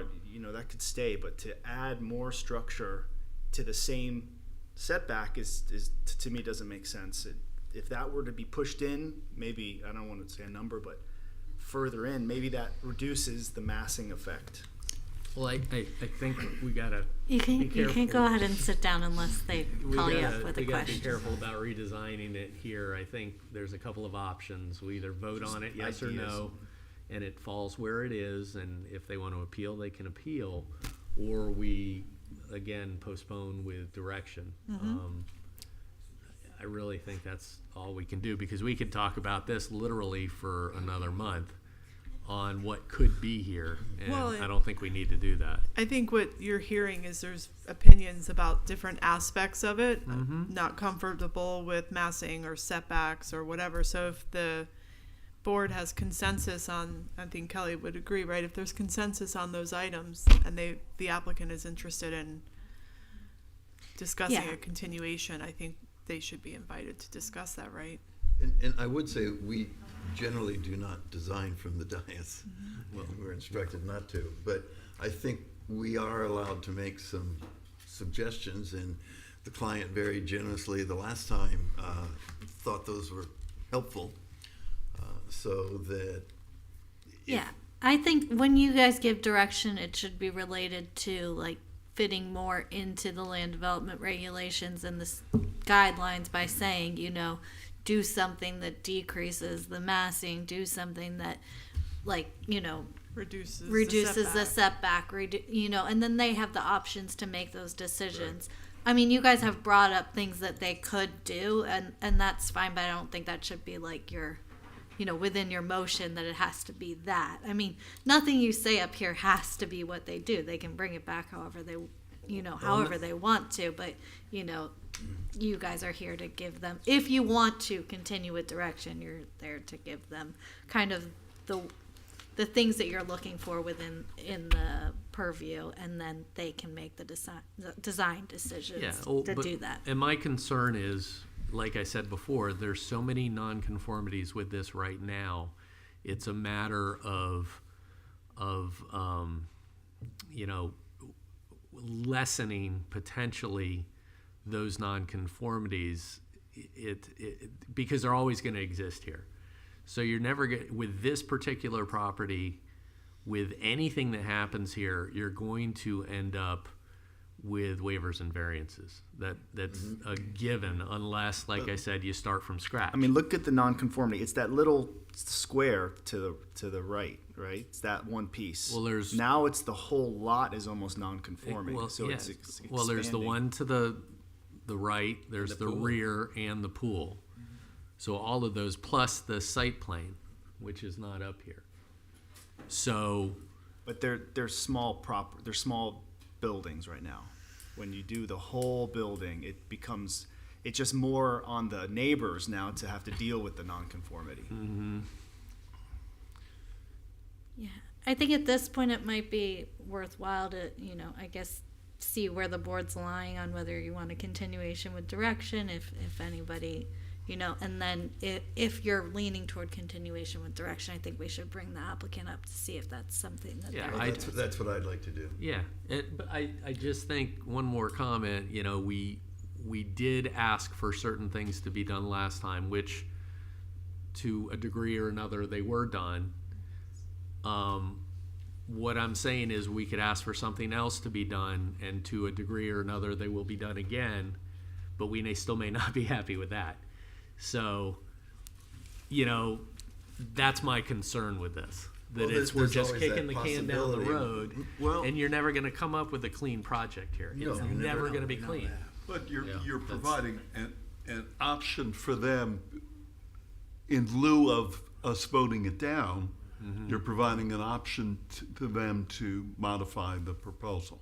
that could stay. But to add more structure to the same setback is to me doesn't make sense. If that were to be pushed in, maybe, I don't want to say a number, but further in, maybe that reduces the massing effect. Well, I think we gotta You be can't careful. go ahead and sit down unless they call you up with a We gotta be question. careful about redesigning it here. I think there's a couple of options. We either vote on it, yes or ideas. no, and it falls where it is, and if they want to appeal, they can appeal, or we, again, postpone with direction. I really think that's all we can do, because we could talk about this literally for another month on what could be here, and Well, I don't think we need to do that. I think what you're hearing is there's opinions about different aspects of it, not comfortable with massing or setbacks or whatever. So if the board has consensus on, I think Kelly would agree, right? If there's consensus on those items and the applicant is interested in discussing Yeah. Mm-hmm. a continuation, I think they should be invited to discuss that, right? And I would say we generally do not design from the dais. Well, we're instructed not to, but I think we are allowed to make some suggestions, and the client very generously the last time thought those were helpful, so that. Yeah, I think when you guys give direction, it should be related to like fitting more into the land development regulations and the guidelines by saying, you know, do something that decreases the massing, do something that, like, you know, Reduces the setback, you know, and then they have the options to make those decisions. I mean, you guys have brought up things that they could do, and that's fine, but I don't think that should be like your, you know, within your motion that it has to be that. I mean, nothing you say up here has to be what they do. They can bring it back however they, you know, however they want to, but, you know, you guys are here to give them, if you want to continue with direction, you're there to give them kind of the things that you're looking for in the purview, and then they can make the design decisions to do that. And my concern is, like I said before, there's so many nonconformities with this right now. It's a matter of you know, lessening potentially those nonconformities. Because they're always going to exist here. So you're never with this particular property, with anything that happens here, you're going to end up with waivers and variances. That's a given, unless, like I said, you start from scratch. I mean, look at the nonconformity. It's that little square to the right, right? It's that one piece. Well, now it's the whole lot is almost nonconforming. Well, so yeah. it's Well, there's the expanding. one to the right, there's the pool. rear, and the pool. So all of those, plus the site plane, which is not up here. So, But they're small they're small buildings right now. When you do the whole building, it's just more on the neighbors now to have to deal with the nonconformity. Yeah, I think at this point it might be worthwhile to, you know, I guess, see where the board's lying on whether you want a continuation with direction, if anybody, you know, and then if you're leaning toward continuation with direction, I think we should bring the applicant up to see if that's something that Yeah, they're. That's what I'd like to do. yeah, but I just think, one more comment, you know, we did ask for certain things to be done last time, which to a degree or another, they were done. What I'm saying is we could ask for something else to be done, and to a degree or another, they will be done again, but we still may not be happy with that. So, you know, that's my concern with this. That Well, we're there's just always kicking that the can down the possibility. road, Well- and you're never going to come up with a clean project here. No, It's you never never know. going to be clean. But you're that's- providing an option for them in lieu of us voting it down. You're providing an option to them to modify the proposal.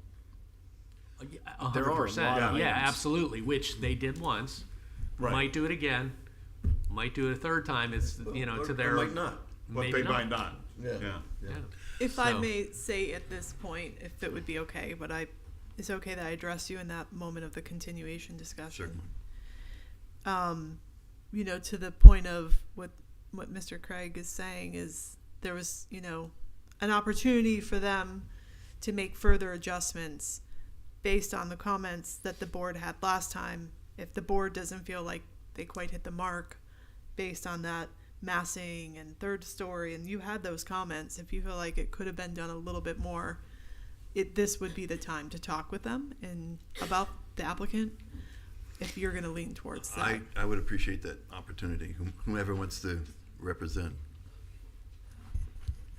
There are a 100%. lot of Yeah, items. absolutely. Which they did once. Right. Might do it again. Might do it a third time. It's, you know, to their. Or might not. But maybe they might not. Yeah. Yeah. If I So- may say at this point, if it would be okay, but it's okay that I address you in that moment of the continuation discussion. You know, to the point of what Mr. Craig is saying is there was, you know, an opportunity for them to make further adjustments based on the comments that the board had last time. If the board doesn't feel like they quite hit the mark based on that massing and third story, and you had those comments, if you feel like it could have been done a little bit more, this would be the time to talk with them and about the applicant, if you're going to lean towards that. I would appreciate that opportunity, whomever wants to represent.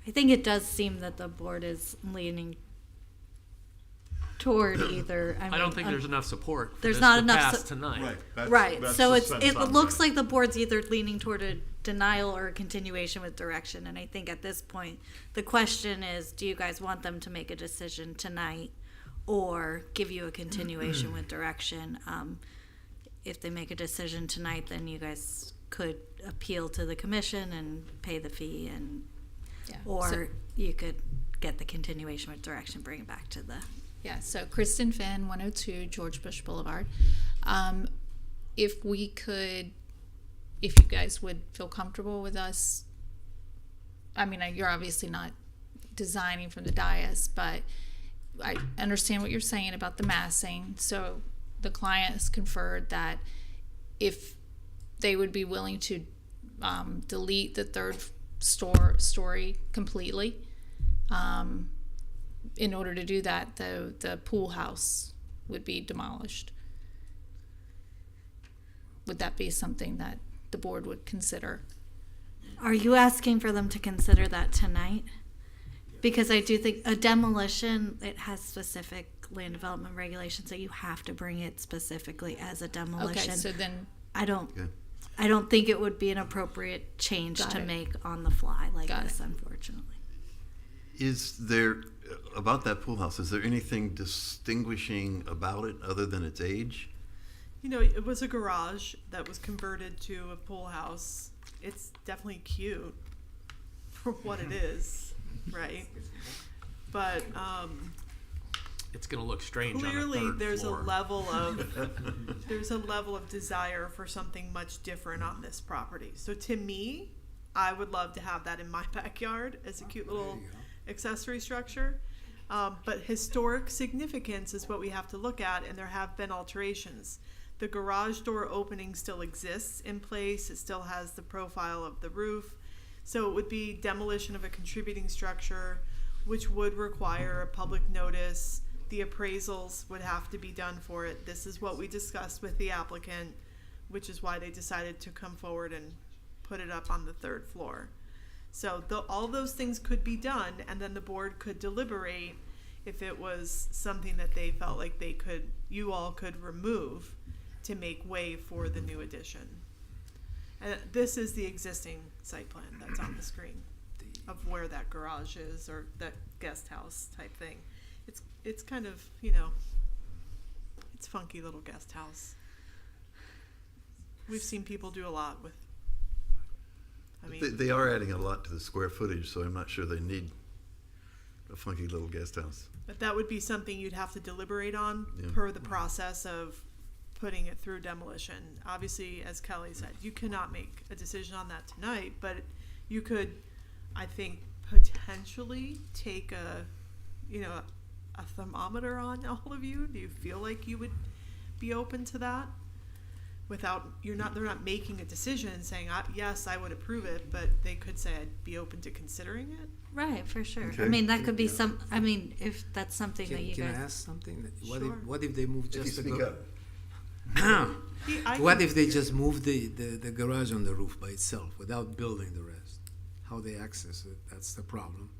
I think it does seem that the board is leaning toward either. I don't think there's enough support for there's this not to enough pass su- tonight. Right. That's So the it sense I'm looks getting. like the board's either leaning toward a denial or a continuation with direction. And I think at this point, the question is, do you guys want them to make a decision tonight or give you a continuation with direction? If they make a decision tonight, then you guys could appeal to the commission and pay the fee, and Yeah. or So- you could get the continuation with direction, bring it back to the. Yeah, so Kristen Finn, 102 George Bush Boulevard. If we could, if you guys would feel comfortable with us, I mean, you're obviously not designing from the dais, but I understand what you're saying about the massing. So the client has conferred that if they would be willing to delete the third story completely, in order to do that, the pool house would be demolished. Would that be something that the board would consider? Are you asking for them to consider that tonight? Because I do think a demolition, it has specific land development regulations, so you have to bring it specifically as a demolition. Okay, so then I don't Okay. I don't think it would be an appropriate change Got to it. make on the fly like Got this, it. unfortunately. Is there, about that pool house, is there anything distinguishing about it other than its age? You know, it was a garage that was converted to a pool house. It's definitely cute for what it is, right? But It's gonna look strange on a clearly third there's floor. a level of desire for something much different on this property. So to me, I would love to have that in my backyard as a cute little accessory structure. But historic significance is what we have to look at, and there have been alterations. The garage door opening still exists in place. It still has the profile of the roof. So it would be demolition of a contributing structure, which would require a public notice. The appraisals would have to be done for it. This is what we discussed with the applicant, which is why they decided to come forward and put it up on the third floor. So all those things could be done, and then the board could deliberate if it was something that they felt like you all could remove to make way for the new addition. And this is the existing site plan that's on the screen of where that garage is, or that guest house type thing. It's kind of, it's funky little guest house. We've seen people do a lot with, They are adding a lot to the square footage, so I'm not sure they need a funky little guest house. but that would be something you'd have to deliberate on Yeah. per the process of putting it through demolition. Obviously, as Kelly said, you cannot make a decision on that tonight, but you could, I think, potentially take a thermometer on all of you. Do you feel like you would be open to that? They're not making a decision saying, yes, I would approve it, but they could say I'd be open to considering it. Right, for sure. Okay. I mean, that could be if that's something that you Can I guys. ask something? Sure. What if they move If you just the speak gar- up. What if they just move the garage on the roof by itself without building the rest? How they access it, that's the problem.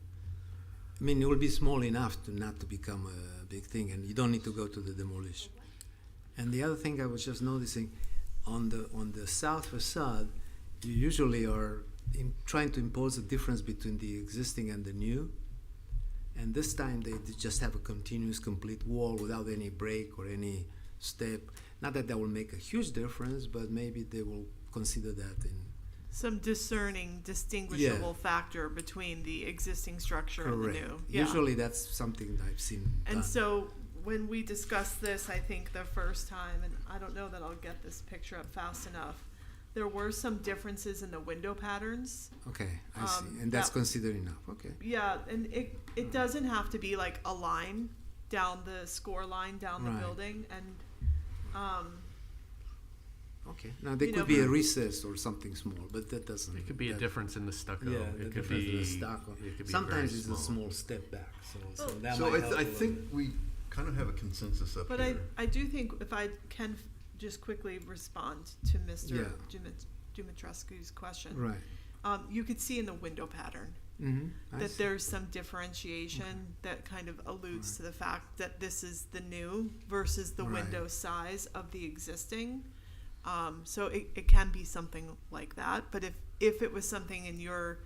I mean, it will be small enough to not to become a big thing, and you don't need to go to the demolition. And the other thing I was just noticing, on the south facade, you usually are trying to impose a difference between the existing and the new. And this time they just have a continuous, complete wall without any break or any step. Not that will make a huge difference, but maybe they will consider that in. Some discerning, distinguishable factor between the existing structure and the new. Yeah. Usually that's something I've seen And done. so when we discussed this, I think the first time, and I don't know that I'll get this picture up fast enough, there were some differences in the window patterns. Okay, I see. And that's considered enough. Okay. Yeah, and it doesn't have to be like a line down the score line down the Right. building, and Okay. Now there You could know, be a recess or something small, but that doesn't. It could be a that- difference in the stucco. Yeah, it the could difference in be the stucco. It could be Sometimes very it's a small step back. So that So might help I a think little. we kind of have a consensus up but here. I do think if I can just quickly respond to Mr. Dumitrescu's question. Right. You could see in the window pattern Mm-hmm. that there's some differentiation that kind of alludes to the fact that this is the new versus the Right. window size of the existing. So it can be something like that. But if it was something in your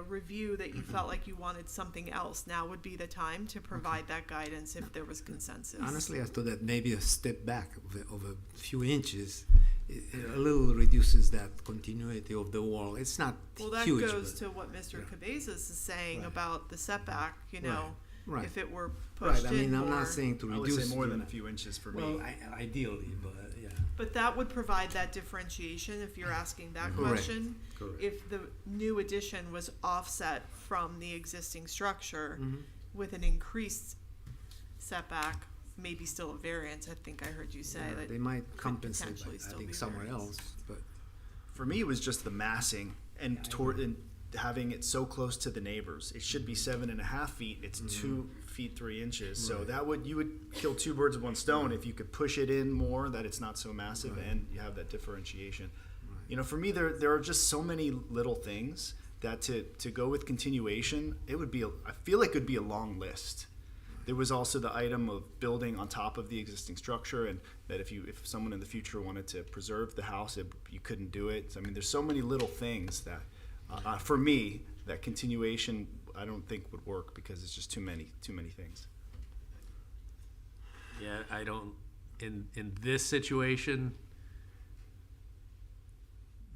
review that you felt like you wanted something else, now would be the time to provide that guidance if there was consensus. Honestly, I thought that maybe a step back of a few inches a little reduces that continuity of the wall. It's not Well, that huge. goes but- to what Mr. Cabezas is saying Right. about the setback, you know. Right. If it were pushed Right, I mean, in I'm more. not saying to I would reduce. say more you than a know. few inches for Well, me. ideally, but yeah. But that would provide that differentiation if you're asking that Correct. question. Correct. If the new addition was offset from the existing structure Mhm. with an increased setback, maybe still a variance, I think I heard you say Yeah, that. they might could compensate by potentially still adding be somewhere variance. else, but. For me, it was just the massing and and having it so close to the neighbors. It should be 7.5 feet. It's 2 feet 3 inches. So Right. you would kill two birds with one stone if you could push it in more, that it's not so massive, and you have that differentiation. You know, for me, there are just so many little things that to go with continuation, it would be. I feel like it would be a long list. There was also the item of building on top of the existing structure, and that if someone in the future wanted to preserve the house, you couldn't do it. So, I mean, there's so many little things that, for me, that continuation I don't think would work because it's just too many things. Yeah, I don't, in this situation,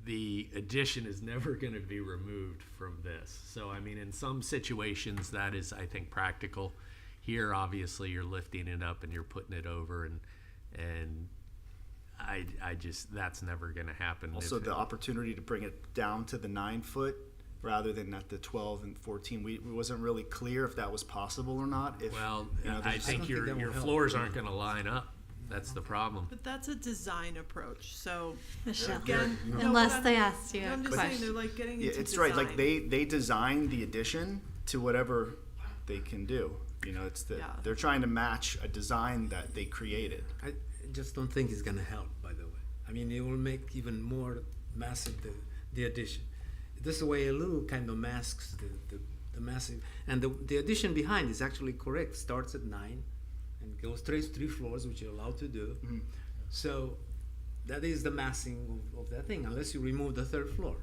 the addition is never going to be removed from this. So, I mean, in some situations, that is, I think, practical. Here, obviously, you're lifting it up and you're putting it over, and I just, that's never going to happen. Also, If the it- opportunity to bring it down to the 9 foot rather than at the 12 and 14, it wasn't really clear if that was possible or not. well, you know, I there's- think think your that will help. floors aren't going to line up. That's the problem. But that's a design approach, so Michelle. again. no, Unless but they I'm- asked you a I'm just saying, question. they're like getting Yeah, into it's right. Like design. they designed the addition to whatever they can do. You know, Yeah. they're trying to match a design that they created. I just don't think it's gonna help, by the way. I mean, it will make even more massive the addition. This way a little kind of masks the massive, and the addition behind is actually correct. Starts at 9 and goes 3 floors, which you're allowed to do. Mm-hmm. So that is the massing of that thing, unless you remove the 3rd floor.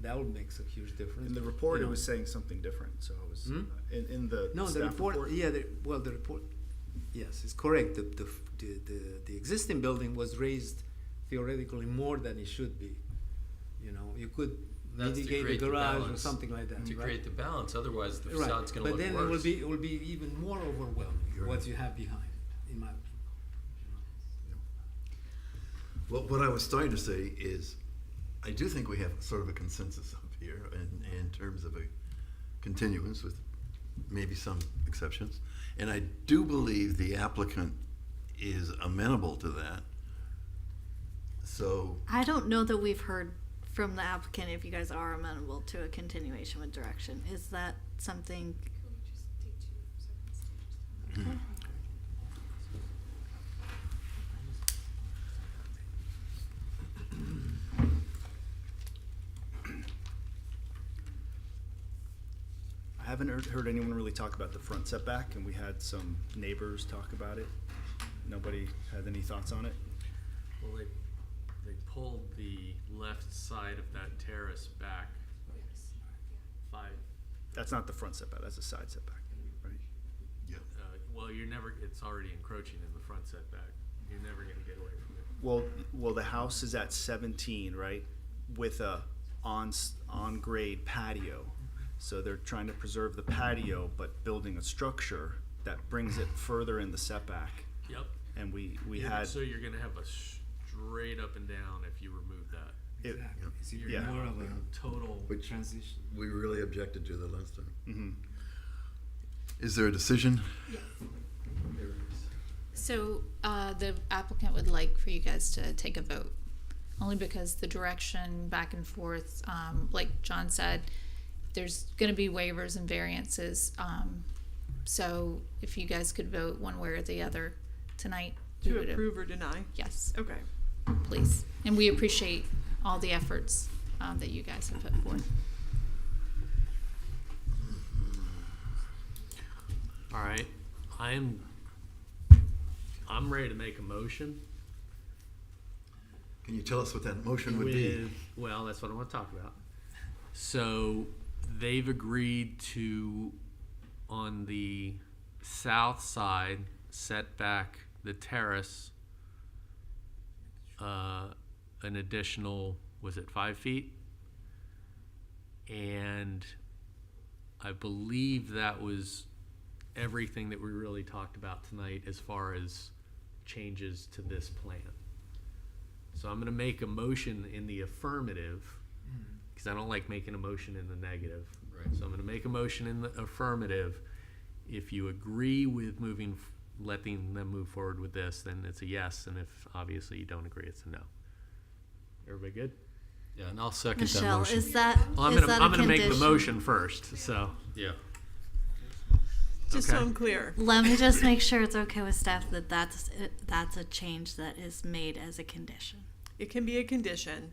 That would make a huge difference. In the report, You it know. was saying something different. So it was Hmm? in the No, the staff report. Yeah, the report. Yes, it's correct. The existing building was raised theoretically more than it should be. You know, you could That's to mitigate the create the garage or balance. something like that. To right? create the balance, otherwise the Right. facade's going to But look then worse. it will be even more overwhelming what you have behind, in my opinion. Well, what I was starting to say is, I do think we have sort of a consensus up here in terms of a continuance with maybe some exceptions. And I do believe the applicant is amenable to that. So, I don't know that we've heard from the applicant if you guys are amenable to a continuation with direction. Is that something? I haven't heard anyone really talk about the front setback, and we had some neighbors talk about it. Nobody had any thoughts on it? Well, they pulled the left side of that terrace back 5. That's not the front setback, that's a side setback, right? Well, it's already encroaching in the front setback. You're never going to get away from it. Well, the house is at 17, right? With a on-grade patio. So they're trying to preserve the patio, but building a structure that brings it further in the setback. Yep. And we You're- had, So you're going to have a straight up and down if you remove that. Exactly. It's even yeah. more of a Total which transition. we really objected to the last time. mhm. Is there a decision? So the applicant would like for you guys to take a vote, only because the direction back and forth, like John said, there's going to be waivers and variances. So if you guys could vote one way or the other tonight, we To would- approve or deny? Yes, Okay. please. And we appreciate all the efforts that you guys have put forth. All right, I'm ready to make a motion. Can you tell us what that motion would be? Well, that's what I want to talk about. So they've agreed to, on the south side, set back the terrace an additional, was it 5 feet? And I believe that was everything that we really talked about tonight as far as changes to this plan. So I'm going to make a motion in the affirmative, because I don't like making a motion in the negative. Right. So I'm going to make a motion in the affirmative. If you agree with letting them move forward with this, then it's a yes, and if obviously you don't agree, it's a no. Everybody good? Yeah, and I'll second that Michelle, motion. is that Well, is that I'm a gonna make the condition? motion first, so. Yeah. Just so Okay. I'm clear. Let me just make sure it's okay with staff that that's a change that is made as a condition. It can be a condition,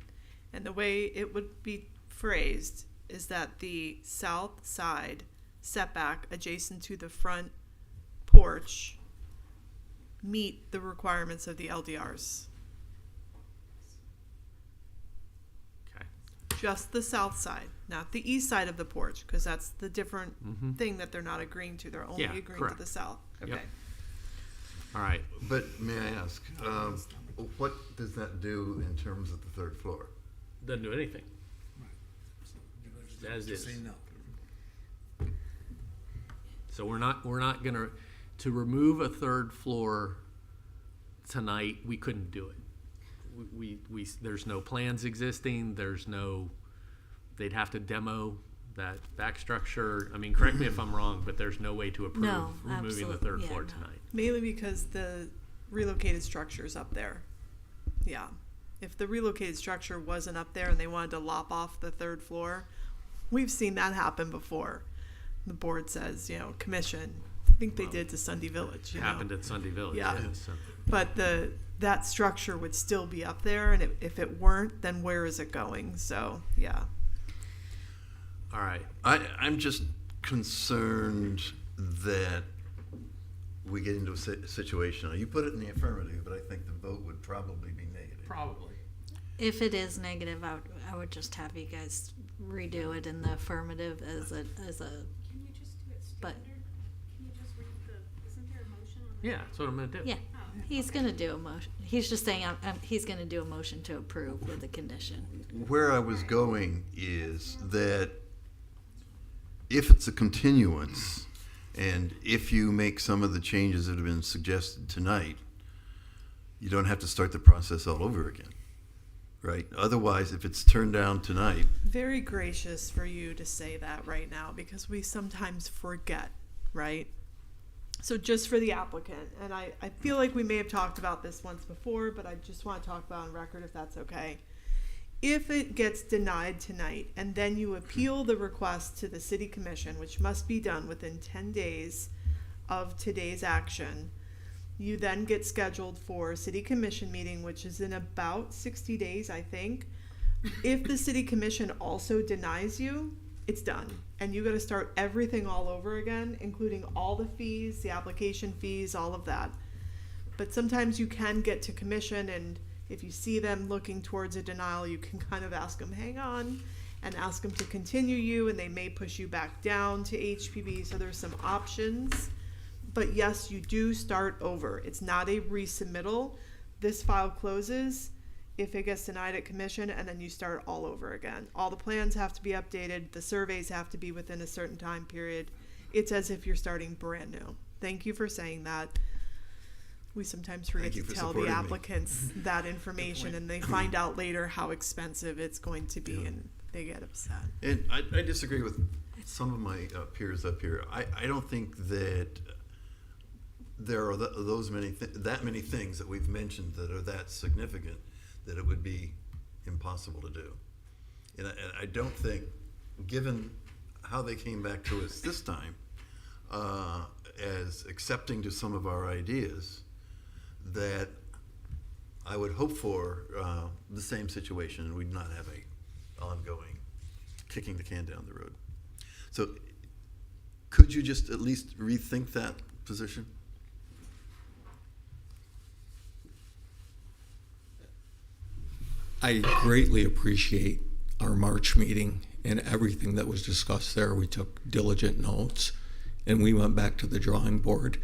and the way it would be phrased is that the south side setback adjacent to the front porch meet the requirements of the LDRs. Okay. Just the south side, not the east side of the porch, because that's the different Mhm. thing that they're not agreeing to. They're only Yeah, agreeing correct. to the south. Yep. Okay. All right. But may I ask, what does that do in terms of the third floor? Doesn't do anything. As is. Say no. So we're not gonna, to remove a third floor tonight, we couldn't do it. We there's no plans existing, they'd have to demo that back structure. I mean, correct me if I'm wrong, but there's no way to approve No, removing the absolute- third yeah, floor no. tonight. Mainly because the relocated structure's up there. Yeah. If the relocated structure wasn't up there and they wanted to lop off the third floor, we've seen that happen before. The board says, commission. I think they did to Sunday Village. Happened at Sunday Village. Yeah. So. But that structure would still be up there, and if it weren't, then where is it going? So, yeah. All right. I'm just concerned that we get into a situation. You put it in the affirmative, but I think the vote would probably be negative. Probably. If it is negative, I would just have you guys redo it in the affirmative as a. Can you just do it But- standard? Can you just read isn't there a motion on Yeah, that's what I'm gonna do. Yeah, he's gonna do a motion. He's just saying he's gonna do a motion to approve with a condition. Where I was going is that if it's a continuance, and if you make some of the changes that have been suggested tonight, you don't have to start the process all over again, right? Otherwise, if it's turned down tonight, Very gracious for you to say that right now, because we sometimes forget, right? So just for the applicant, and I feel like we may have talked about this once before, but I just want to talk about on record if that's okay. If it gets denied tonight and then you appeal the request to the city commission, which must be done within 10 days of today's action, you then get scheduled for a city commission meeting, which is in about 60 days, I think. If the city commission also denies you, it's done. And you got to start everything all over again, including all the fees, the application fees, all of that. But sometimes you can get to commission, and if you see them looking towards a denial, you can kind of ask them, hang on, and ask them to continue you, and they may push you back down to HPB. So there's some options. But yes, you do start over. It's not a resubmittal. This file closes if it gets denied at commission, and then you start all over again. All the plans have to be updated. The surveys have to be within a certain time period. It's as if you're starting brand new. Thank you for saying that. We sometimes forget Thank you to for tell the supporting me. applicants that information, and they find out later how expensive it's going to be, and they get upset. and I disagree with some of my peers up here. I don't think that there are that many things that we've mentioned that are that significant that it would be impossible to do. And I don't think, given how they came back to us this time, as accepting to some of our ideas, that I would hope for the same situation, and we'd not have a ongoing kicking the can down the road. So could you just at least rethink that position? I greatly appreciate our March meeting and everything that was discussed there. We took diligent notes, and we went back to the drawing board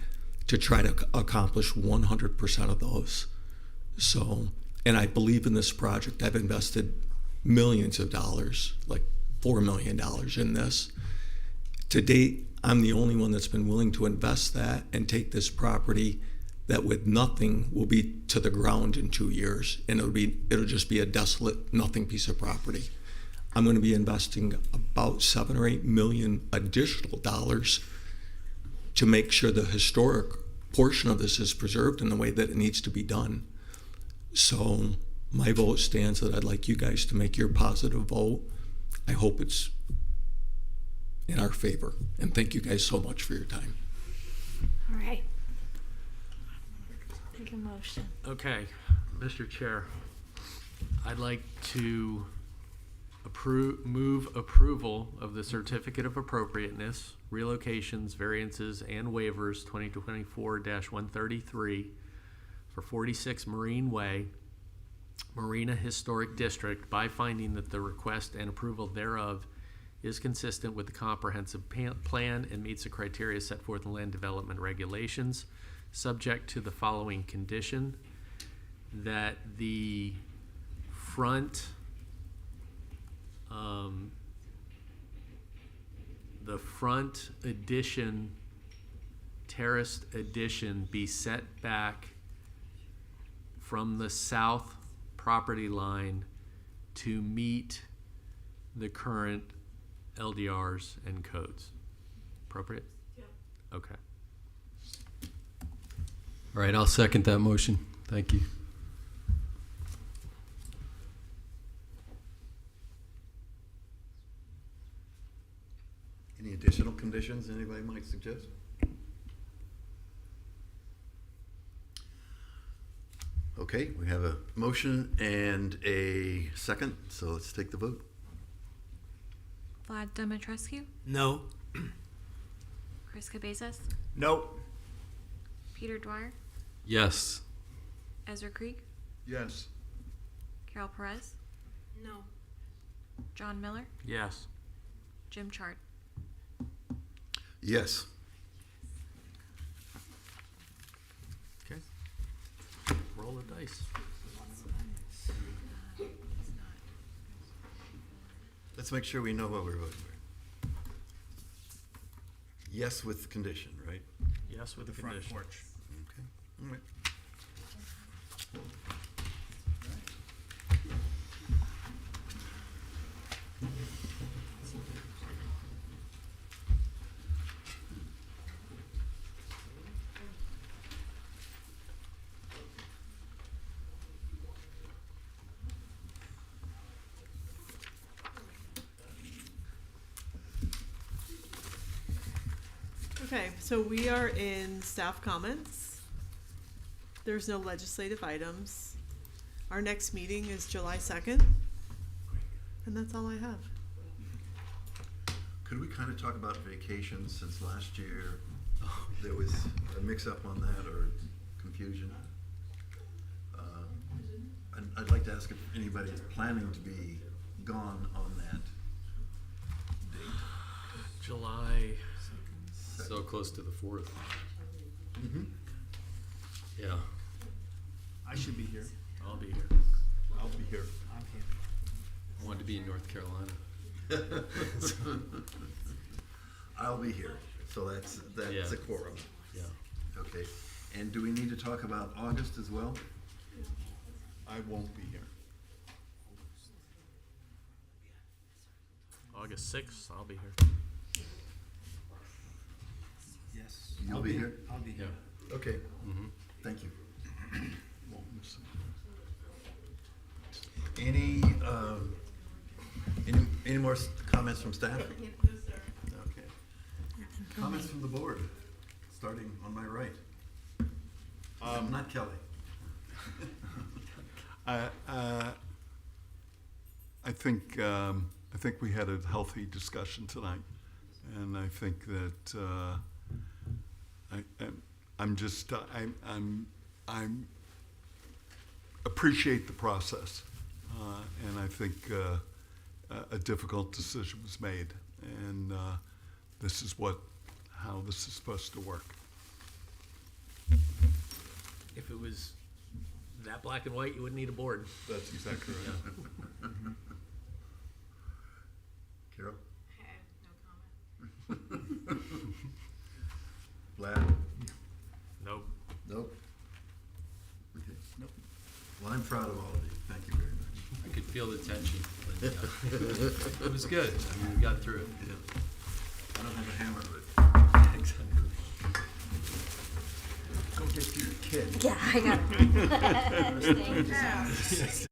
to try to accomplish 100% of those. So and I believe in this project. I've invested millions of dollars, like $4 million in this. To date, I'm the only one that's been willing to invest that and take this property that with nothing will be to the ground in 2 years, and it'll just be a desolate, nothing piece of property. I'm going to be investing about $7 or $8 million additional dollars to make sure the historic portion of this is preserved in the way that it needs to be done. So my vote stands that I'd like you guys to make your positive vote. I hope it's in our favor. And thank you guys so much for your time. All right. Take a motion. Okay, Mr. Chair, I'd like to move approval of the certificate of appropriateness, relocations, variances, and waivers 2024-133 for 46 Marine Way, Marina Historic District, by finding that the request and approval thereof is consistent with the comprehensive plan and meets the criteria set forth in land development regulations, subject to the following condition: that the front addition, terraced addition, be set back from the south property line to meet the current LDRs and codes. Appropriate? Yeah. Okay. All right, I'll second that motion. Thank you. Any additional conditions anybody might suggest? Okay, we have a motion and a second, so let's take the vote. Vlad Dimitrescu, No. Chris Cabezas, Nope. Peter Dwyer, Yes. Ezra Krieg, Yes. Carol Perez, No. John Miller, Yes. Jim Chart. Yes. Okay. Roll the dice. Let's make sure we know what we're voting for. Yes with condition, right? Yes with the condition. Okay. All right. Okay, so we are in staff comments. There's no legislative items. Our next meeting is July 2nd. And that's all I have. Could we kind of talk about vacations, since last year there was a mix-up on that or confusion? I'd like to ask if anybody is planning to be gone on that date. July. So close to the 4th. Mm-hmm. Yeah. I should be here. I'll be here. I'll be here. I'm here. I wanted to be in North Carolina. I'll be here, so that's Yeah. a quorum. Yeah. Okay, and do we need to talk about August as well? I won't be here. August 6th, I'll be here. Yes. You'll I'll be here? I'll be here. Okay, Mm-hmm. thank you. Won't miss it. Any more comments from staff? Okay. Comments from the board, starting on my right. Not Kelly. I think we had a healthy discussion tonight, and I think that I'm appreciate the process, and I think a difficult decision was made, and this is how this is supposed to work. If it was that black and white, you wouldn't need a board. That's exactly right. Carol? No comment. Vlad? Nope. Nope. Okay. Nope. Well, I'm proud of all of you. Thank you very much. I could feel the tension. But, it was good. I mean, we got through it. I don't have a hammer, but Exactly. go get your kid. Yeah, I got it.